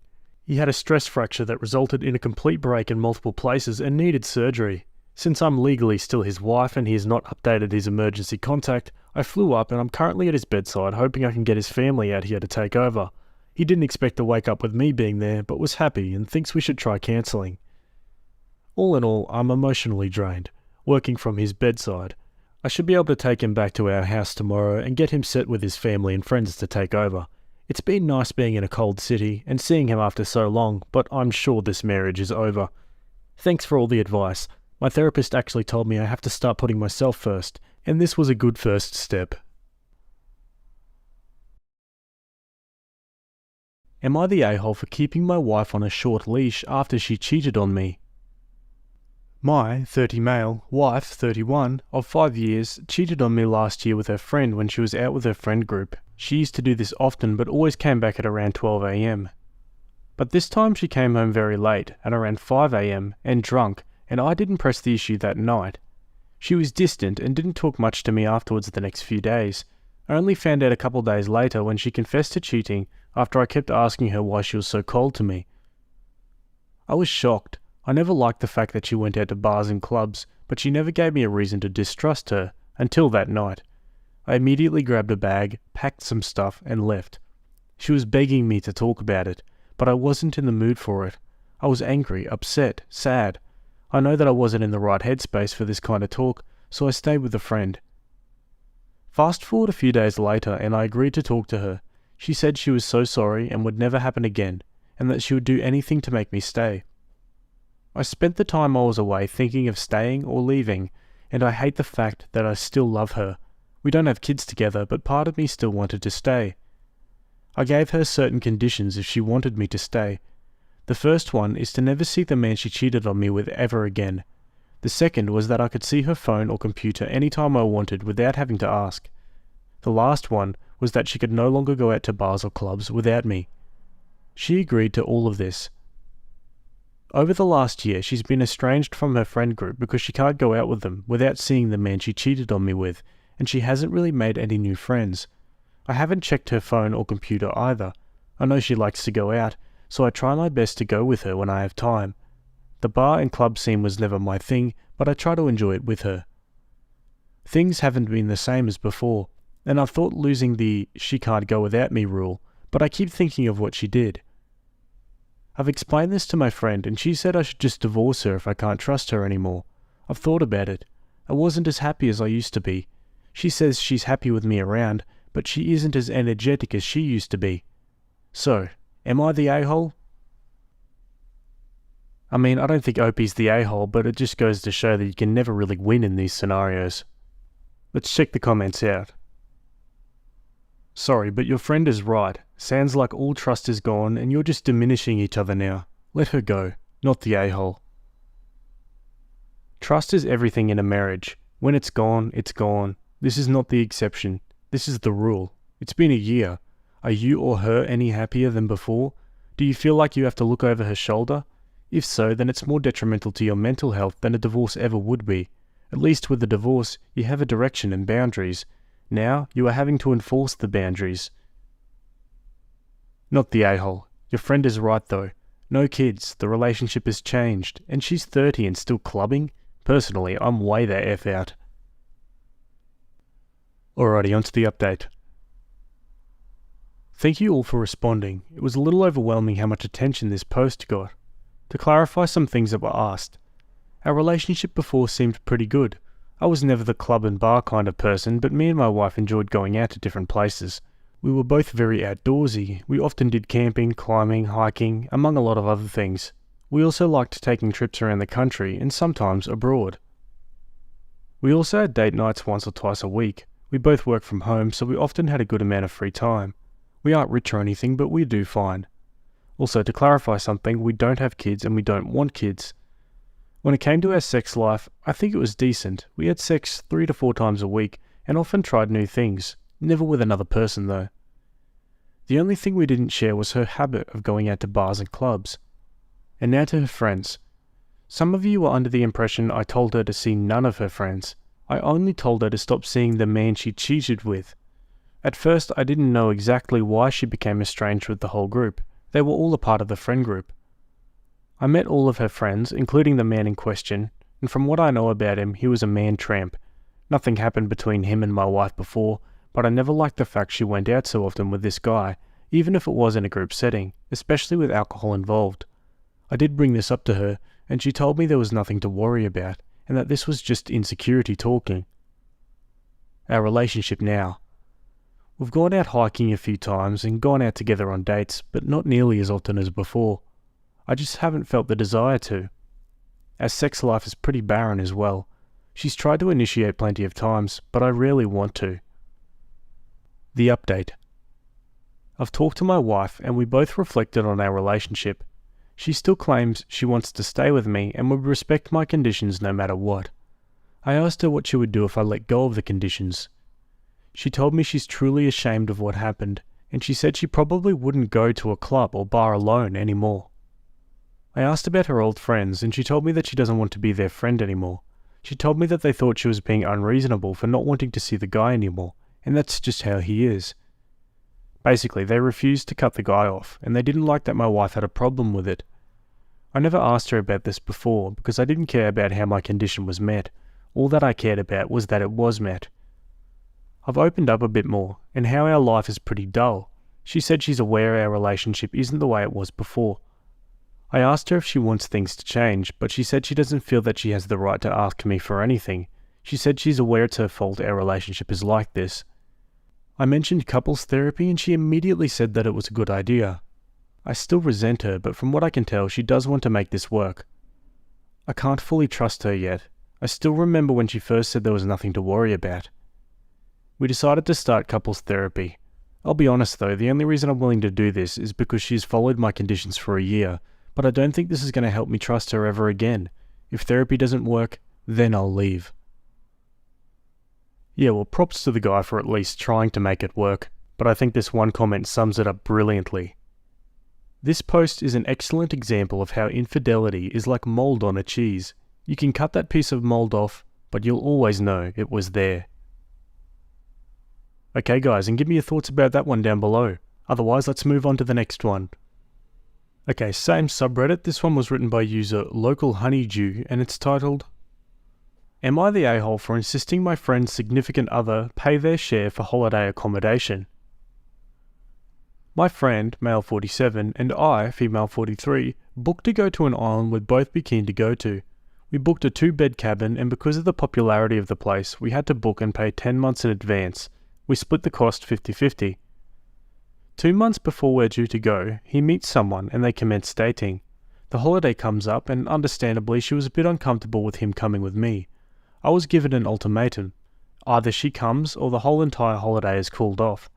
S1: He had a stress fracture that resulted in a complete break in multiple places and needed surgery. Since I'm legally still his wife and he has not updated his emergency contact, I flew up and I'm currently at his bedside hoping I can get his family out here to take over. He didn't expect to wake up with me being there, but was happy and thinks we should try cancelling. All in all, I'm emotionally drained, working from his bedside. I should be able to take him back to our house tomorrow and get him set with his family and friends to take over. It's been nice being in a cold city and seeing him after so long, but I'm sure this marriage is over. Thanks for all the advice. My therapist actually told me I have to start putting myself first, and this was a good first step. Am I the a-hole for keeping my wife on a short leash after she cheated on me? My 30 male wife, 31, of 5 years, cheated on me last year with her friend when she was out with her friend group. She used to do this often but always came back at around 12 a.m. But this time she came home very late, at around 5 a.m, and drunk, and I didn't press the issue that night. She was distant and didn't talk much to me afterwards the next few days. I only found out a couple days later when she confessed to cheating after I kept asking her why she was so cold to me. I was shocked. I never liked the fact that she went out to bars and clubs, but she never gave me a reason to distrust her, until that night. I immediately grabbed a bag, packed some stuff, and left. She was begging me to talk about it, but I wasn't in the mood for it. I was angry, upset, sad. I know that I wasn't in the right headspace for this kind of talk, so I stayed with a friend. Fast forward a few days later and I agreed to talk to her. She said she was so sorry and would never happen again, and that she would do anything to make me stay. I spent the time I was away thinking of staying or leaving, and I hate the fact that I still love her. We don't have kids together, but part of me still wanted to stay. I gave her certain conditions if she wanted me to stay. The first one is to never see the man she cheated on me with ever again. The second was that I could see her phone or computer anytime I wanted without having to ask. The last one was that she could no longer go out to bars or clubs without me. She agreed to all of this. Over the last year, she's been estranged from her friend group because she can't go out with them without seeing the man she cheated on me with, and she hasn't really made any new friends. I haven't checked her phone or computer either. I know she likes to go out, so I try my best to go with her when I have time. The bar and club scene was never my thing, but I try to enjoy it with her. Things haven't been the same as before, and I've thought losing the "she can't go without me" rule, but I keep thinking of what she did. I've explained this to my friend and she said I should just divorce her if I can't trust her anymore. I've thought about it. I wasn't as happy as I used to be. She says she's happy with me around, but she isn't as energetic as she used to be. So, am I the a-hole? I mean, I don't think Opie's the a-hole, but it just goes to show that you can never really win in these scenarios. Let's check the comments out. Sorry, but your friend is right. Sounds like all trust is gone and you're just diminishing each other now. Let her go, not the a-hole. Trust is everything in a marriage. When it's gone, it's gone. This is not the exception. This is the rule. It's been a year. Are you or her any happier than before? Do you feel like you have to look over her shoulder? If so, then it's more detrimental to your mental health than a divorce ever would be. At least with a divorce, you have a direction and boundaries. Now, you are having to enforce the boundaries. Not the a-hole. Your friend is right though. No kids, the relationship has changed, and she's 30 and still clubbing? Personally, I'm way the F out. Alrighty, onto the update. Thank you all for responding. It was a little overwhelming how much attention this post got. To clarify some things that were asked. Our relationship before seemed pretty good. I was never the club and bar kind of person, but me and my wife enjoyed going out to different places. We were both very outdoorsy. We often did camping, climbing, hiking, among a lot of other things. We also liked taking trips around the country and sometimes abroad. We also had date nights once or twice a week. We both worked from home, so we often had a good amount of free time. We aren't rich or anything, but we do fine. Also, to clarify something, we don't have kids and we don't want kids. When it came to our sex life, I think it was decent. We had sex 3 to 4 times a week and often tried new things. Never with another person though. The only thing we didn't share was her habit of going out to bars and clubs. And now to her friends. Some of you were under the impression I told her to see none of her friends. I only told her to stop seeing the man she cheated with. At first I didn't know exactly why she became estranged with the whole group. They were all a part of the friend group. I met all of her friends, including the man in question, and from what I know about him, he was a man tramp. Nothing happened between him and my wife before, but I never liked the fact she went out so often with this guy, even if it was in a group setting, especially with alcohol involved. I did bring this up to her, and she told me there was nothing to worry about, and that this was just insecurity talking. Our relationship now. We've gone out hiking a few times and gone out together on dates, but not nearly as often as before. I just haven't felt the desire to. Our sex life is pretty barren as well. She's tried to initiate plenty of times, but I rarely want to. The update. I've talked to my wife and we both reflected on our relationship. She still claims she wants to stay with me and would respect my conditions no matter what. I asked her what she would do if I let go of the conditions. She told me she's truly ashamed of what happened, and she said she probably wouldn't go to a club or bar alone anymore. I asked about her old friends, and she told me that she doesn't want to be their friend anymore. She told me that they thought she was being unreasonable for not wanting to see the guy anymore, and that's just how he is. Basically, they refused to cut the guy off, and they didn't like that my wife had a problem with it. I never asked her about this before, because I didn't care about how my condition was met. All that I cared about was that it was met. I've opened up a bit more, and how our life is pretty dull. She said she's aware our relationship isn't the way it was before. I asked her if she wants things to change, but she said she doesn't feel that she has the right to ask me for anything. She said she's aware it's her fault our relationship is like this. I mentioned couples therapy and she immediately said that it was a good idea. I still resent her, but from what I can tell, she does want to make this work. I can't fully trust her yet. I still remember when she first said there was nothing to worry about. We decided to start couples therapy. I'll be honest though, the only reason I'm willing to do this is because she's followed my conditions for a year, but I don't think this is going to help me trust her ever again. If therapy doesn't work, then I'll leave. Yeah, well, props to the guy for at least trying to make it work, but I think this one comment sums it up brilliantly. This post is an excellent example of how infidelity is like mold on a cheese. You can cut that piece of mold off, but you'll always know it was there. Okay guys, and give me your thoughts about that one down below. Otherwise, let's move on to the next one. Okay, same subreddit. This one was written by user Local Honeydew, and it's titled, Am I the a-hole for insisting my friend's significant other pay their share for holiday accommodation? My friend, male 47, and I, female 43, booked to go to an island we'd both be keen to go to. We booked a 2-bed cabin, and because of the popularity of the place, we had to book and pay 10 months in advance. We split the cost 50-50. 2 months before we're due to go, he meets someone and they commence dating. The holiday comes up, and understandably she was a bit uncomfortable with him coming with me. I was given an ultimatum. Either she comes or the whole entire holiday is called off.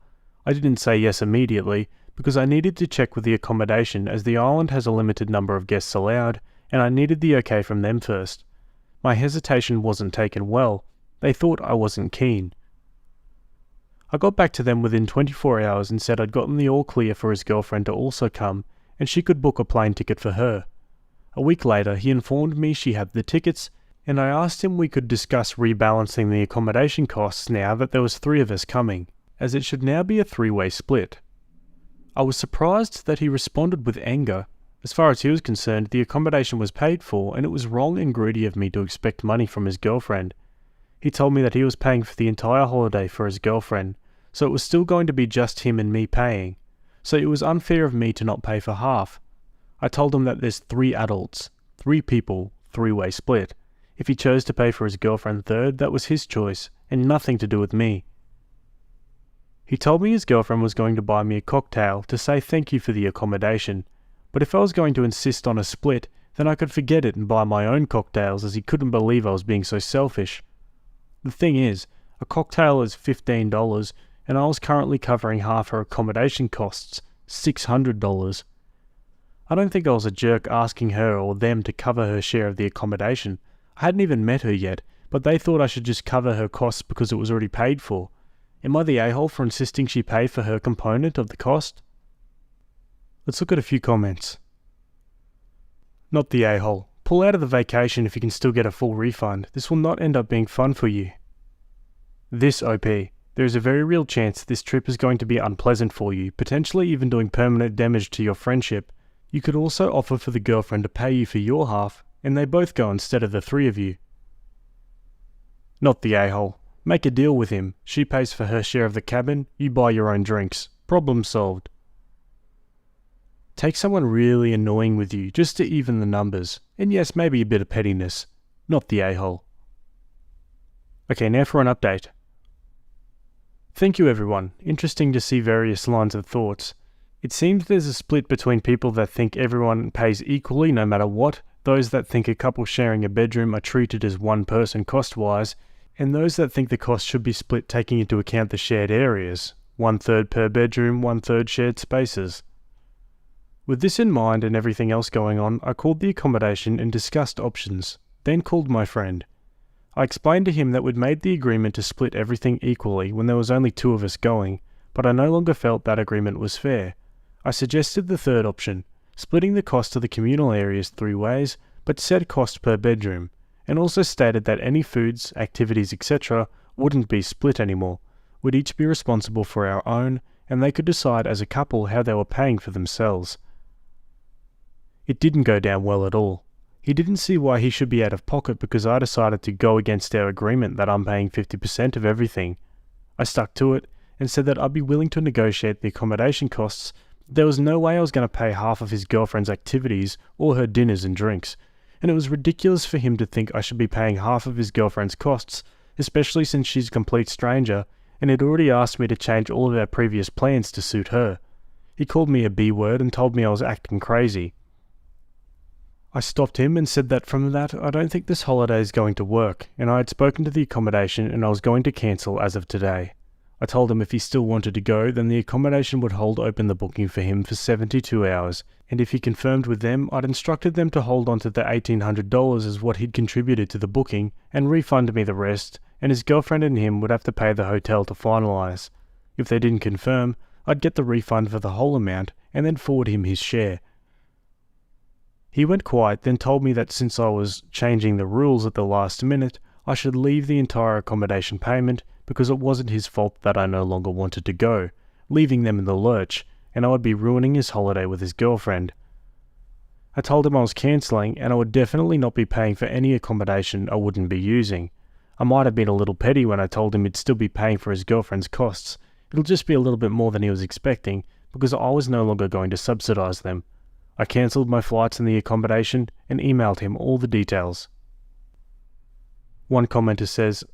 S1: I didn't say yes immediately, because I needed to check with the accommodation as the island has a limited number of guests allowed, and I needed the okay from them first. My hesitation wasn't taken well. They thought I wasn't keen. I got back to them within 24 hours and said I'd gotten the all clear for his girlfriend to also come, and she could book a plane ticket for her. A week later, he informed me she had the tickets, and I asked him we could discuss rebalancing the accommodation costs now that there was 3 of us coming, as it should now be a 3-way split. I was surprised that he responded with anger. As far as he was concerned, the accommodation was paid for, and it was wrong and greedy of me to expect money from his girlfriend. He told me that he was paying for the entire holiday for his girlfriend, so it was still going to be just him and me paying. So it was unfair of me to not pay for half. I told him that there's 3 adults, 3 people, 3-way split. If he chose to pay for his girlfriend third, that was his choice, and nothing to do with me. He told me his girlfriend was going to buy me a cocktail to say thank you for the accommodation, but if I was going to insist on a split, then I could forget it and buy my own cocktails, as he couldn't believe I was being so selfish. The thing is, a cocktail is $15, and I was currently covering half her accommodation costs, $600. I don't think I was a jerk asking her or them to cover her share of the accommodation. I hadn't even met her yet, but they thought I should just cover her costs because it was already paid for. Am I the a-hole for insisting she pay for her component of the cost? Let's look at a few comments. Not the a-hole. Pull out of the vacation if you can still get a full refund. This will not end up being fun for you. This OP. There is a very real chance this trip is going to be unpleasant for you, potentially even doing permanent damage to your friendship. You could also offer for the girlfriend to pay you for your half, and they both go instead of the 3 of you. Not the a-hole. Make a deal with him. She pays for her share of the cabin, you buy your own drinks. Problem solved. Take someone really annoying with you, just to even the numbers. And yes, maybe a bit of pettiness. Not the a-hole. Okay, now for an update. Thank you everyone. Interesting to see various lines of thoughts. It seems there's a split between people that think everyone pays equally no matter what, those that think a couple sharing a bedroom are treated as one person cost-wise, and those that think the cost should be split taking into account the shared areas, 1/3 per bedroom, 1/3 shared spaces. With this in mind and everything else going on, I called the accommodation and discussed options, then called my friend. I explained to him that we'd made the agreement to split everything equally when there was only 2 of us going, but I no longer felt that agreement was fair. I suggested the third option, splitting the cost of the communal areas 3 ways, but said cost per bedroom, and also stated that any foods, activities, etc. wouldn't be split anymore. We'd each be responsible for our own, and they could decide as a couple how they were paying for themselves. It didn't go down well at all. He didn't see why he should be out of pocket because I decided to go against our agreement that I'm paying 50% of everything. I stuck to it and said that I'd be willing to negotiate the accommodation costs. There was no way I was going to pay half of his girlfriend's activities or her dinners and drinks, and it was ridiculous for him to think I should be paying half of his girlfriend's costs, especially since she's a complete stranger and had already asked me to change all of our previous plans to suit her. He called me a B-word and told me I was acting crazy. I stopped him and said that from that I don't think this holiday is going to work, and I had spoken to the accommodation and I was going to cancel as of today. I told him if he still wanted to go, then the accommodation would hold open the booking for him for 72 hours, and if he confirmed with them, I'd instructed them to hold on to the $1,800 as what he'd contributed to the booking and refund me the rest, and his girlfriend and him would have to pay the hotel to finalise. If they didn't confirm, I'd get the refund for the whole amount and then forward him his share. He went quiet, then told me that since I was changing the rules at the last minute, I should leave the entire accommodation payment because it wasn't his fault that I no longer wanted to go, leaving them in the lurch, and I would be ruining his holiday with his girlfriend. I told him I was cancelling and I would definitely not be paying for any accommodation I wouldn't be using. I might have been a little petty when I told him he'd still be paying for his girlfriend's costs. It'll just be a little bit more than he was expecting because I was no longer going to subsidise them. I cancelled my flights and the accommodation and emailed him all the details. One commenter says,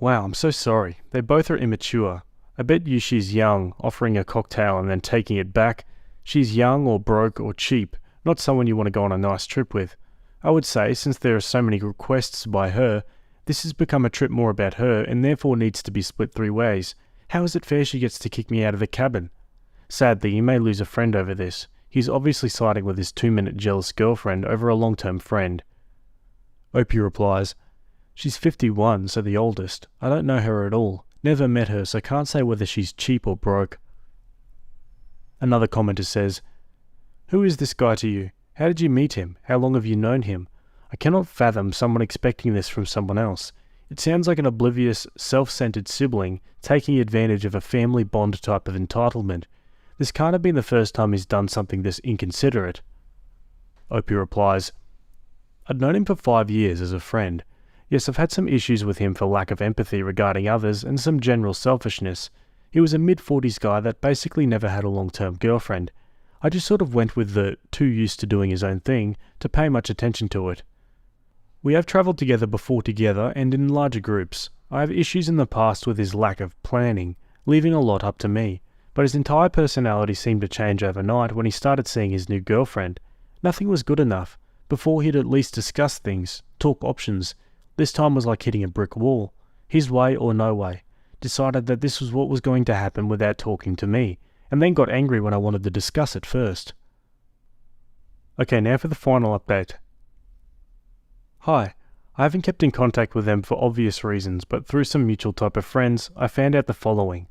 S1: "Wow, I'm so sorry. They both are immature. I bet you she's young, offering a cocktail and then taking it back. She's young or broke or cheap, not someone you want to go on a nice trip with. I would say, since there are so many requests by her, this has become a trip more about her and therefore needs to be split 3 ways. How is it fair she gets to kick me out of the cabin? Sadly, you may lose a friend over this. He's obviously siding with his 2-minute jealous girlfriend over a long-term friend." Opie replies, "She's 51, so the oldest. I don't know her at all. Never met her, so can't say whether she's cheap or broke." Another commenter says, "Who is this guy to you? How did you meet him? How long have you known him? I cannot fathom someone expecting this from someone else. It sounds like an oblivious, self-centered sibling taking advantage of a family bond type of entitlement. This can't have been the first time he's done something this inconsiderate. Opie replies, I'd known him for 5 years as a friend. Yes, I've had some issues with him for lack of empathy regarding others and some general selfishness. He was a mid-40s guy that basically never had a long-term girlfriend. I just sort of went with the too used to doing his own thing to pay much attention to it. We have travelled together before together and in larger groups. I have issues in the past with his lack of planning, leaving a lot up to me, but his entire personality seemed to change overnight when he started seeing his new girlfriend. Nothing was good enough. Before he'd at least discuss things, talk options. This time was like hitting a brick wall. His way or no way. Decided that this was what was going to happen without talking to me, and then got angry when I wanted to discuss it first. Okay, now for the final update. Hi, I haven't kept in contact with them for obvious reasons, but through some mutual type of friends, I found out the following.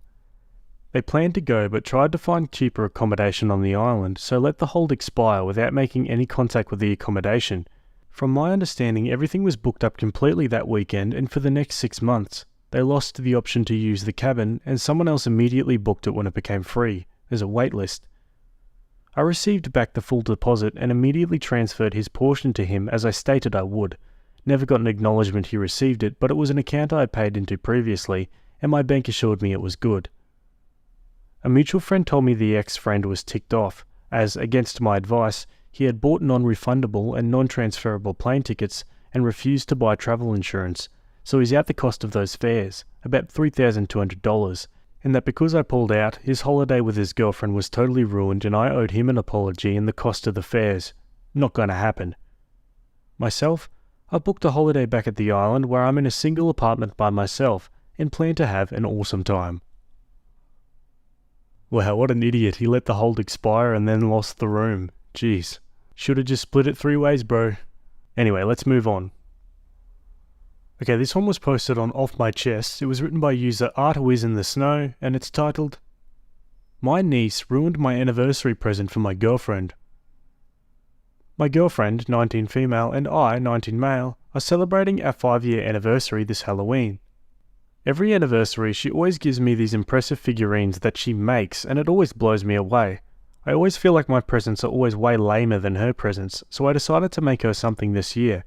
S1: They planned to go but tried to find cheaper accommodation on the island, so let the hold expire without making any contact with the accommodation. From my understanding, everything was booked up completely that weekend and for the next 6 months. They lost the option to use the cabin and someone else immediately booked it when it became free. There's a wait list. I received back the full deposit and immediately transferred his portion to him as I stated I would. Never got an acknowledgement he received it, but it was an account I had paid into previously and my bank assured me it was good. A mutual friend told me the ex-friend was ticked off, as, against my advice, he had bought non-refundable and non-transferable plane tickets and refused to buy travel insurance, so he's out the cost of those fares, about $3,200, and that because I pulled out, his holiday with his girlfriend was totally ruined and I owed him an apology and the cost of the fares. Not gonna happen. Myself, I booked a holiday back at the island where I'm in a single apartment by myself and plan to have an awesome time. Wow, what an idiot. He let the hold expire and then lost the room. Jeez. Should have just split it 3 ways, bro. Anyway, let's move on. Okay, this one was posted on Off My Chest. It was written by user ArtWizInTheSnow and it's titled, My niece ruined my anniversary present for my girlfriend. My girlfriend, 19 female, and I, 19 male, are celebrating our 5-year anniversary this Halloween. Every anniversary, she always gives me these impressive figurines that she makes, and it always blows me away. I always feel like my presents are always way lamer than her presents, so I decided to make her something this year.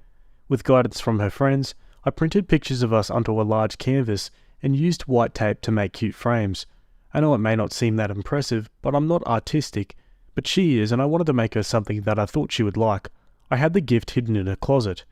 S1: With guidance from her friends, I printed pictures of us onto a large canvas and used white tape to make cute frames. I know it may not seem that impressive, but I'm not artistic, but she is, and I wanted to make her something that I thought she would like. I had the gift hidden in her closet.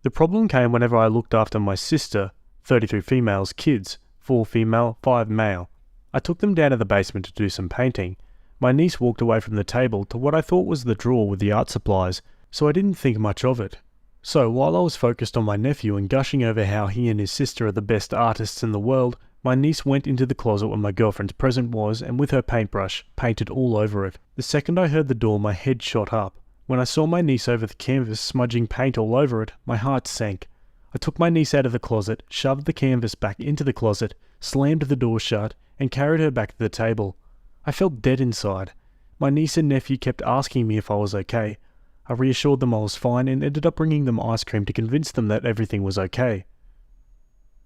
S1: The problem came whenever I looked after my sister, 33 females, kids, 4 female, 5 male. I took them down to the basement to do some painting. My niece walked away from the table to what I thought was the drawer with the art supplies, so I didn't think much of it. So while I was focused on my nephew and gushing over how he and his sister are the best artists in the world, my niece went into the closet where my girlfriend's present was and with her paintbrush, painted all over it. The second I heard the door, my head shot up. When I saw my niece over the canvas smudging paint all over it, my heart sank. I took my niece out of the closet, shoved the canvas back into the closet, slammed the door shut, and carried her back to the table. I felt dead inside. My niece and nephew kept asking me if I was okay. I reassured them I was fine and ended up bringing them ice cream to convince them that everything was okay.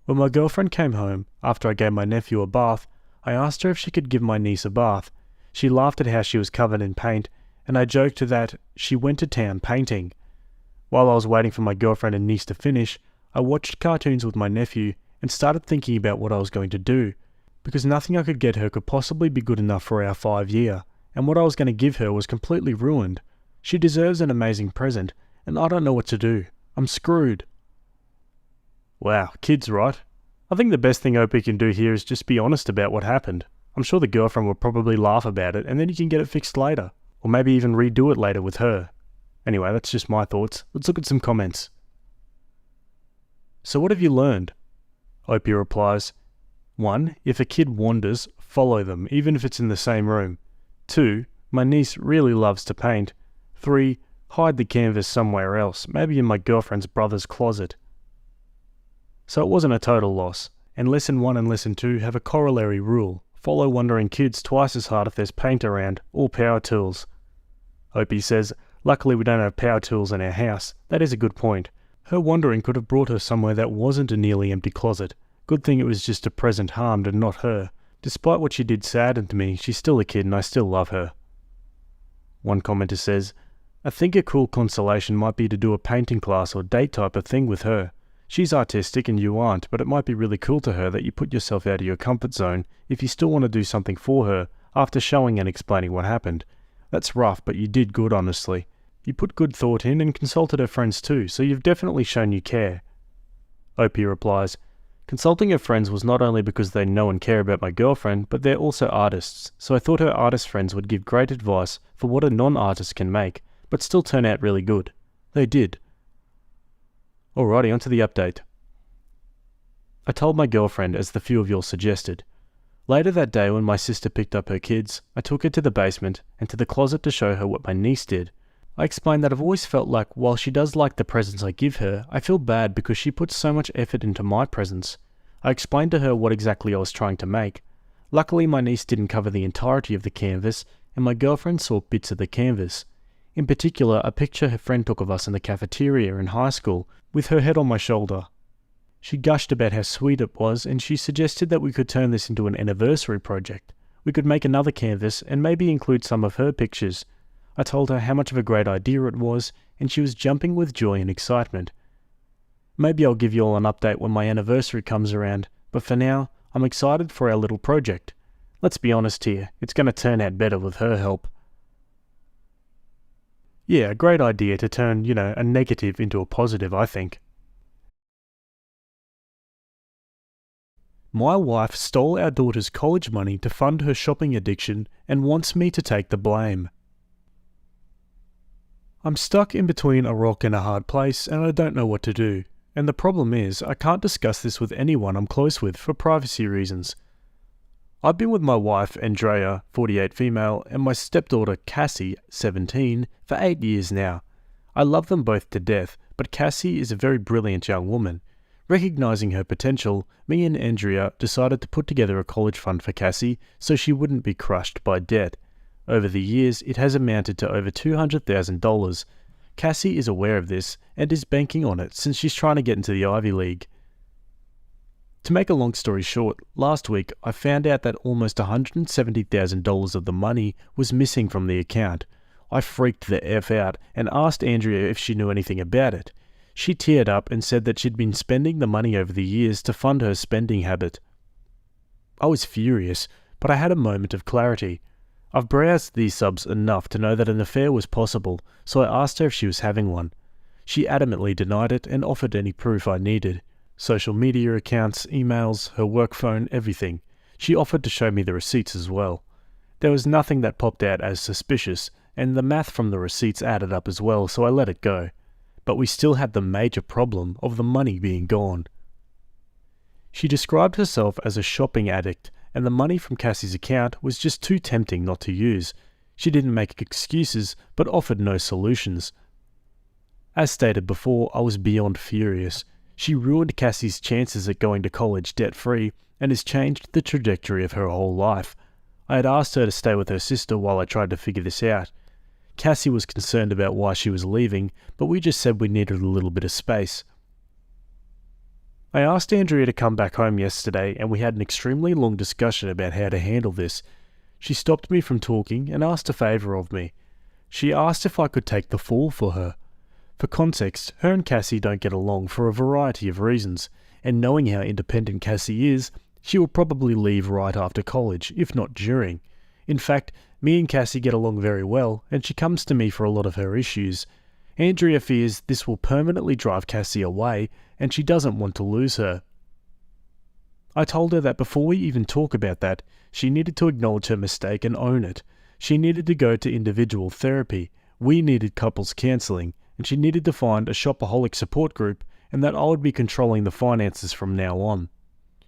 S1: When my girlfriend came home, after I gave my nephew a bath, I asked her if she could give my niece a bath. She laughed at how she was covered in paint, and I joked that she went to town painting. While I was waiting for my girlfriend and niece to finish, I watched cartoons with my nephew and started thinking about what I was going to do, because nothing I could get her could possibly be good enough for our 5-year, and what I was going to give her was completely ruined. She deserves an amazing present, and I don't know what to do. I'm screwed. Wow, kids, right? I think the best thing OP can do here is just be honest about what happened. I'm sure the girlfriend will probably laugh about it, and then you can get it fixed later, or maybe even redo it later with her. Anyway, that's just my thoughts. Let's look at some comments. So what have you learned? Opie replies, 1. If a kid wanders, follow them, even if it's in the same room. 2. My niece really loves to paint. 3. Hide the canvas somewhere else, maybe in my girlfriend's brother's closet. So it wasn't a total loss, and Lesson 1 and Lesson 2 have a corollary rule. Follow wandering kids twice as hard if there's paint around, or power tools. Opie says, luckily we don't have power tools in our house. That is a good point. Her wandering could have brought her somewhere that wasn't a nearly empty closet. Good thing it was just a present harmed and not her. Despite what she did saddened me, she's still a kid and I still love her. One commenter says, I think a cool consolation might be to do a painting class or date type of thing with her. She's artistic and you aren't, but it might be really cool to her that you put yourself out of your comfort zone if you still want to do something for her after showing and explaining what happened. That's rough, but you did good, honestly. You put good thought in and consulted her friends too, so you've definitely shown you care. Opie replies, consulting her friends was not only because they know and care about my girlfriend, but they're also artists, so I thought her artist friends would give great advice for what a non-artist can make, but still turn out really good. They did. Alrighty, onto the update. I told my girlfriend, as the few of you suggested. Later that day, when my sister picked up her kids, I took her to the basement and to the closet to show her what my niece did. I explained that I've always felt like, while she does like the presents I give her, I feel bad because she puts so much effort into my presents. I explained to her what exactly I was trying to make. Luckily, my niece didn't cover the entirety of the canvas, and my girlfriend saw bits of the canvas. In particular, a picture her friend took of us in the cafeteria in high school, with her head on my shoulder. She gushed about how sweet it was, and she suggested that we could turn this into an anniversary project. We could make another canvas and maybe include some of her pictures. I told her how much of a great idea it was, and she was jumping with joy and excitement. Maybe I'll give you all an update when my anniversary comes around, but for now, I'm excited for our little project. Let's be honest here, it's going to turn out better with her help. Yeah, a great idea to turn, a negative into a positive, I think. My wife stole our daughter's college money to fund her shopping addiction and wants me to take the blame. I'm stuck in between a rock and a hard place and I don't know what to do. And the problem is, I can't discuss this with anyone I'm close with for privacy reasons. I've been with my wife, Andrea, 48 female, and my stepdaughter, Cassie, 17, for 8 years now. I love them both to death, but Cassie is a very brilliant young woman. Recognizing her potential, me and Andrea decided to put together a college fund for Cassie so she wouldn't be crushed by debt. Over the years, it has amounted to over $200,000. Cassie is aware of this and is banking on it since she's trying to get into the Ivy League. To make a long story short, last week I found out that almost $170,000 of the money was missing from the account. I freaked the F out and asked Andrea if she knew anything about it. She teared up and said that she'd been spending the money over the years to fund her spending habit. I was furious, but I had a moment of clarity. I've browsed these subs enough to know that an affair was possible, so I asked her if she was having one. She adamantly denied it and offered any proof I needed. Social media accounts, emails, her work phone, everything. She offered to show me the receipts as well. There was nothing that popped out as suspicious, and the math from the receipts added up as well, so I let it go. But we still had the major problem of the money being gone. She described herself as a shopping addict, and the money from Cassie's account was just too tempting not to use. She didn't make excuses, but offered no solutions. As stated before, I was beyond furious. She ruined Cassie's chances at going to college debt-free, and has changed the trajectory of her whole life. I had asked her to stay with her sister while I tried to figure this out. Cassie was concerned about why she was leaving, but we just said we needed a little bit of space. I asked Andrea to come back home yesterday and we had an extremely long discussion about how to handle this. She stopped me from talking and asked a favour of me. She asked if I could take the fall for her. For context, her and Cassie don't get along for a variety of reasons, and knowing how independent Cassie is, she will probably leave right after college, if not during. In fact, me and Cassie get along very well, and she comes to me for a lot of her issues. Andrea fears this will permanently drive Cassie away, and she doesn't want to lose her. I told her that before we even talk about that, she needed to acknowledge her mistake and own it. She needed to go to individual therapy, we needed couples counselling, and she needed to find a shopaholic support group, and that I would be controlling the finances from now on.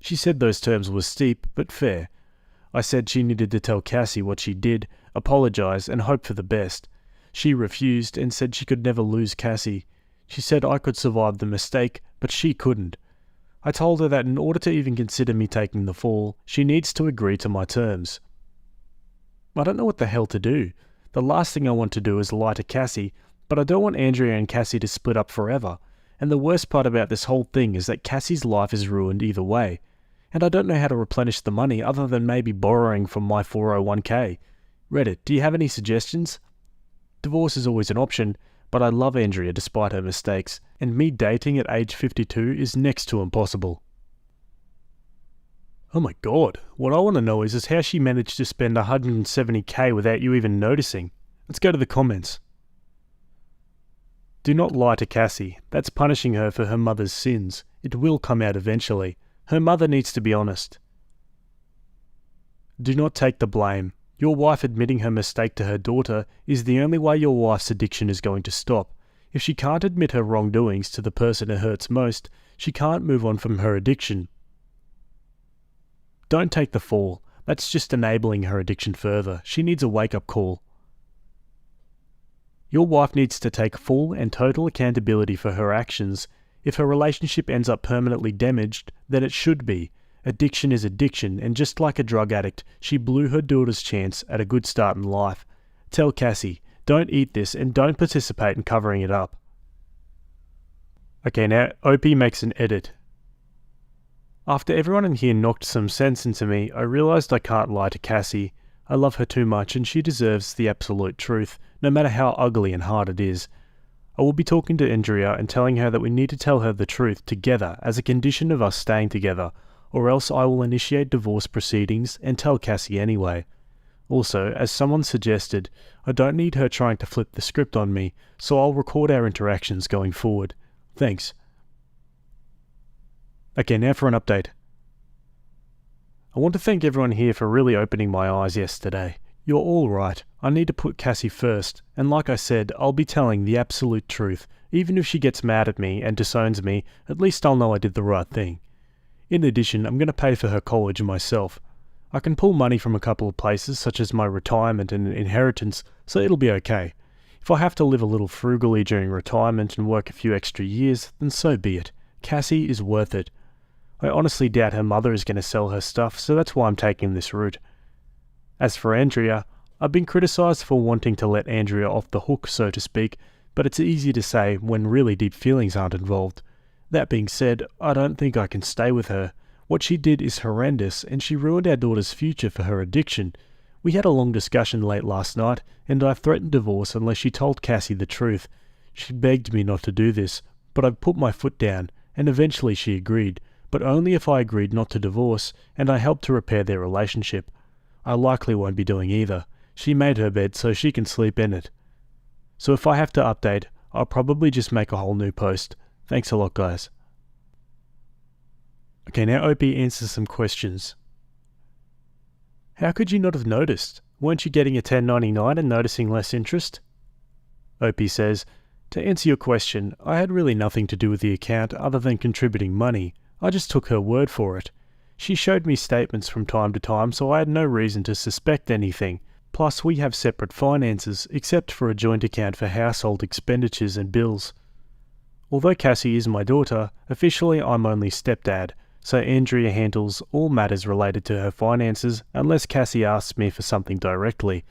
S1: She said those terms were steep, but fair. I said she needed to tell Cassie what she did, apologise, and hope for the best. She refused and said she could never lose Cassie. She said I could survive the mistake, but she couldn't. I told her that in order to even consider me taking the fall, she needs to agree to my terms. I don't know what the hell to do. The last thing I want to do is lie to Cassie, but I don't want Andrea and Cassie to split up forever. And the worst part about this whole thing is that Cassie's life is ruined either way. and I don't know how to replenish the money other than maybe borrowing from my 401k. Reddit, do you have any suggestions? Divorce is always an option, but I love Andrea despite her mistakes, and me dating at age 52 is next to impossible. Oh my god, what I want to know is how she managed to spend 170k without you even noticing. Let's go to the comments. Do not lie to Cassie. That's punishing her for her mother's sins. It will come out eventually. Her mother needs to be honest. Do not take the blame. Your wife admitting her mistake to her daughter is the only way your wife's addiction is going to stop. If she can't admit her wrongdoings to the person it hurts most, she can't move on from her addiction. Don't take the fall. That's just enabling her addiction further. She needs a wake-up call. Your wife needs to take full and total accountability for her actions. If her relationship ends up permanently damaged, then it should be. Addiction is addiction, and just like a drug addict, she blew her daughter's chance at a good start in life. Tell Cassie, don't eat this and don't participate in covering it up. Okay, now Opie makes an edit. After everyone in here knocked some sense into me, I realised I can't lie to Cassie. I love her too much and she deserves the absolute truth, no matter how ugly and hard it is. I will be talking to Andrea and telling her that we need to tell her the truth together as a condition of us staying together, or else I will initiate divorce proceedings and tell Cassie anyway. Also, as someone suggested, I don't need her trying to flip the script on me, so I'll record our interactions going forward. Thanks. Okay, now for an update. I want to thank everyone here for really opening my eyes yesterday. You're all right. I need to put Cassie first, and like I said, I'll be telling the absolute truth. Even if she gets mad at me and disowns me, at least I'll know I did the right thing. In addition, I'm going to pay for her college myself. I can pull money from a couple of places, such as my retirement and inheritance, so it'll be okay. If I have to live a little frugally during retirement and work a few extra years, then so be it. Cassie is worth it. I honestly doubt her mother is going to sell her stuff, so that's why I'm taking this route. As for Andrea, I've been criticised for wanting to let Andrea off the hook, so to speak, but it's easy to say when really deep feelings aren't involved. That being said, I don't think I can stay with her. What she did is horrendous, and she ruined our daughter's future for her addiction. We had a long discussion late last night, and I threatened divorce unless she told Cassie the truth. She begged me not to do this, but I put my foot down, and eventually she agreed, but only if I agreed not to divorce, and I helped to repair their relationship. I likely won't be doing either. She made her bed so she can sleep in it. So if I have to update, I'll probably just make a whole new post. Thanks a lot, guys. Okay, now Opie answers some questions. How could you not have noticed? Weren't you getting a 1099 and noticing less interest? Opie says, to answer your question, I had really nothing to do with the account other than contributing money. I just took her word for it. She showed me statements from time to time, so I had no reason to suspect anything. Plus, we have separate finances, except for a joint account for household expenditures and bills. Although Cassie is my daughter, officially I'm only stepdad, so Andrea handles all matters related to her finances unless Cassie asks me for something directly.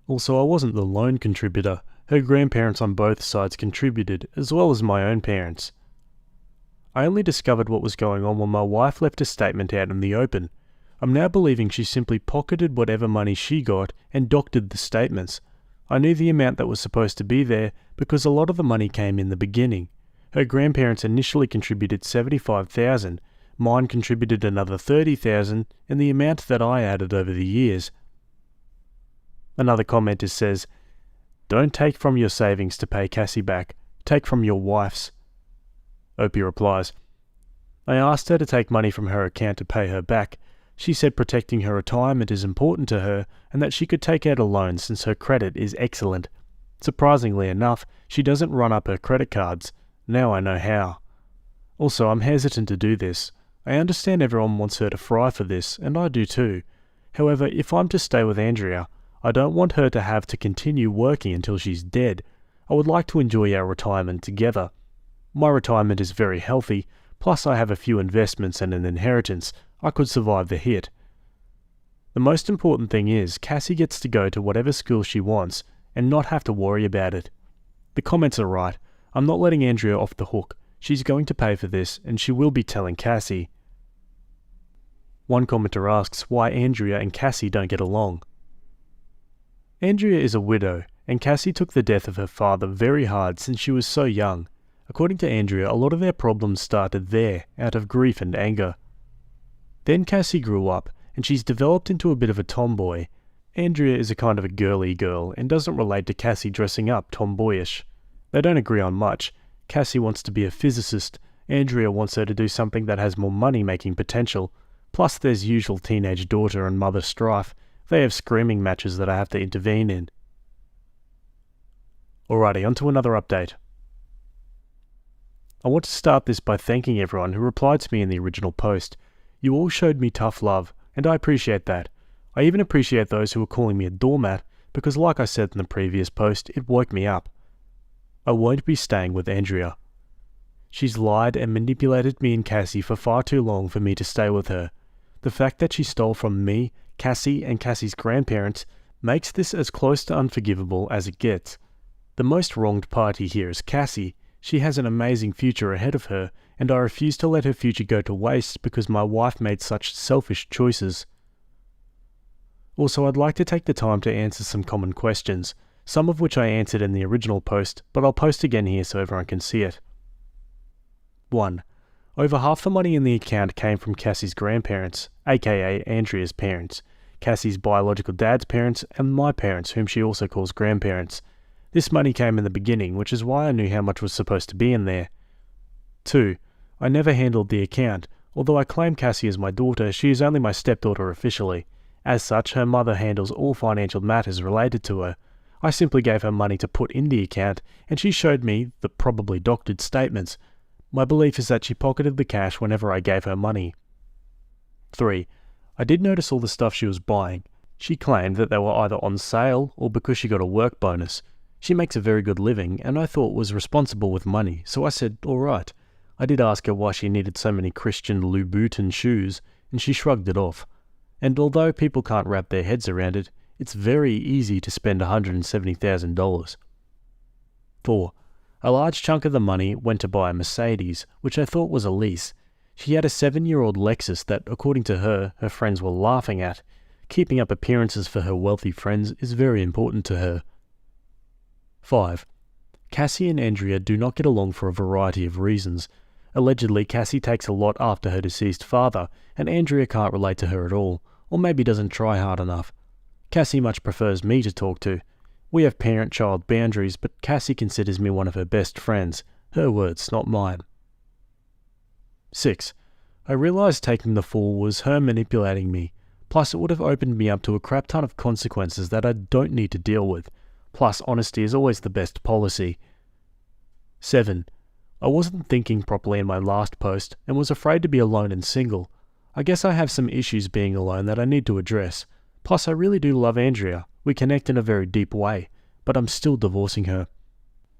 S1: Also, I wasn't the lone contributor. Her grandparents on both sides contributed, as well as my own parents. I only discovered what was going on when my wife left a statement out in the open. I'm now believing she simply pocketed whatever money she got and doctored the statements. I knew the amount that was supposed to be there because a lot of the money came in the beginning. Her grandparents initially contributed $75,000, mine contributed another $30,000, and the amount that I added over the years. Another commenter says, don't take from your savings to pay Cassie back, take from your wife's. Opie replies, I asked her to take money from her account to pay her back. She said protecting her retirement is important to her and that she could take out a loan since her credit is excellent. Surprisingly enough, she doesn't run up her credit cards. Now I know how. Also, I'm hesitant to do this. I understand everyone wants her to fry for this, and I do too. However, if I'm to stay with Andrea, I don't want her to have to continue working until she's dead. I would like to enjoy our retirement together. My retirement is very healthy, plus I have a few investments and an inheritance. I could survive the hit. The most important thing is Cassie gets to go to whatever school she wants and not have to worry about it. The comments are right. I'm not letting Andrea off the hook. She's going to pay for this and she will be telling Cassie. One commenter asks why Andrea and Cassie don't get along. Andrea is a widow, and Cassie took the death of her father very hard since she was so young. According to Andrea, a lot of their problems started there, out of grief and anger. Then Cassie grew up, and she's developed into a bit of a tomboy. Andrea is a kind of a girly girl, and doesn't relate to Cassie dressing up tomboyish. They don't agree on much. Cassie wants to be a physicist. Andrea wants her to do something that has more money-making potential. Plus there's usual teenage daughter and mother strife. They have screaming matches that I have to intervene in. Alrighty, on to another update. I want to start this by thanking everyone who replied to me in the original post. You all showed me tough love, and I appreciate that. I even appreciate those who were calling me a doormat, because like I said in the previous post, it woke me up. I won't be staying with Andrea. She's lied and manipulated me and Cassie for far too long for me to stay with her. The fact that she stole from me, Cassie, and Cassie's grandparents makes this as close to unforgivable as it gets. The most wronged party here is Cassie. She has an amazing future ahead of her, and I refuse to let her future go to waste because my wife made such selfish choices. Also, I'd like to take the time to answer some common questions, some of which I answered in the original post, but I'll post again here so everyone can see it. 1. Over half the money in the account came from Cassie's grandparents, aka Andrea's parents, Cassie's biological dad's parents, and my parents, whom she also calls grandparents. This money came in the beginning, which is why I knew how much was supposed to be in there. 2. I never handled the account. Although I claim Cassie as my daughter, she is only my stepdaughter officially. As such, her mother handles all financial matters related to her. I simply gave her money to put in the account, and she showed me the probably doctored statements. My belief is that she pocketed the cash whenever I gave her money. 3. I did notice all the stuff she was buying. She claimed that they were either on sale or because she got a work bonus. She makes a very good living, and I thought was responsible with money, so I said, alright. I did ask her why she needed so many Christian Louboutin shoes, and she shrugged it off. And although people can't wrap their heads around it, it's very easy to spend $170,000. 4. A large chunk of the money went to buy a Mercedes, which I thought was a lease. She had a 7-year-old Lexus that, according to her friends were laughing at. Keeping up appearances for her wealthy friends is very important to her. 5. Cassie and Andrea do not get along for a variety of reasons. Allegedly, Cassie takes a lot after her deceased father, and Andrea can't relate to her at all, or maybe doesn't try hard enough. Cassie much prefers me to talk to. We have parent-child boundaries, but Cassie considers me one of her best friends. Her words, not mine. 6. I realised taking the fall was her manipulating me. Plus, it would have opened me up to a crap ton of consequences that I don't need to deal with. Plus, honesty is always the best policy. 7. I wasn't thinking properly in my last post, and was afraid to be alone and single. I guess I have some issues being alone that I need to address. Plus, I really do love Andrea. We connect in a very deep way, but I'm still divorcing her.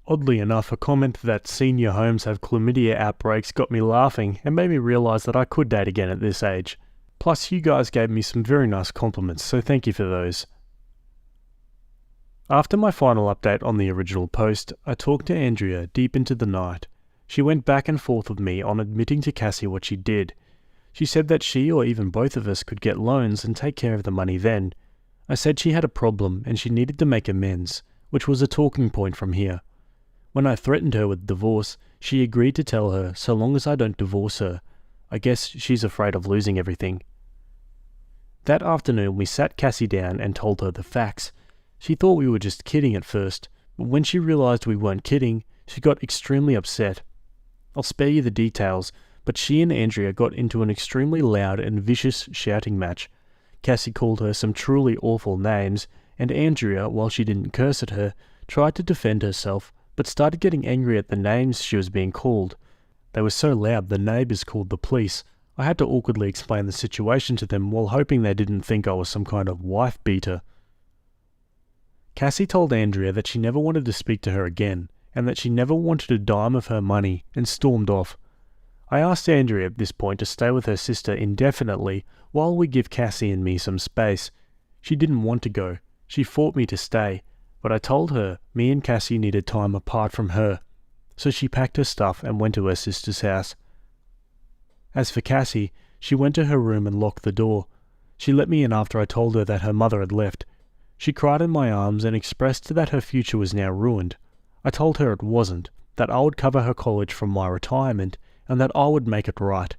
S1: Oddly enough, a comment that senior homes have chlamydia outbreaks got me laughing and made me realise that I could date again at this age. Plus, you guys gave me some very nice compliments, so thank you for those. After my final update on the original post, I talked to Andrea deep into the night. She went back and forth with me on admitting to Cassie what she did. She said that she or even both of us could get loans and take care of the money then. I said she had a problem and she needed to make amends, which was a talking point from here. When I threatened her with divorce, she agreed to tell her so long as I don't divorce her. I guess she's afraid of losing everything. That afternoon we sat Cassie down and told her the facts. She thought we were just kidding at first, but when she realised we weren't kidding, she got extremely upset. I'll spare you the details, but she and Andrea got into an extremely loud and vicious shouting match. Cassie called her some truly awful names, and Andrea, while she didn't curse at her, tried to defend herself, but started getting angry at the names she was being called. They were so loud the neighbours called the police. I had to awkwardly explain the situation to them while hoping they didn't think I was some kind of wife beater. Cassie told Andrea that she never wanted to speak to her again, and that she never wanted a dime of her money, and stormed off. I asked Andrea at this point to stay with her sister indefinitely while we give Cassie and me some space. She didn't want to go. She fought me to stay, but I told her me and Cassie needed time apart from her. So she packed her stuff and went to her sister's house. As for Cassie, She went to her room and locked the door. She let me in after I told her that her mother had left. She cried in my arms and expressed that her future was now ruined. I told her it wasn't, that I would cover her college from my retirement, and that I would make it right.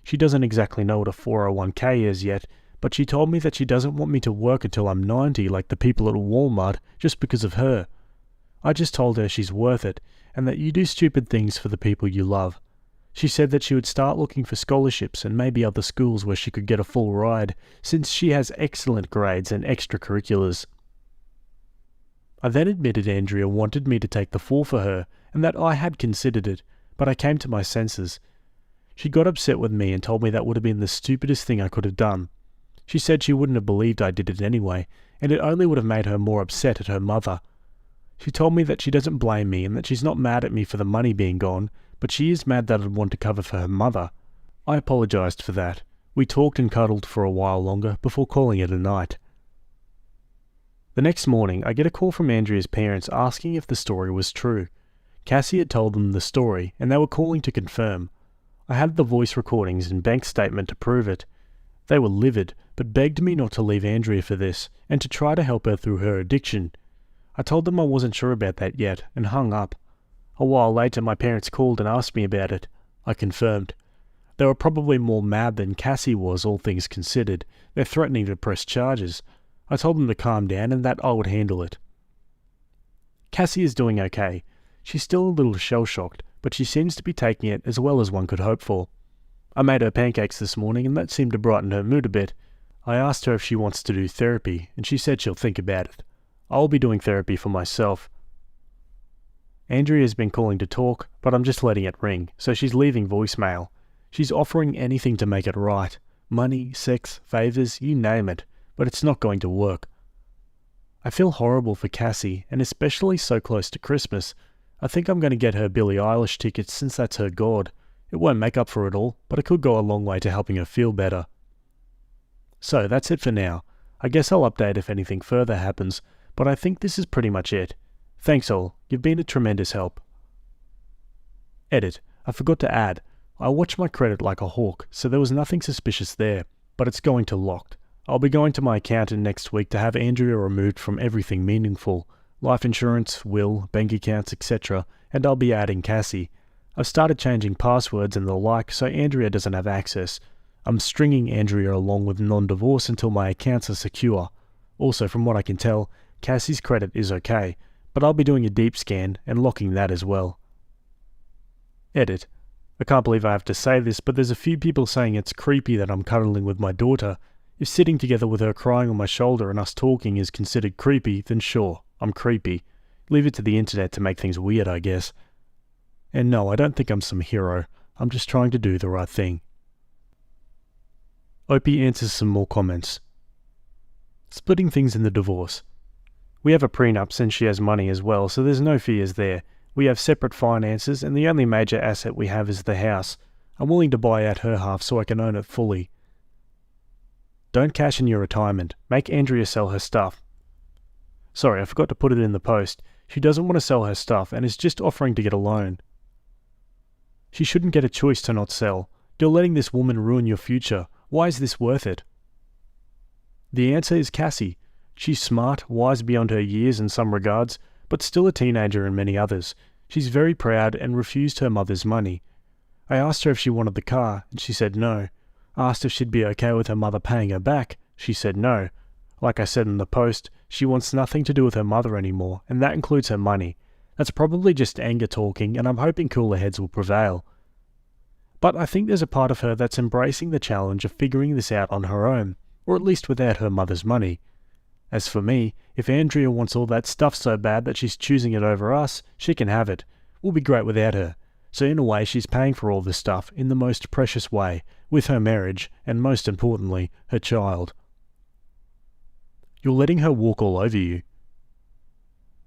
S1: She doesn't exactly know what a 401k is yet, but she told me that she doesn't want me to work until I'm 90 like the people at Walmart just because of her. I just told her she's worth it, and that you do stupid things for the people you love. She said that she would start looking for scholarships and maybe other schools where she could get a full ride, since she has excellent grades and extracurriculars. I then admitted Andrea wanted me to take the fall for her, and that I had considered it, but I came to my senses. She got upset with me and told me that would have been the stupidest thing I could have done. She said she wouldn't have believed I did it anyway, and it only would have made her more upset at her mother. She told me that she doesn't blame me and that she's not mad at me for the money being gone, but she is mad that I'd want to cover for her mother. I apologized for that. We talked and cuddled for a while longer before calling it a night. The next morning, I get a call from Andrea's parents asking if the story was true. Cassie had told them the story, and they were calling to confirm. I had the voice recordings and bank statement to prove it. They were livid, but begged me not to leave Andrea for this, and to try to help her through her addiction. I told them I wasn't sure about that yet, and hung up. A while later, my parents called and asked me about it. I confirmed. They were probably more mad than Cassie was, all things considered. They're threatening to press charges. I told them to calm down and that I would handle it. Cassie is doing okay. She's still a little shell-shocked, but she seems to be taking it as well as one could hope for. I made her pancakes this morning and that seemed to brighten her mood a bit. I asked her if she wants to do therapy, and she said she'll think about it. I'll be doing therapy for myself. Andrea's been calling to talk, but I'm just letting it ring, so she's leaving voicemail. She's offering anything to make it right. Money, sex, favours, you name it, but it's not going to work. I feel horrible for Cassie, and especially so close to Christmas. I think I'm going to get her Billie Eilish tickets since that's her god. It won't make up for it all, but it could go a long way to helping her feel better. So that's it for now. I guess I'll update if anything further happens, but I think this is pretty much it. Thanks all, you've been a tremendous help. Edit. I forgot to add. I watch my credit like a hawk, so there was nothing suspicious there, but it's going to locked. I'll be going to my accountant next week to have Andrea removed from everything meaningful. Life insurance, will, bank accounts, etc. And I'll be adding Cassie. I've started changing passwords and the like so Andrea doesn't have access. I'm stringing Andrea along with non-divorce until my accounts are secure. Also, from what I can tell, Cassie's credit is okay, but I'll be doing a deep scan and locking that as well. Edit. I can't believe I have to say this, but there's a few people saying it's creepy that I'm cuddling with my daughter. If sitting together with her crying on my shoulder and us talking is considered creepy, then sure, I'm creepy. Leave it to the internet to make things weird, I guess. And no, I don't think I'm some hero. I'm just trying to do the right thing. Opie answers some more comments. Splitting things in the divorce. We have a prenup since she has money as well, so there's no fears there. We have separate finances, and the only major asset we have is the house. I'm willing to buy out her half so I can own it fully. Don't cash in your retirement. Make Andrea sell her stuff. Sorry, I forgot to put it in the post. She doesn't want to sell her stuff and is just offering to get a loan. She shouldn't get a choice to not sell. You're letting this woman ruin your future. Why is this worth it? The answer is Cassie. She's smart, wise beyond her years in some regards, but still a teenager in many others. She's very proud and refused her mother's money. I asked her if she wanted the car, and she said no. Asked if she'd be okay with her mother paying her back. She said no. Like I said in the post, she wants nothing to do with her mother anymore, and that includes her money. That's probably just anger talking, and I'm hoping cooler heads will prevail. But I think there's a part of her that's embracing the challenge of figuring this out on her own, or at least without her mother's money. As for me, if Andrea wants all that stuff so bad that she's choosing it over us, she can have it. We'll be great without her. So in a way, she's paying for all this stuff in the most precious way, with her marriage, and most importantly, her child. You're letting her walk all over you.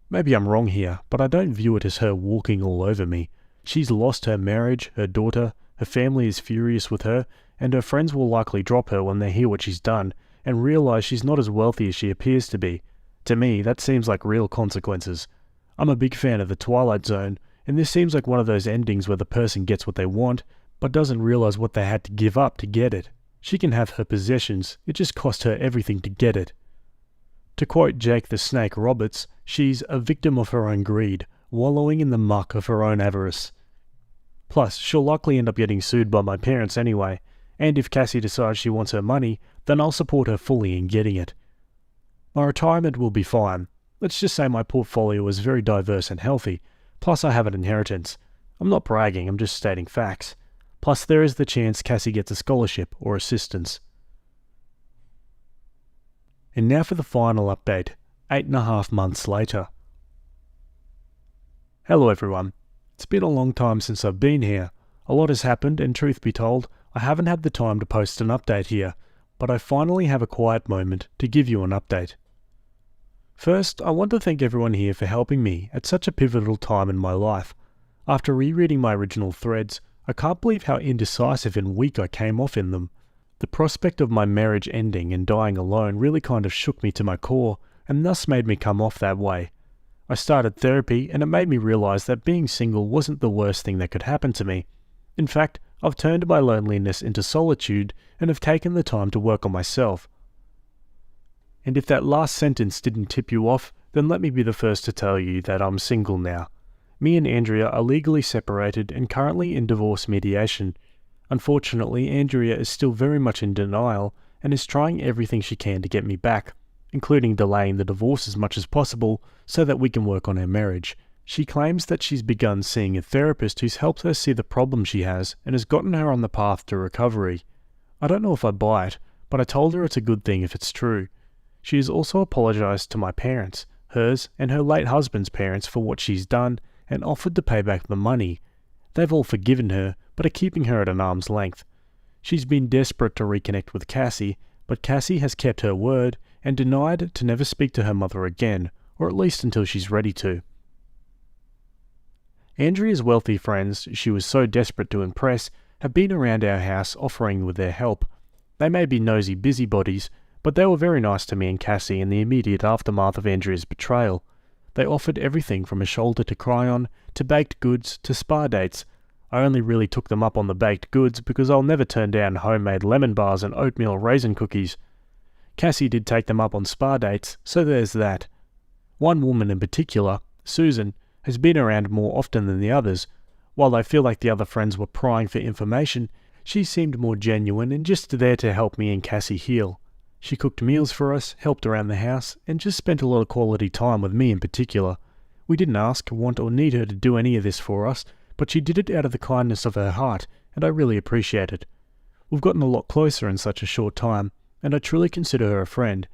S1: Maybe I'm wrong here, but I don't view it as her walking all over me. She's lost her marriage, her daughter, her family is furious with her, and her friends will likely drop her when they hear what she's done, and realize she's not as wealthy as she appears to be. To me, that seems like real consequences. I'm a big fan of The Twilight Zone, and this seems like one of those endings where the person gets what they want, but doesn't realize what they had to give up to get it. She can have her possessions, it just cost her everything to get it. To quote Jake the Snake Roberts, she's a victim of her own greed, wallowing in the muck of her own avarice. Plus, she'll likely end up getting sued by my parents anyway, and if Cassie decides she wants her money, then I'll support her fully in getting it. My retirement will be fine. Let's just say my portfolio is very diverse and healthy, plus I have an inheritance. I'm not bragging, I'm just stating facts. Plus there is the chance Cassie gets a scholarship or assistance. And now for the final update, 8.5 months later. Hello everyone. It's been a long time since I've been here. A lot has happened, and truth be told, I haven't had the time to post an update here, but I finally have a quiet moment to give you an update. First, I want to thank everyone here for helping me at such a pivotal time in my life. After rereading my original threads, I can't believe how indecisive and weak I came off in them. The prospect of my marriage ending and dying alone really kind of shook me to my core, and thus made me come off that way. I started therapy, and it made me realize that being single wasn't the worst thing that could happen to me. In fact, I've turned my loneliness into solitude and have taken the time to work on myself. And if that last sentence didn't tip you off, then let me be the first to tell you that I'm single now. Me and Andrea are legally separated and currently in divorce mediation. Unfortunately, Andrea is still very much in denial and is trying everything she can to get me back, including delaying the divorce as much as possible so that we can work on our marriage. She claims that she's begun seeing a therapist who's helped her see the problem she has and has gotten her on the path to recovery. I don't know if I buy it, but I told her it's a good thing if it's true. She has also apologized to my parents, hers and her late husband's parents for what she's done, and offered to pay back the money. They've all forgiven her, but are keeping her at an arm's length. She's been desperate to reconnect with Cassie, but Cassie has kept her word and denied to never speak to her mother again, or at least until she's ready to. Andrea's wealthy friends she was so desperate to impress have been around our house offering with their help. They may be nosy busybodies, but they were very nice to me and Cassie in the immediate aftermath of Andrea's betrayal. They offered everything from a shoulder to cry on, to baked goods, to spa dates. I only really took them up on the baked goods because I'll never turn down homemade lemon bars and oatmeal raisin cookies. Cassie did take them up on spa dates, so there's that. One woman in particular, Susan, has been around more often than the others. While I feel like the other friends were prying for information, she seemed more genuine and just there to help me and Cassie heal. She cooked meals for us, helped around the house, and just spent a lot of quality time with me in particular. We didn't ask, want, or need her to do any of this for us, but she did it out of the kindness of her heart, and I really appreciate it. We've gotten a lot closer in such a short time, and I truly consider her a friend.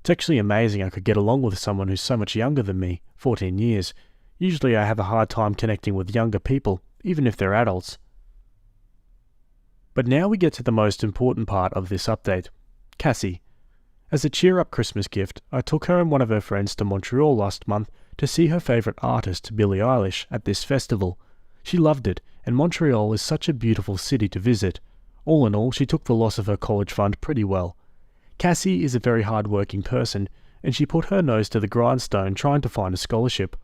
S1: It's actually amazing I could get along with someone who's so much younger than me, 14 years. Usually I have a hard time connecting with younger people, even if they're adults. But now we get to the most important part of this update. Cassie. As a cheer-up Christmas gift, I took her and one of her friends to Montreal last month to see her favourite artist, Billie Eilish, at this festival. She loved it, and Montreal is such a beautiful city to visit. All in all, she took the loss of her college fund pretty well. Cassie is a very hard-working person, and she put her nose to the grindstone trying to find a scholarship.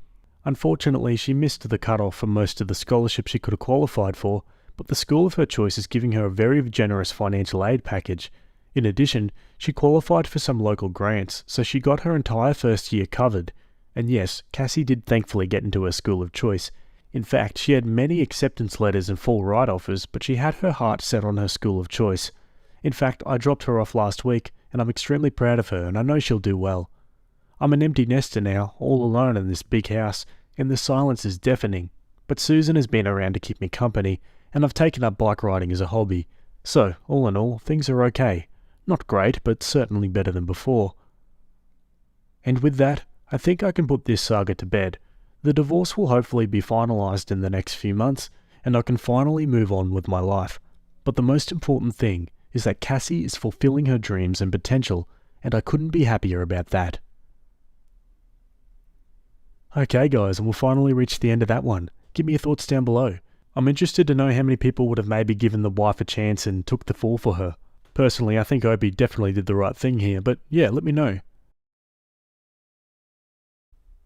S1: Unfortunately, she missed the cut-off for most of the scholarships she could have qualified for, but the school of her choice is giving her a very generous financial aid package. In addition, she qualified for some local grants, so she got her entire first year covered. And yes, Cassie did thankfully get into her school of choice. In fact, she had many acceptance letters and full ride offers, but she had her heart set on her school of choice. In fact, I dropped her off last week, and I'm extremely proud of her, and I know she'll do well. I'm an empty nester now, all alone in this big house, and the silence is deafening. But Susan has been around to keep me company, and I've taken up bike riding as a hobby. So, all in all, things are okay. Not great, but certainly better than before. And with that, I think I can put this saga to bed. The divorce will hopefully be finalised in the next few months, and I can finally move on with my life. But the most important thing is that Cassie is fulfilling her dreams and potential, and I couldn't be happier about that. Okay guys, and we'll finally reach the end of that one. Give me your thoughts down below. I'm interested to know how many people would have maybe given the wife a chance and took the fall for her. Personally, I think Opie definitely did the right thing here, but yeah, let me know.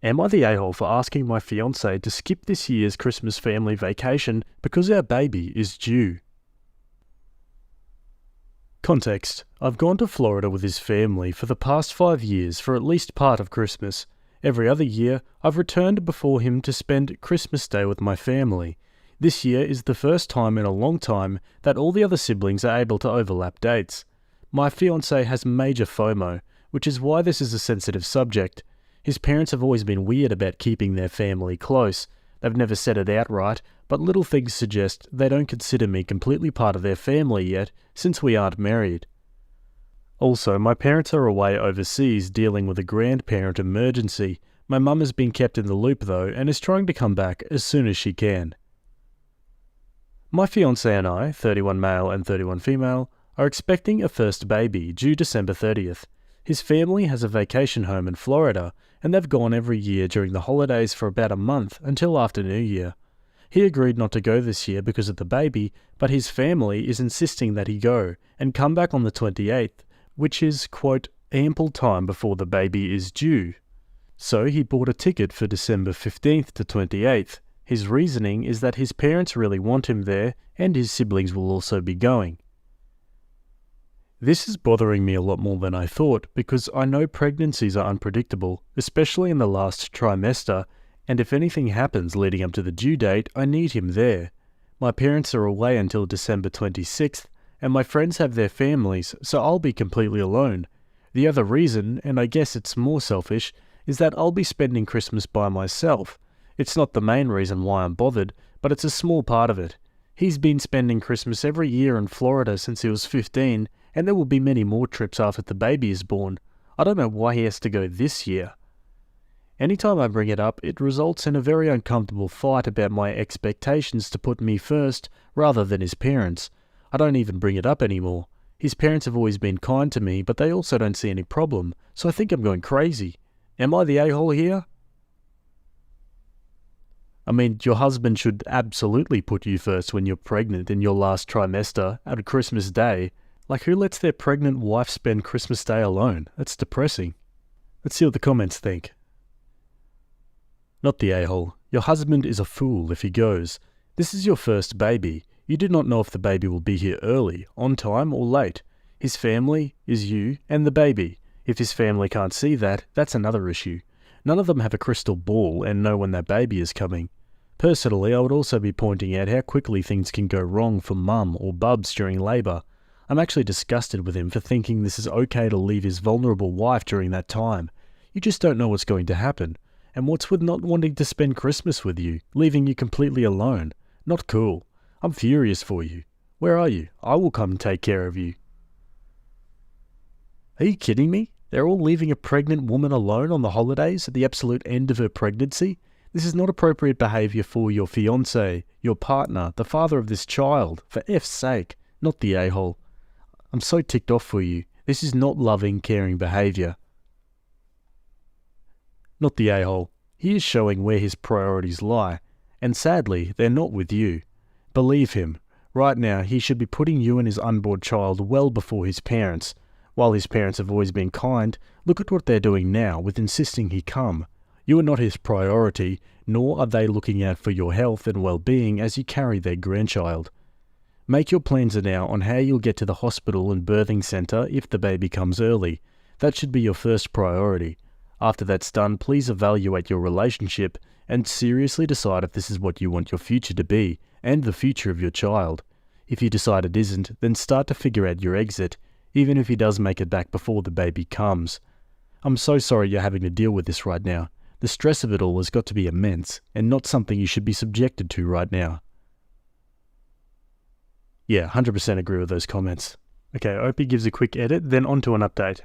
S1: Am I the a-hole for asking my fiancée to skip this year's Christmas family vacation because our baby is due? Context: I've gone to Florida with his family for the past 5 years for at least part of Christmas. Every other year, I've returned before him to spend Christmas Day with my family. This year is the first time in a long time that all the other siblings are able to overlap dates. My fiancé has major FOMO, which is why this is a sensitive subject. His parents have always been weird about keeping their family close. They've never said it outright, but little things suggest they don't consider me completely part of their family yet, since we aren't married. Also, my parents are away overseas dealing with a grandparent emergency. My mum has been kept in the loop though, and is trying to come back as soon as she can. My fiancé and I, 31 male and 31 female, are expecting a first baby due December 30th. His family has a vacation home in Florida, and they've gone every year during the holidays for about a month until after New Year. He agreed not to go this year because of the baby, but his family is insisting that he go and come back on the 28th, which is, quote, ample time before the baby is due. So he bought a ticket for December 15th to 28th. His reasoning is that his parents really want him there, and his siblings will also be going. This is bothering me a lot more than I thought, because I know pregnancies are unpredictable, especially in the last trimester, and if anything happens leading up to the due date, I need him there. My parents are away until December 26th, and my friends have their families, so I'll be completely alone. The other reason, and I guess it's more selfish, is that I'll be spending Christmas by myself. It's not the main reason why I'm bothered, but it's a small part of it. He's been spending Christmas every year in Florida since he was 15, and there will be many more trips after the baby is born. I don't know why he has to go this year. Anytime I bring it up, it results in a very uncomfortable fight about my expectations to put me first, rather than his parents. I don't even bring it up anymore. His parents have always been kind to me, but they also don't see any problem, so I think I'm going crazy. Am I the a-hole here? I mean, your husband should absolutely put you first when you're pregnant in your last trimester at Christmas Day. Like, who lets their pregnant wife spend Christmas Day alone? That's depressing. Let's see what the comments think. Not the a-hole. Your husband is a fool if he goes. This is your first baby. You do not know if the baby will be here early, on time, or late. His family is you and the baby. If his family can't see that, that's another issue. None of them have a crystal ball and know when their baby is coming. Personally, I would also be pointing out how quickly things can go wrong for mum or bubs during labour. I'm actually disgusted with him for thinking this is okay to leave his vulnerable wife during that time. You just don't know what's going to happen. And what's with not wanting to spend Christmas with you, leaving you completely alone? Not cool. I'm furious for you. Where are you? I will come and take care of you. Are you kidding me? They're all leaving a pregnant woman alone on the holidays at the absolute end of her pregnancy? This is not appropriate behaviour for your fiancé, your partner, the father of this child. For F's sake, not the a-hole. I'm so ticked off for you. This is not loving, caring behaviour. Not the a-hole. He is showing where his priorities lie, and sadly, they're not with you. Believe him. Right now, he should be putting you and his unborn child well before his parents. While his parents have always been kind, look at what they're doing now with insisting he come. You are not his priority, nor are they looking out for your health and well-being as you carry their grandchild. Make your plans now on how you'll get to the hospital and birthing centre if the baby comes early. That should be your first priority. After that's done, please evaluate your relationship and seriously decide if this is what you want your future to be and the future of your child. If you decide it isn't, then start to figure out your exit, even if he does make it back before the baby comes. I'm so sorry you're having to deal with this right now. The stress of it all has got to be immense, and not something you should be subjected to right now. Yeah, 100% agree with those comments. Okay, Opie gives a quick edit, then on to an update.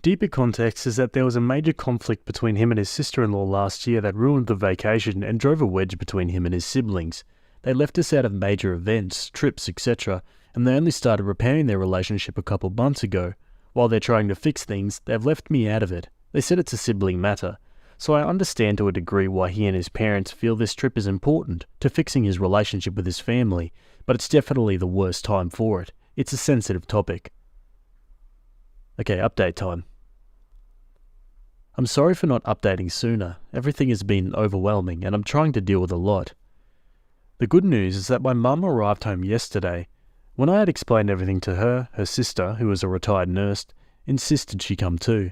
S1: Deeper context is that there was a major conflict between him and his sister-in-law last year that ruined the vacation and drove a wedge between him and his siblings. They left us out of major events, trips, etc., and they only started repairing their relationship a couple months ago. While they're trying to fix things, they've left me out of it. They said it's a sibling matter. So I understand to a degree why he and his parents feel this trip is important to fixing his relationship with his family, but it's definitely the worst time for it. It's a sensitive topic. Okay, update time. I'm sorry for not updating sooner. Everything has been overwhelming and I'm trying to deal with a lot. The good news is that my mum arrived home yesterday. When I had explained everything to her, her sister, who was a retired nurse, insisted she come too.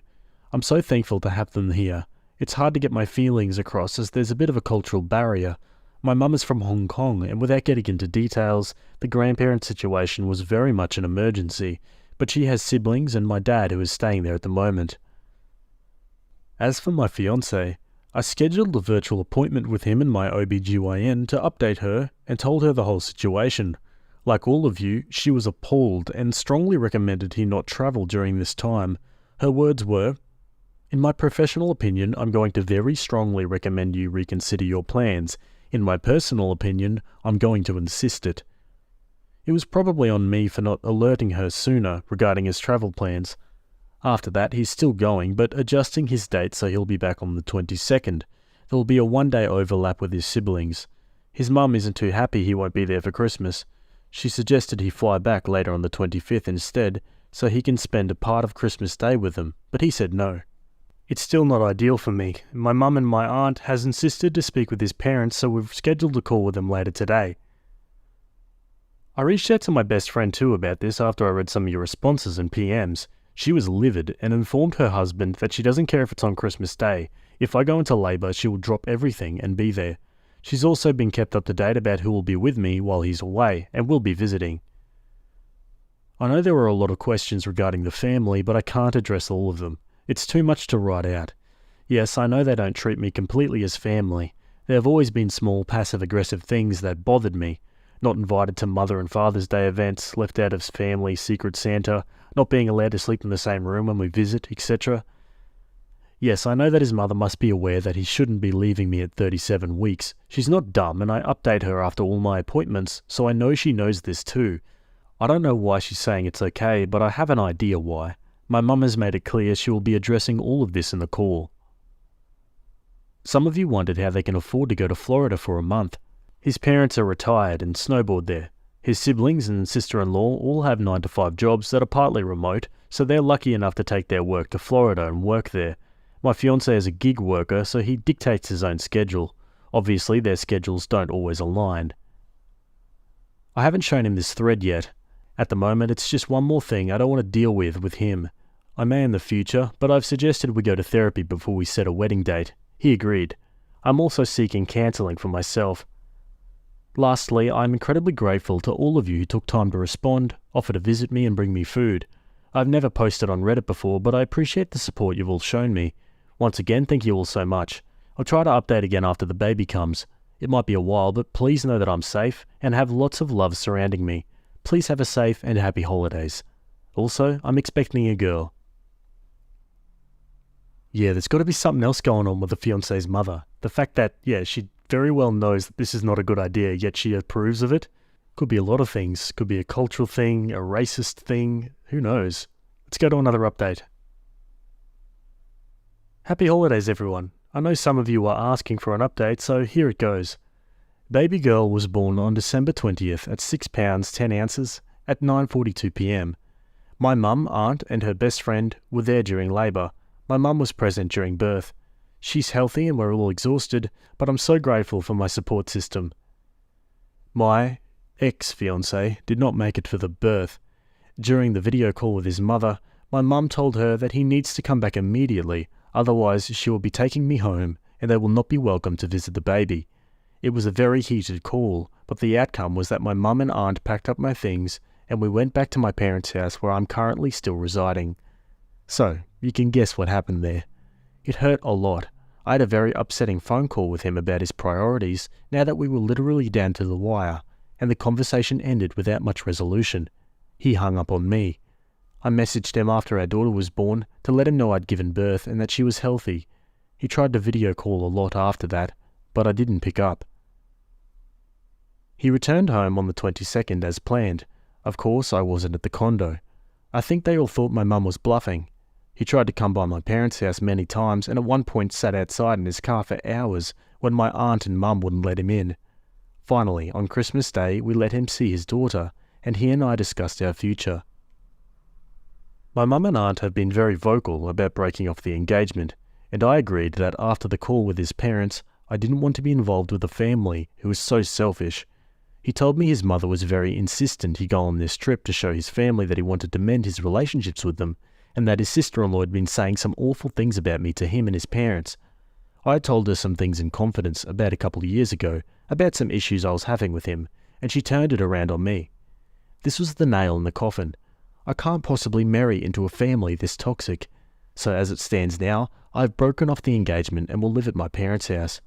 S1: I'm so thankful to have them here. It's hard to get my feelings across as there's a bit of a cultural barrier. My mum is from Hong Kong, and without getting into details, the grandparent situation was very much an emergency, but she has siblings and my dad who is staying there at the moment. As for my fiancé, I scheduled a virtual appointment with him and my OBGYN to update her and told her the whole situation. Like all of you, she was appalled and strongly recommended he not travel during this time. Her words were, "In my professional opinion, I'm going to very strongly recommend you reconsider your plans. In my personal opinion, I'm going to insist it." It was probably on me for not alerting her sooner regarding his travel plans. After that, he's still going, but adjusting his date so he'll be back on the 22nd. There will be a one-day overlap with his siblings. His mum isn't too happy he won't be there for Christmas. She suggested he fly back later on the 25th instead, so he can spend a part of Christmas Day with them, but he said no. It's still not ideal for me. My mum and my aunt has insisted to speak with his parents, so we've scheduled a call with them later today. I reached out to my best friend too about this after I read some of your responses and PMs. She was livid and informed her husband that she doesn't care if it's on Christmas Day. If I go into labour, she will drop everything and be there. She's also been kept up to date about who will be with me while he's away and will be visiting. I know there were a lot of questions regarding the family, but I can't address all of them. It's too much to write out. Yes, I know they don't treat me completely as family. There have always been small passive-aggressive things that bothered me. Not invited to Mother and Father's Day events, left out of family Secret Santa, not being allowed to sleep in the same room when we visit, etc. Yes, I know that his mother must be aware that he shouldn't be leaving me at 37 weeks. She's not dumb, and I update her after all my appointments, so I know she knows this too. I don't know why she's saying it's okay, but I have an idea why. My mum has made it clear she will be addressing all of this in the call. Some of you wondered how they can afford to go to Florida for a month. His parents are retired and snowboard there. His siblings and sister-in-law all have 9-to-5 jobs that are partly remote, so they're lucky enough to take their work to Florida and work there. My fiancé is a gig worker, so he dictates his own schedule. Obviously, their schedules don't always align. I haven't shown him this thread yet. At the moment, it's just one more thing I don't want to deal with him. I may in the future, but I've suggested we go to therapy before we set a wedding date. He agreed. I'm also seeking counselling for myself. Lastly, I'm incredibly grateful to all of you who took time to respond, offer to visit me and bring me food. I've never posted on Reddit before, but I appreciate the support you've all shown me. Once again, thank you all so much. I'll try to update again after the baby comes. It might be a while, but please know that I'm safe and have lots of love surrounding me. Please have a safe and happy holidays. Also, I'm expecting a girl. Yeah, there's got to be something else going on with the fiancé's mother. The fact that, she very well knows that this is not a good idea, yet she approves of it. Could be a lot of things. Could be a cultural thing, a racist thing. Who knows? Let's go to another update. Happy holidays, everyone. I know some of you are asking for an update, so here it goes. Baby girl was born on December 20th at 6 pounds 10 ounces at 9:42 p.m. My mum, aunt and her best friend were there during labour. My mum was present during birth. She's healthy and we're all exhausted, but I'm so grateful for my support system. My ex-fiancé did not make it for the birth. During the video call with his mother, my mum told her that he needs to come back immediately, otherwise she will be taking me home and they will not be welcome to visit the baby. It was a very heated call, but the outcome was that my mum and aunt packed up my things and we went back to my parents' house where I'm currently still residing. So, you can guess what happened there. It hurt a lot. I had a very upsetting phone call with him about his priorities now that we were literally down to the wire, and the conversation ended without much resolution. He hung up on me. I messaged him after our daughter was born to let him know I'd given birth and that she was healthy. He tried to video call a lot after that, but I didn't pick up. He returned home on the 22nd as planned. Of course, I wasn't at the condo. I think they all thought my mum was bluffing. He tried to come by my parents' house many times and at one point sat outside in his car for hours when my aunt and mum wouldn't let him in. Finally, on Christmas Day, we let him see his daughter, and he and I discussed our future. My mum and aunt have been very vocal about breaking off the engagement, and I agreed that after the call with his parents, I didn't want to be involved with a family who was so selfish. He told me his mother was very insistent he go on this trip to show his family that he wanted to mend his relationships with them, and that his sister-in-law had been saying some awful things about me to him and his parents. I had told her some things in confidence about a couple of years ago, about some issues I was having with him, and she turned it around on me. This was the nail in the coffin. I can't possibly marry into a family this toxic. So as it stands now, I've broken off the engagement and will live at my parents' house.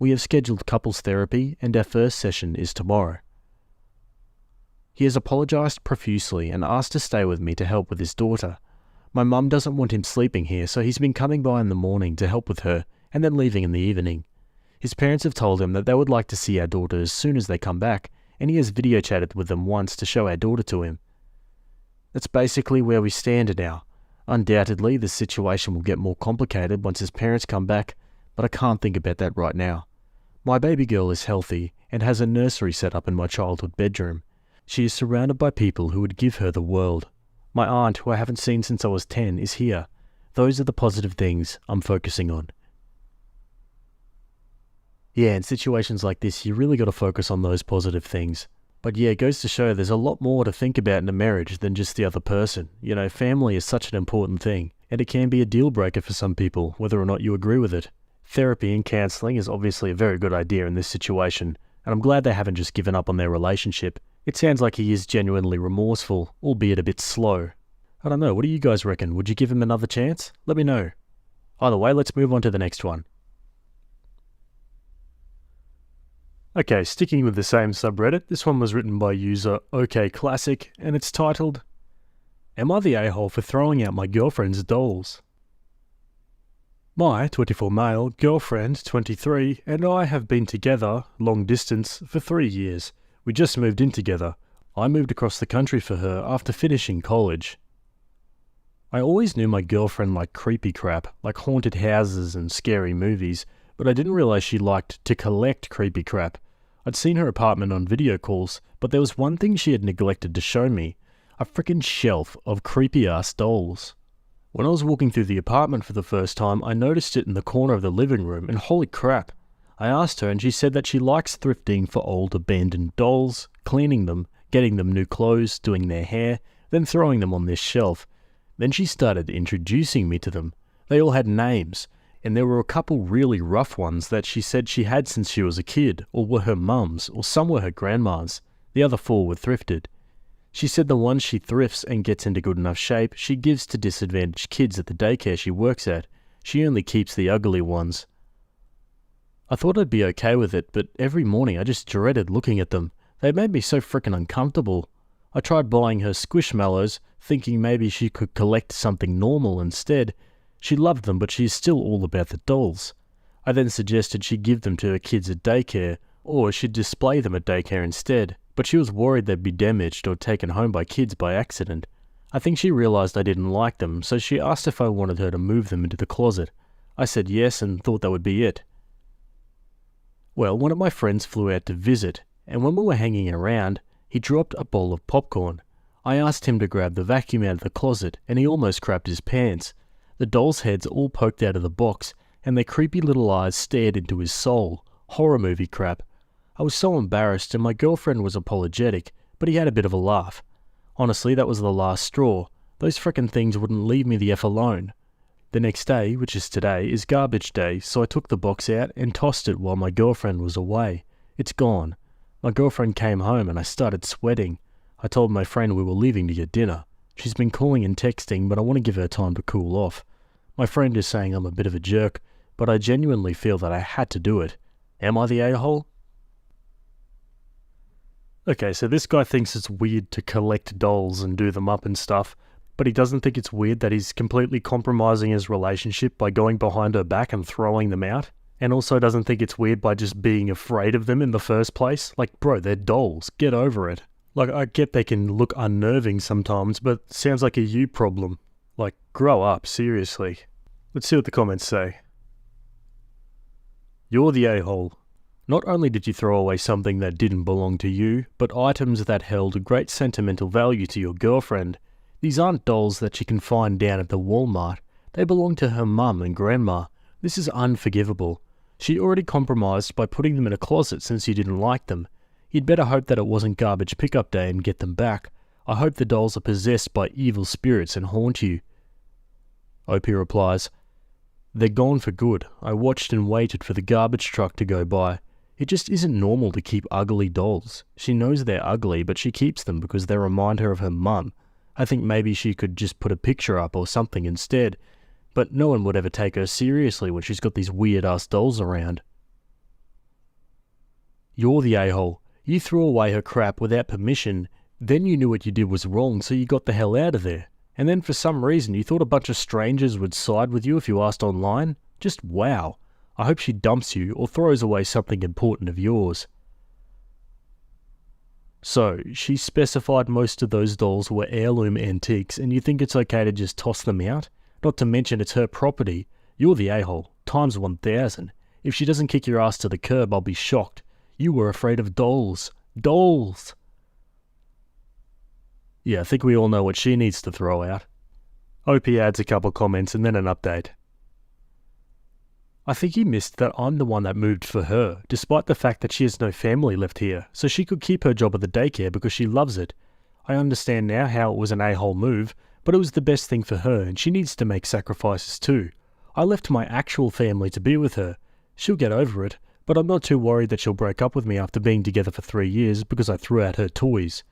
S1: We have scheduled couples therapy and our first session is tomorrow. He has apologised profusely and asked to stay with me to help with his daughter. My mum doesn't want him sleeping here, so he's been coming by in the morning to help with her and then leaving in the evening. His parents have told him that they would like to see our daughter as soon as they come back, and he has video chatted with them once to show our daughter to him. That's basically where we stand now. Undoubtedly, the situation will get more complicated once his parents come back, but I can't think about that right now. My baby girl is healthy and has a nursery set up in my childhood bedroom. She is surrounded by people who would give her the world. My aunt, who I haven't seen since I was 10, is here. Those are the positive things I'm focusing on. Yeah, in situations like this, you really got to focus on those positive things. But yeah, it goes to show there's a lot more to think about in a marriage than just the other person. You know, family is such an important thing, and it can be a deal breaker for some people, whether or not you agree with it. Therapy and counselling is obviously a very good idea in this situation, and I'm glad they haven't just given up on their relationship. It sounds like he is genuinely remorseful, albeit a bit slow. I don't know, what do you guys reckon? Would you give him another chance? Let me know. Either way, let's move on to the next one. Okay, sticking with the same subreddit, this one was written by user OKClassic, and it's titled, Am I the a-hole for throwing out my girlfriend's dolls? My 24 male girlfriend, 23, and I have been together, long distance, for 3 years. We just moved in together. I moved across the country for her after finishing college. I always knew my girlfriend liked creepy crap, like haunted houses and scary movies, but I didn't realise she liked to collect creepy crap. I'd seen her apartment on video calls, but there was one thing she had neglected to show me, a frickin' shelf of creepy-ass dolls. When I was walking through the apartment for the first time, I noticed it in the corner of the living room, and holy crap. I asked her and she said that she likes thrifting for old abandoned dolls, cleaning them, getting them new clothes, doing their hair, then throwing them on this shelf. Then she started introducing me to them. They all had names, and there were a couple really rough ones that she said she had since she was a kid, or were her mum's, or some were her grandma's. The other 4 were thrifted. She said the ones she thrifts and gets into good enough shape, she gives to disadvantaged kids at the daycare she works at. She only keeps the ugly ones. I thought I'd be okay with it, but every morning I just dreaded looking at them. They made me so frickin' uncomfortable. I tried buying her Squishmallows, thinking maybe she could collect something normal instead. She loved them, but she's still all about the dolls. I then suggested she give them to her kids at daycare, or she'd display them at daycare instead, but she was worried they'd be damaged or taken home by kids by accident. I think she realised I didn't like them, so she asked if I wanted her to move them into the closet. I said yes and thought that would be it. Well, one of my friends flew out to visit, and when we were hanging around, he dropped a bowl of popcorn. I asked him to grab the vacuum out of the closet, and he almost crapped his pants. The dolls' heads all poked out of the box, and their creepy little eyes stared into his soul. Horror movie crap. I was so embarrassed, and my girlfriend was apologetic, but he had a bit of a laugh. Honestly, that was the last straw. Those frickin' things wouldn't leave me the F alone. The next day, which is today, is garbage day, so I took the box out and tossed it while my girlfriend was away. It's gone. My girlfriend came home and I started sweating. I told my friend we were leaving to get dinner. She's been calling and texting, but I want to give her time to cool off. My friend is saying I'm a bit of a jerk, but I genuinely feel that I had to do it. Am I the a-hole? Okay, so this guy thinks it's weird to collect dolls and do them up and stuff, but he doesn't think it's weird that he's completely compromising his relationship by going behind her back and throwing them out, and also doesn't think it's weird by just being afraid of them in the first place. Like, bro, they're dolls. Get over it. Like, I get they can look unnerving sometimes, but it sounds like a you problem. Like, grow up, seriously. Let's see what the comments say. You're the a-hole. Not only did you throw away something that didn't belong to you, but items that held great sentimental value to your girlfriend. These aren't dolls that she can find down at the Walmart. They belong to her mum and grandma. This is unforgivable. She already compromised by putting them in a closet since you didn't like them. You'd better hope that it wasn't garbage pickup day and get them back. I hope the dolls are possessed by evil spirits and haunt you. OP replies, "They're gone for good. I watched and waited for the garbage truck to go by. It just isn't normal to keep ugly dolls. She knows they're ugly, but she keeps them because they remind her of her mum. I think maybe she could just put a picture up or something instead. But no one would ever take her seriously when she's got these weird-ass dolls around." You're the a-hole. You threw away her crap without permission, then you knew what you did was wrong, so you got the hell out of there. And then for some reason you thought a bunch of strangers would side with you if you asked online? Just wow. I hope she dumps you or throws away something important of yours. So, she specified most of those dolls were heirloom antiques and you think it's okay to just toss them out? Not to mention it's her property. You're the a-hole, times 1,000. If she doesn't kick your ass to the curb, I'll be shocked. You were afraid of dolls. Dolls! Yeah, I think we all know what she needs to throw out. OP adds a couple comments and then an update. "I think you missed that I'm the one that moved for her, despite the fact that she has no family left here, so she could keep her job at the daycare because she loves it. I understand now how it was an a-hole move, but it was the best thing for her and she needs to make sacrifices too. I left my actual family to be with her. She'll get over it, but I'm not too worried that she'll break up with me after being together for 3 years because I threw out her toys.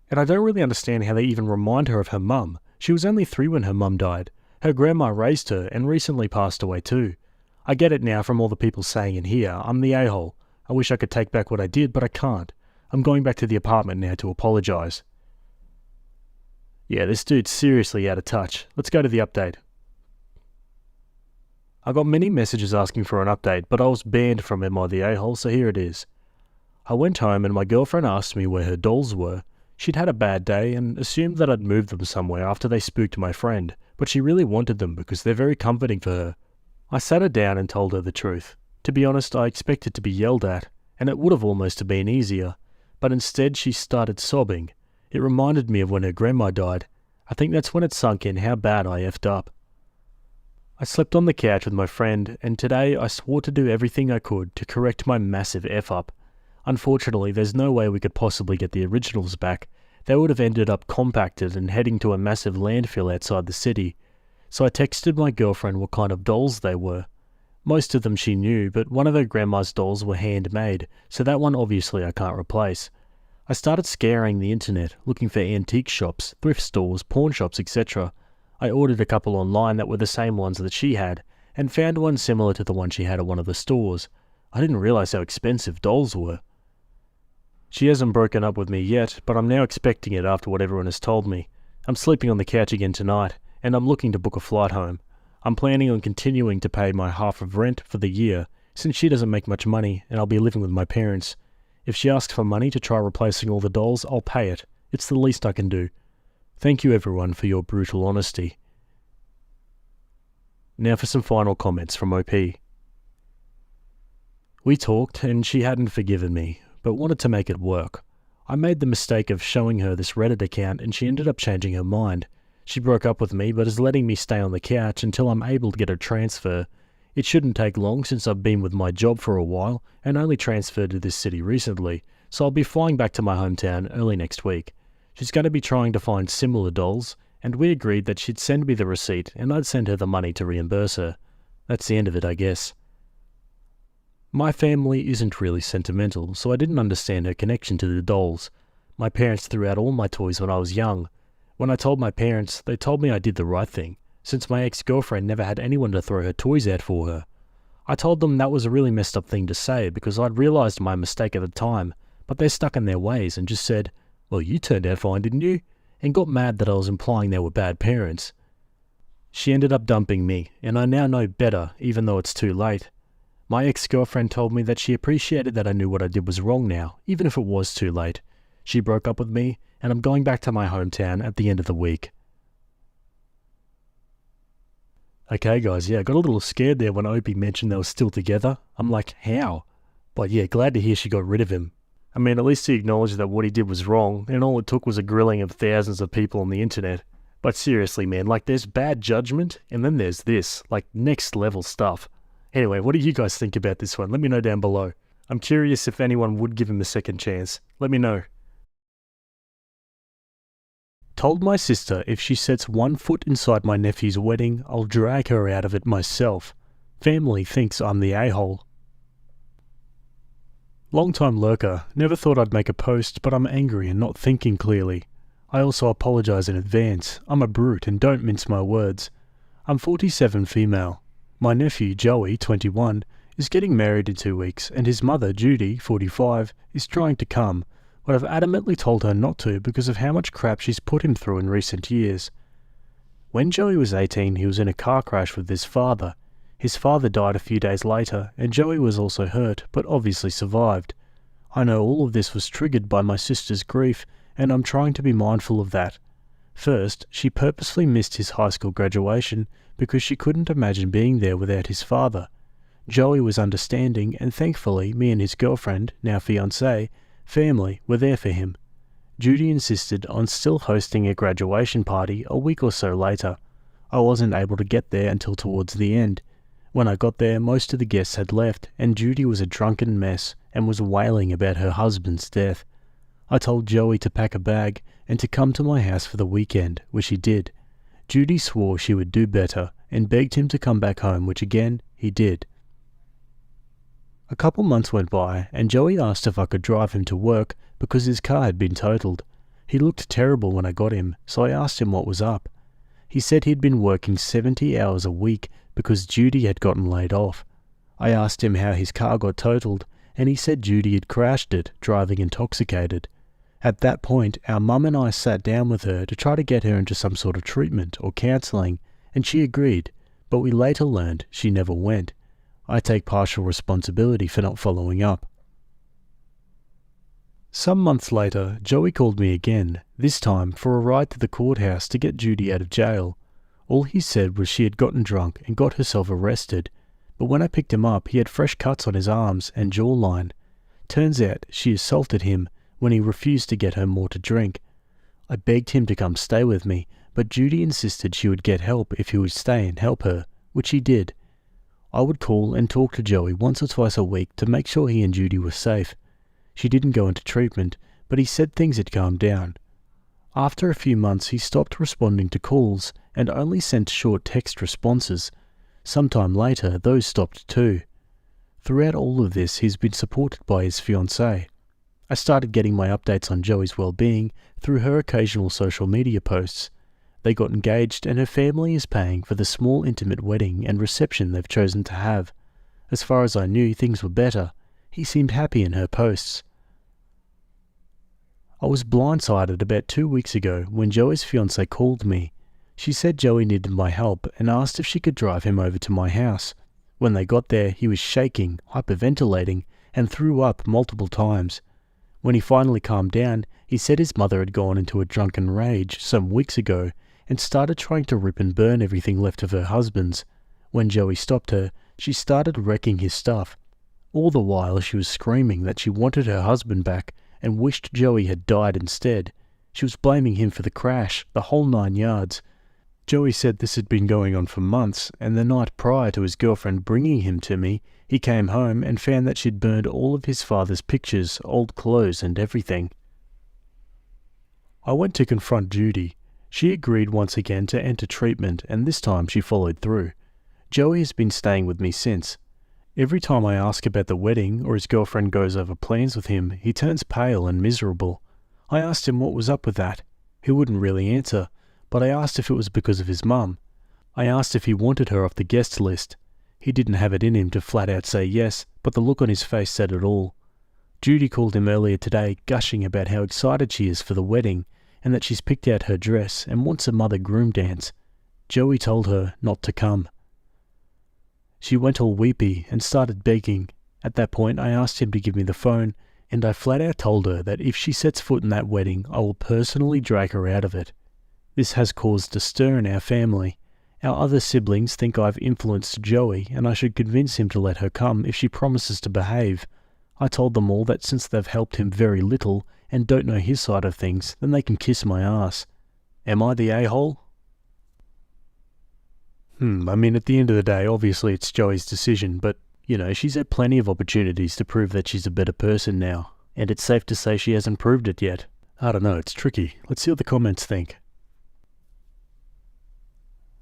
S1: And I don't really understand how they even remind her of her mum. She was only 3 when her mum died. Her grandma raised her and recently passed away too. I get it now from all the people saying in here, I'm the a-hole. I wish I could take back what I did, but I can't. I'm going back to the apartment now to apologise." Yeah, this dude's seriously out of touch. Let's go to the update. I got many messages asking for an update, but I was banned from Am I the A-hole, so here it is. I went home and my girlfriend asked me where her dolls were. She'd had a bad day and assumed that I'd moved them somewhere after they spooked my friend, but she really wanted them because they're very comforting for her. I sat her down and told her the truth. To be honest, I expected to be yelled at, and it would have almost been easier, but instead she started sobbing. It reminded me of when her grandma died. I think that's when it sunk in how bad I effed up. I slept on the couch with my friend, and today I swore to do everything I could to correct my massive F-up. Unfortunately, there's no way we could possibly get the originals back. They would have ended up compacted and heading to a massive landfill outside the city. So I texted my girlfriend what kind of dolls they were. Most of them she knew, but one of her grandma's dolls were handmade, so that one obviously I can't replace. I started scouring the internet, looking for antique shops, thrift stores, pawn shops, etc. I ordered a couple online that were the same ones that she had, and found one similar to the one she had at one of the stores. I didn't realize how expensive dolls were. She hasn't broken up with me yet, but I'm now expecting it after what everyone has told me. I'm sleeping on the couch again tonight, and I'm looking to book a flight home. I'm planning on continuing to pay my half of rent for the year, since she doesn't make much money and I'll be living with my parents. If she asks for money to try replacing all the dolls, I'll pay it. It's the least I can do. Thank you everyone for your brutal honesty. Now for some final comments from OP. We talked and she hadn't forgiven me, but wanted to make it work. I made the mistake of showing her this Reddit account and she ended up changing her mind. She broke up with me but is letting me stay on the couch until I'm able to get a transfer. It shouldn't take long since I've been with my job for a while and only transferred to this city recently, so I'll be flying back to my hometown early next week. She's going to be trying to find similar dolls, and we agreed that she'd send me the receipt and I'd send her the money to reimburse her. That's the end of it, I guess. My family isn't really sentimental, so I didn't understand her connection to the dolls. My parents threw out all my toys when I was young. When I told my parents, they told me I did the right thing, since my ex-girlfriend never had anyone to throw her toys out for her. I told them that was a really messed up thing to say because I'd realised my mistake at the time, but they're stuck in their ways and just said, "Well, you turned out fine, didn't you?" and got mad that I was implying they were bad parents. She ended up dumping me, and I now know better, even though it's too late. My ex-girlfriend told me that she appreciated that I knew what I did was wrong now, even if it was too late. She broke up with me, and I'm going back to my hometown at the end of the week. Okay guys, yeah, I got a little scared there when Opie mentioned they were still together. I'm like, how? But yeah, glad to hear she got rid of him. I mean, at least he acknowledged that what he did was wrong, and all it took was a grilling of thousands of people on the internet. But seriously, man, like there's bad judgment, and then there's this, like next level stuff. Anyway, what do you guys think about this one? Let me know down below. I'm curious if anyone would give him a second chance. Let me know. Told my sister if she sets one foot inside my nephew's wedding, I'll drag her out of it myself. Family thinks I'm the a-hole. Long-time lurker, never thought I'd make a post, but I'm angry and not thinking clearly. I also apologise in advance. I'm a brute and don't mince my words. I'm 47 female. My nephew, Joey, 21, is getting married in 2 weeks, and his mother, Judy, 45, is trying to come, but I've adamantly told her not to because of how much crap she's put him through in recent years. When Joey was 18, he was in a car crash with his father. His father died a few days later, and Joey was also hurt, but obviously survived. I know all of this was triggered by my sister's grief, and I'm trying to be mindful of that. First, she purposely missed his high school graduation because she couldn't imagine being there without his father. Joey was understanding, and thankfully me and his girlfriend, now fiancée, family were there for him. Judy insisted on still hosting a graduation party a week or so later. I wasn't able to get there until towards the end. When I got there, most of the guests had left, and Judy was a drunken mess and was wailing about her husband's death. I told Joey to pack a bag and to come to my house for the weekend, which he did. Judy swore she would do better and begged him to come back home, which again, he did. A couple months went by, and Joey asked if I could drive him to work because his car had been totaled. He looked terrible when I got him, so I asked him what was up. He said he'd been working 70 hours a week because Judy had gotten laid off. I asked him how his car got totaled, and he said Judy had crashed it, driving intoxicated. At that point, our mum and I sat down with her to try to get her into some sort of treatment or counselling, and she agreed, but we later learned she never went. I take partial responsibility for not following up. Some months later, Joey called me again, this time for a ride to the courthouse to get Judy out of jail. All he said was she had gotten drunk and got herself arrested, but when I picked him up, he had fresh cuts on his arms and jawline. Turns out she assaulted him when he refused to get her more to drink. I begged him to come stay with me, but Judy insisted she would get help if he would stay and help her, which he did. I would call and talk to Joey once or twice a week to make sure he and Judy were safe. She didn't go into treatment, but he said things had calmed down. After a few months, he stopped responding to calls and only sent short text responses. Sometime later, those stopped too. Throughout all of this, he's been supported by his fiancée. I started getting my updates on Joey's well-being through her occasional social media posts. They got engaged, and her family is paying for the small intimate wedding and reception they've chosen to have. As far as I knew, things were better. He seemed happy in her posts. I was blindsided about 2 weeks ago when Joey's fiancée called me. She said Joey needed my help and asked if she could drive him over to my house. When they got there, he was shaking, hyperventilating, and threw up multiple times. When he finally calmed down, he said his mother had gone into a drunken rage some weeks ago and started trying to rip and burn everything left of her husband's. When Joey stopped her, she started wrecking his stuff. All the while she was screaming that she wanted her husband back and wished Joey had died instead. She was blaming him for the crash, the whole 9 yards. Joey said this had been going on for months, and the night prior to his girlfriend bringing him to me, he came home and found that she'd burned all of his father's pictures, old clothes and everything. I went to confront Judy. She agreed once again to enter treatment, and this time she followed through. Joey has been staying with me since. Every time I ask about the wedding or his girlfriend goes over plans with him, he turns pale and miserable. I asked him what was up with that. He wouldn't really answer, but I asked if it was because of his mum. I asked if he wanted her off the guest list. He didn't have it in him to flat out say yes, but the look on his face said it all. Judy called him earlier today, gushing about how excited she is for the wedding, and that she's picked out her dress and wants a mother groom dance. Joey told her not to come. She went all weepy and started begging. At that point, I asked him to give me the phone, and I flat out told her that if she sets foot in that wedding, I will personally drag her out of it. This has caused a stir in our family. Our other siblings think I've influenced Joey, and I should convince him to let her come if she promises to behave. I told them all that since they've helped him very little and don't know his side of things, then they can kiss my ass. Am I the a-hole? I mean, at the end of the day, obviously it's Joey's decision, but, You know, she's had plenty of opportunities to prove that she's a better person now, and it's safe to say she hasn't proved it yet. I don't know, it's tricky. Let's see what the comments think.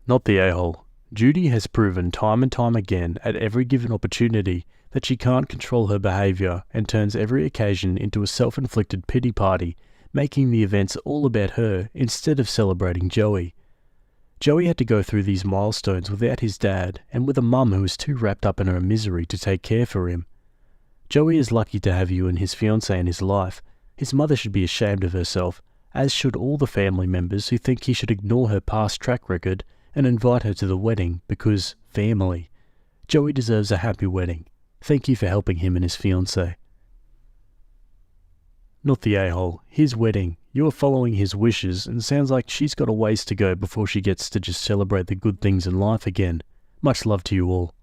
S1: Not the a-hole. Judy has proven time and time again at every given opportunity that she can't control her behaviour and turns every occasion into a self-inflicted pity party, making the events all about her instead of celebrating Joey. Joey had to go through these milestones without his dad and with a mum who was too wrapped up in her misery to take care for him. Joey is lucky to have you and his fiancée in his life. His mother should be ashamed of herself, as should all the family members who think he should ignore her past track record and invite her to the wedding because family. Joey deserves a happy wedding. Thank you for helping him and his fiancée. Not the a-hole. His wedding. You are following his wishes and sounds like she's got a ways to go before she gets to just celebrate the good things in life again. Much love to you all.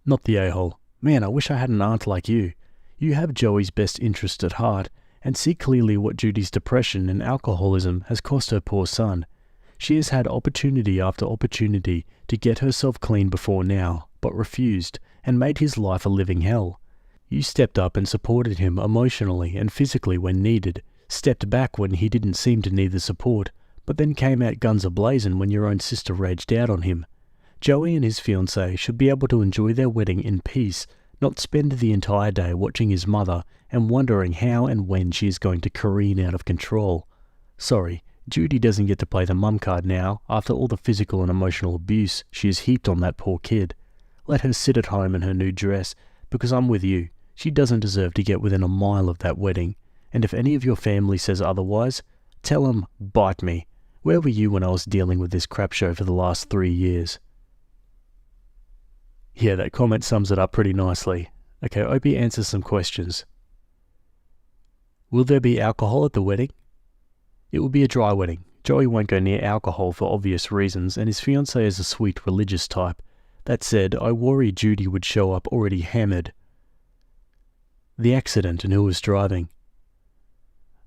S1: Not the a-hole. Man, I wish I had an aunt like you. You have Joey's best interest at heart and see clearly what Judy's depression and alcoholism has cost her poor son. She has had opportunity after opportunity to get herself clean before now, but refused and made his life a living hell. You stepped up and supported him emotionally and physically when needed, stepped back when he didn't seem to need the support, but then came out guns a-blazing when your own sister raged out on him. Joey and his fiancée should be able to enjoy their wedding in peace, not spend the entire day watching his mother and wondering how and when she is going to careen out of control. Sorry, Judy doesn't get to play the mum card now after all the physical and emotional abuse she has heaped on that poor kid. Let her sit at home in her new dress, because I'm with you. She doesn't deserve to get within a mile of that wedding, and if any of your family says otherwise, tell them, bite me. Where were you when I was dealing with this crap show for the last 3 years? Yeah, that comment sums it up pretty nicely. Okay, Opie answers some questions. Will there be alcohol at the wedding? It will be a dry wedding. Joey won't go near alcohol for obvious reasons, and his fiancée is a sweet religious type. That said, I worry Judy would show up already hammered. The accident and who was driving.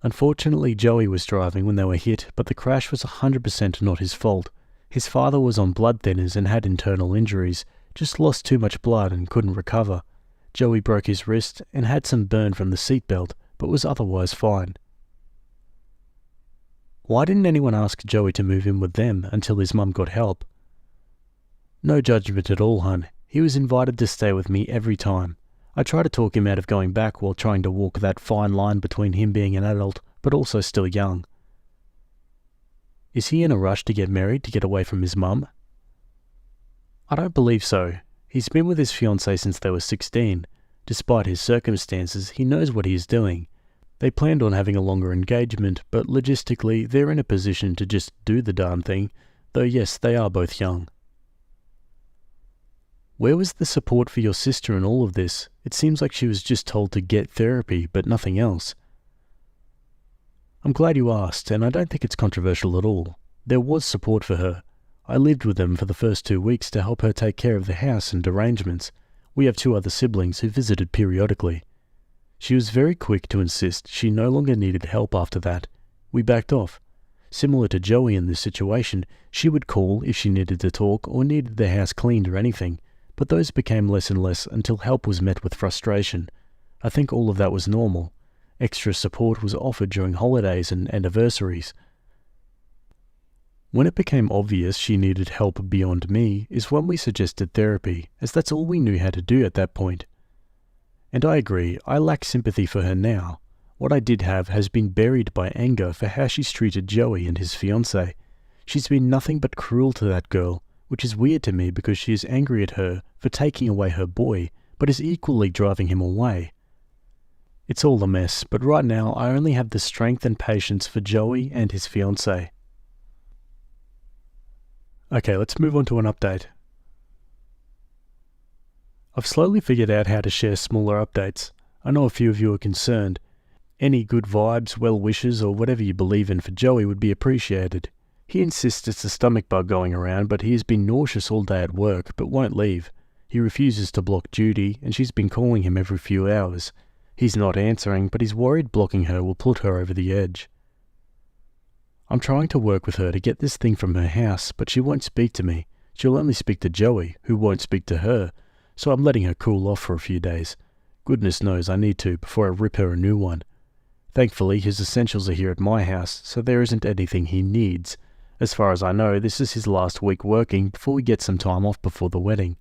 S1: Unfortunately, Joey was driving when they were hit, but the crash was 100% not his fault. His father was on blood thinners and had internal injuries, just lost too much blood and couldn't recover. Joey broke his wrist and had some burn from the seatbelt, but was otherwise fine. Why didn't anyone ask Joey to move in with them until his mum got help? No judgment at all, hun. He was invited to stay with me every time. I tried to talk him out of going back while trying to walk that fine line between him being an adult, but also still young. Is he in a rush to get married to get away from his mum? I don't believe so. He's been with his fiancée since they were 16. Despite his circumstances, he knows what he is doing. They planned on having a longer engagement, but logistically, they're in a position to just do the darn thing, though yes, they are both young. Where was the support for your sister in all of this? It seems like she was just told to get therapy, but nothing else. I'm glad you asked, and I don't think it's controversial at all. There was support for her. I lived with them for the first 2 weeks to help her take care of the house and arrangements. We have 2 other siblings who visited periodically. She was very quick to insist she no longer needed help after that. We backed off. Similar to Joey in this situation, she would call if she needed to talk or needed the house cleaned or anything, but those became less and less until help was met with frustration. I think all of that was normal. Extra support was offered during holidays and anniversaries. When it became obvious she needed help beyond me is when we suggested therapy, as that's all we knew how to do at that point. And I agree, I lack sympathy for her now. What I did have has been buried by anger for how she's treated Joey and his fiancée. She's been nothing but cruel to that girl, which is weird to me because she is angry at her for taking away her boy, but is equally driving him away. It's all a mess, but right now I only have the strength and patience for Joey and his fiancée. Okay, let's move on to an update. I've slowly figured out how to share smaller updates. I know a few of you are concerned. Any good vibes, well wishes, or whatever you believe in for Joey would be appreciated. He insists it's a stomach bug going around, but he has been nauseous all day at work, but won't leave. He refuses to block Judy, and she's been calling him every few hours. He's not answering, but he's worried blocking her will put her over the edge. I'm trying to work with her to get this thing from her house, but she won't speak to me. She'll only speak to Joey, who won't speak to her, so I'm letting her cool off for a few days. Goodness knows I need to before I rip her a new one. Thankfully, his essentials are here at my house, so there isn't anything he needs. As far as I know, this is his last week working before we get some time off before the wedding.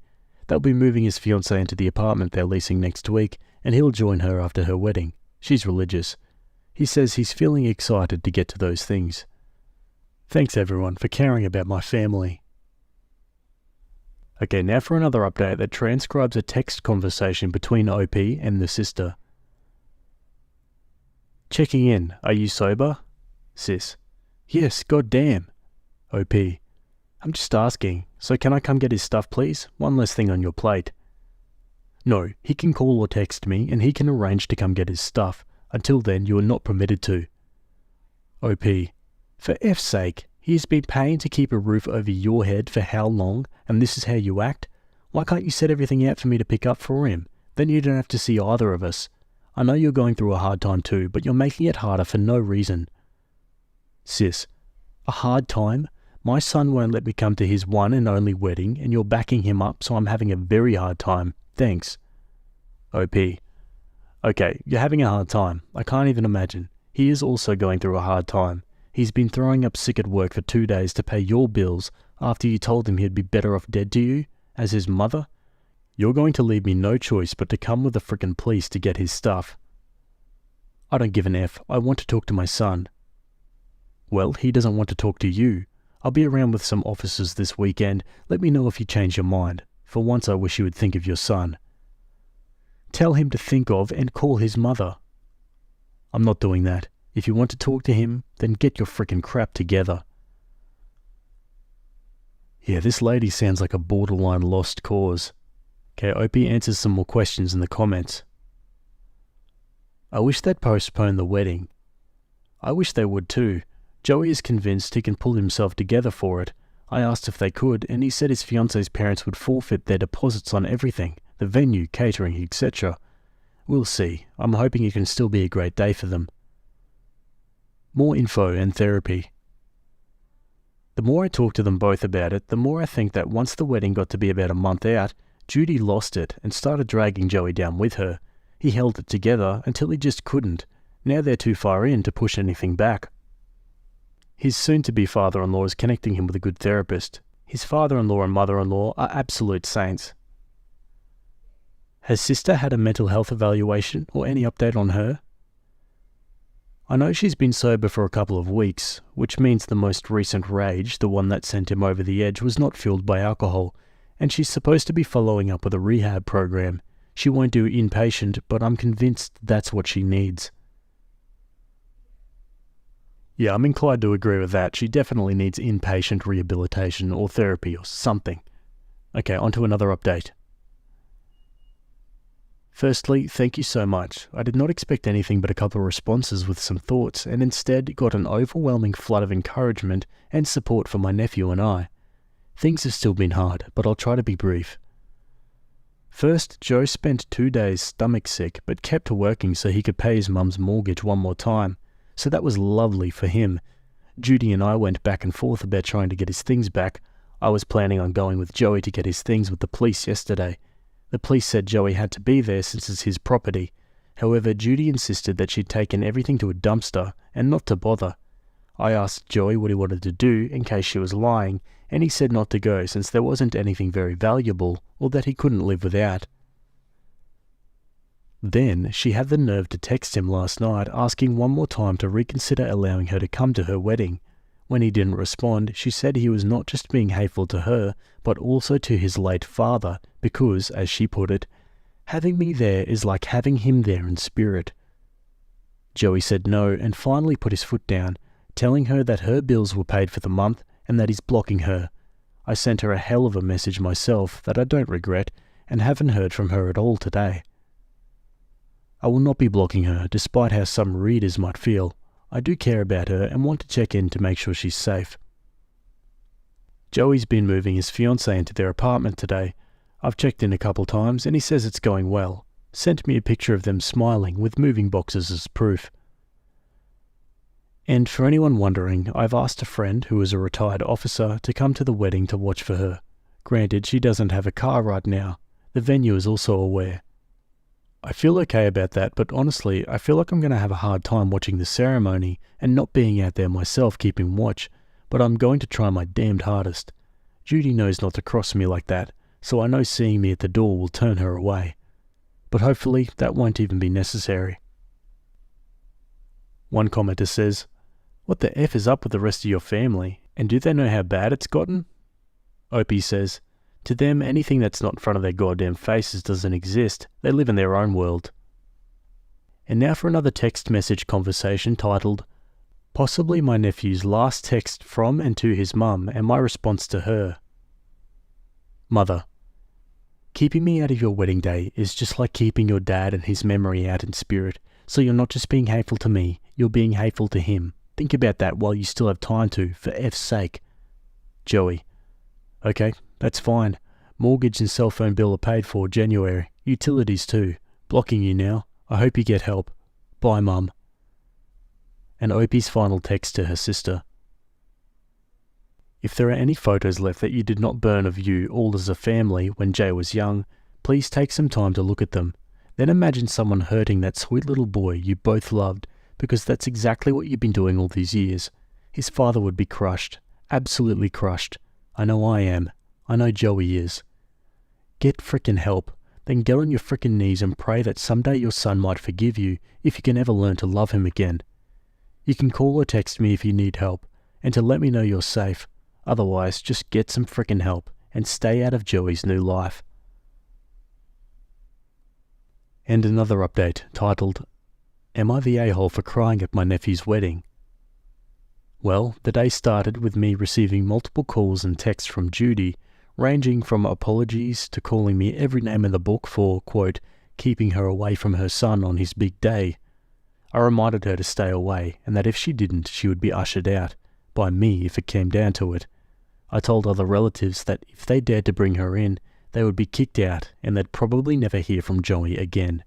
S1: They'll be moving his fiancée into the apartment they're leasing next week, and he'll join her after her wedding. She's religious. He says he's feeling excited to get to those things. Thanks everyone for caring about my family. Okay, now for another update that transcribes a text conversation between OP and the sister. Checking in. Are you sober? Sis. Yes, goddamn. OP. I'm just asking. So can I come get his stuff, please? One less thing on your plate. No, he can call or text me and he can arrange to come get his stuff. Until then, you are not permitted to. OP. For F's sake, he has been paying to keep a roof over your head for how long, and this is how you act? Why can't you set everything out for me to pick up for him? Then you don't have to see either of us. I know you're going through a hard time too, but you're making it harder for no reason. Sis. A hard time? My son won't let me come to his one and only wedding, and you're backing him up, so I'm having a very hard time. Thanks. OP. Okay, you're having a hard time. I can't even imagine. He is also going through a hard time. He's been throwing up sick at work for 2 days to pay your bills after you told him he'd be better off dead to you, as his mother. You're going to leave me no choice but to come with the frickin' police to get his stuff. I don't give an F. I want to talk to my son. Well, he doesn't want to talk to you. I'll be around with some officers this weekend. Let me know if you change your mind. For once I wish you would think of your son. Tell him to think of and call his mother. I'm not doing that. If you want to talk to him, then get your frickin' crap together. Yeah, this lady sounds like a borderline lost cause. Okay, Opie answers some more questions in the comments. I wish they'd postpone the wedding. I wish they would too. Joey is convinced he can pull himself together for it. I asked if they could, and he said his fiancée's parents would forfeit their deposits on everything, the venue, catering, etc. We'll see. I'm hoping it can still be a great day for them. More info and therapy. The more I talk to them both about it, the more I think that once the wedding got to be about a month out, Judy lost it and started dragging Joey down with her. He held it together until he just couldn't. Now they're too far in to push anything back. His soon-to-be father-in-law is connecting him with a good therapist. His father-in-law and mother-in-law are absolute saints. Has sister had a mental health evaluation or any update on her? I know she's been sober for a couple of weeks, which means the most recent rage, the one that sent him over the edge, was not fueled by alcohol, and she's supposed to be following up with a rehab program. She won't do inpatient, but I'm convinced that's what she needs. Yeah, I'm inclined to agree with that. She definitely needs inpatient rehabilitation or therapy or something. Okay, on to another update. Firstly, thank you so much. I did not expect anything but a couple of responses with some thoughts, and instead got an overwhelming flood of encouragement and support for my nephew and I. Things have still been hard, but I'll try to be brief. First, Joe spent 2 days stomach sick, but kept working so he could pay his mum's mortgage one more time. So that was lovely for him. Judy and I went back and forth about trying to get his things back. I was planning on going with Joey to get his things with the police yesterday. The police said Joey had to be there since it's his property. However, Judy insisted that she'd taken everything to a dumpster and not to bother. I asked Joey what he wanted to do in case she was lying, and he said not to go since there wasn't anything very valuable or that he couldn't live without. Then she had the nerve to text him last night asking one more time to reconsider allowing her to come to her wedding. When he didn't respond, she said he was not just being hateful to her, but also to his late father because, as she put it, having me there is like having him there in spirit. Joey said no and finally put his foot down, telling her that her bills were paid for the month and that he's blocking her. I sent her a hell of a message myself that I don't regret and haven't heard from her at all today. I will not be blocking her, despite how some readers might feel. I do care about her and want to check in to make sure she's safe. Joey's been moving his fiancée into their apartment today. I've checked in a couple times and he says it's going well. Sent me a picture of them smiling with moving boxes as proof. And for anyone wondering, I've asked a friend who is a retired officer to come to the wedding to watch for her. Granted, she doesn't have a car right now. The venue is also aware. I feel okay about that, but honestly, I feel like I'm going to have a hard time watching the ceremony and not being out there myself keeping watch, but I'm going to try my damned hardest. Judy knows not to cross me like that, so I know seeing me at the door will turn her away. But hopefully that won't even be necessary. One commenter says, "What the F is up with the rest of your family, and do they know how bad it's gotten?" Opie says, "To them, anything that's not in front of their goddamn faces doesn't exist. They live in their own world." And now for another text message conversation titled, "Possibly my nephew's last text from and to his mum and my response to her." Mother, keeping me out of your wedding day is just like keeping your dad and his memory out in spirit, so you're not just being hateful to me, you're being hateful to him. Think about that while you still have time to, for F's sake. Joey, okay, that's fine. Mortgage and cell phone bill are paid for January. Utilities too. Blocking you now. I hope you get help. Bye, Mum. And Opie's final text to her sister. If there are any photos left that you did not burn of you all as a family when Jay was young, please take some time to look at them. Then imagine someone hurting that sweet little boy you both loved, because that's exactly what you've been doing all these years. His father would be crushed. Absolutely crushed. I know I am. I know Joey is. Get frickin' help. Then get on your frickin' knees and pray that someday your son might forgive you if you can ever learn to love him again. You can call or text me if you need help, and to let me know you're safe. Otherwise, just get some frickin' help and stay out of Joey's new life. And another update titled, "Am I the a-hole for crying at my nephew's wedding?" Well, the day started with me receiving multiple calls and texts from Judy, ranging from apologies to calling me every name in the book for, quote, keeping her away from her son on his big day. I reminded her to stay away, and that if she didn't, she would be ushered out, by me if it came down to it. I told other relatives that if they dared to bring her in, they would be kicked out, and they'd probably never hear from Joey again.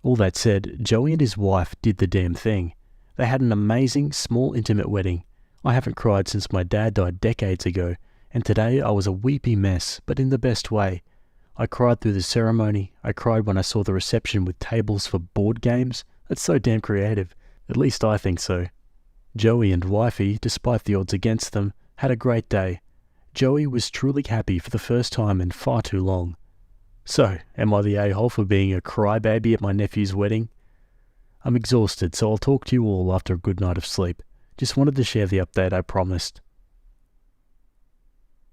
S1: All that said, Joey and his wife did the damn thing. They had an amazing, small, intimate wedding. I haven't cried since my dad died decades ago, and today I was a weepy mess, but in the best way. I cried through the ceremony. I cried when I saw the reception with tables for board games. That's so damn creative. At least I think so. Joey and wifey, despite the odds against them, had a great day. Joey was truly happy for the first time in far too long. So, am I the a-hole for being a crybaby at my nephew's wedding? I'm exhausted, so I'll talk to you all after a good night of sleep. Just wanted to share the update I promised.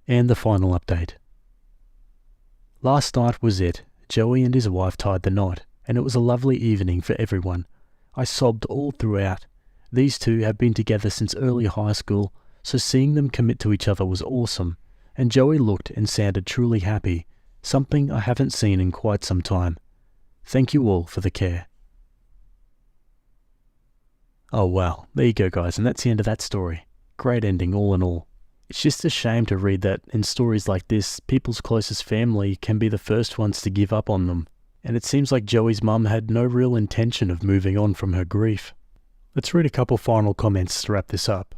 S1: And the final update. Last night was it. Joey and his wife tied the knot, and it was a lovely evening for everyone. I sobbed all throughout. These two have been together since early high school, so seeing them commit to each other was awesome, and Joey looked and sounded truly happy, something I haven't seen in quite some time. Thank you all for the care. Oh wow, there you go guys, and that's the end of that story. Great ending all in all. It's just a shame to read that in stories like this, people's closest family can be the first ones to give up on them, and it seems like Joey's mum had no real intention of moving on from her grief. Let's read a couple final comments to wrap this up.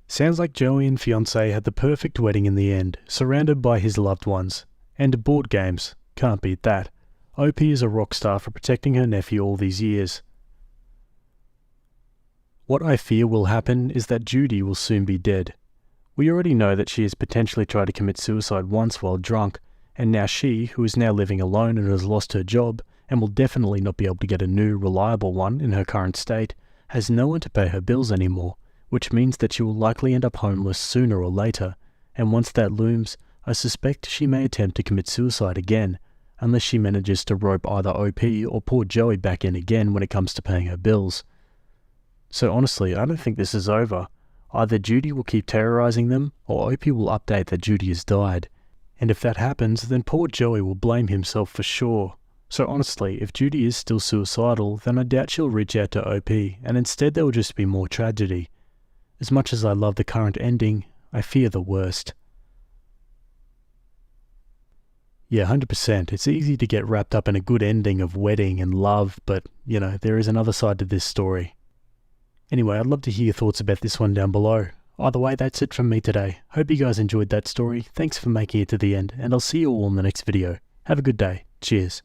S1: Sounds like Joey and fiancé had the perfect wedding in the end, surrounded by his loved ones. And board games. Can't beat that. Opie is a rock star for protecting her nephew all these years. What I fear will happen is that Judy will soon be dead. We already know that she has potentially tried to commit suicide once while drunk, and now she, who is now living alone and has lost her job, and will definitely not be able to get a new, reliable one in her current state, has no one to pay her bills anymore, which means that she will likely end up homeless sooner or later, and once that looms, I suspect she may attempt to commit suicide again, unless she manages to rope either OP or poor Joey back in again when it comes to paying her bills. So honestly, I don't think this is over. Either Judy will keep terrorizing them, or OP will update that Judy has died. And if that happens, then poor Joey will blame himself for sure. So honestly, if Judy is still suicidal, then I doubt she'll reach out to OP, and instead there will just be more tragedy. As much as I love the current ending, I fear the worst. Yeah, 100%. It's easy to get wrapped up in a good ending of wedding and love, but, there is another side to this story. Anyway, I'd love to hear your thoughts about this one down below. Either way, that's it from me today. Hope you guys enjoyed that story. Thanks for making it to the end, and I'll see you all in the next video. Have a good day. Cheers.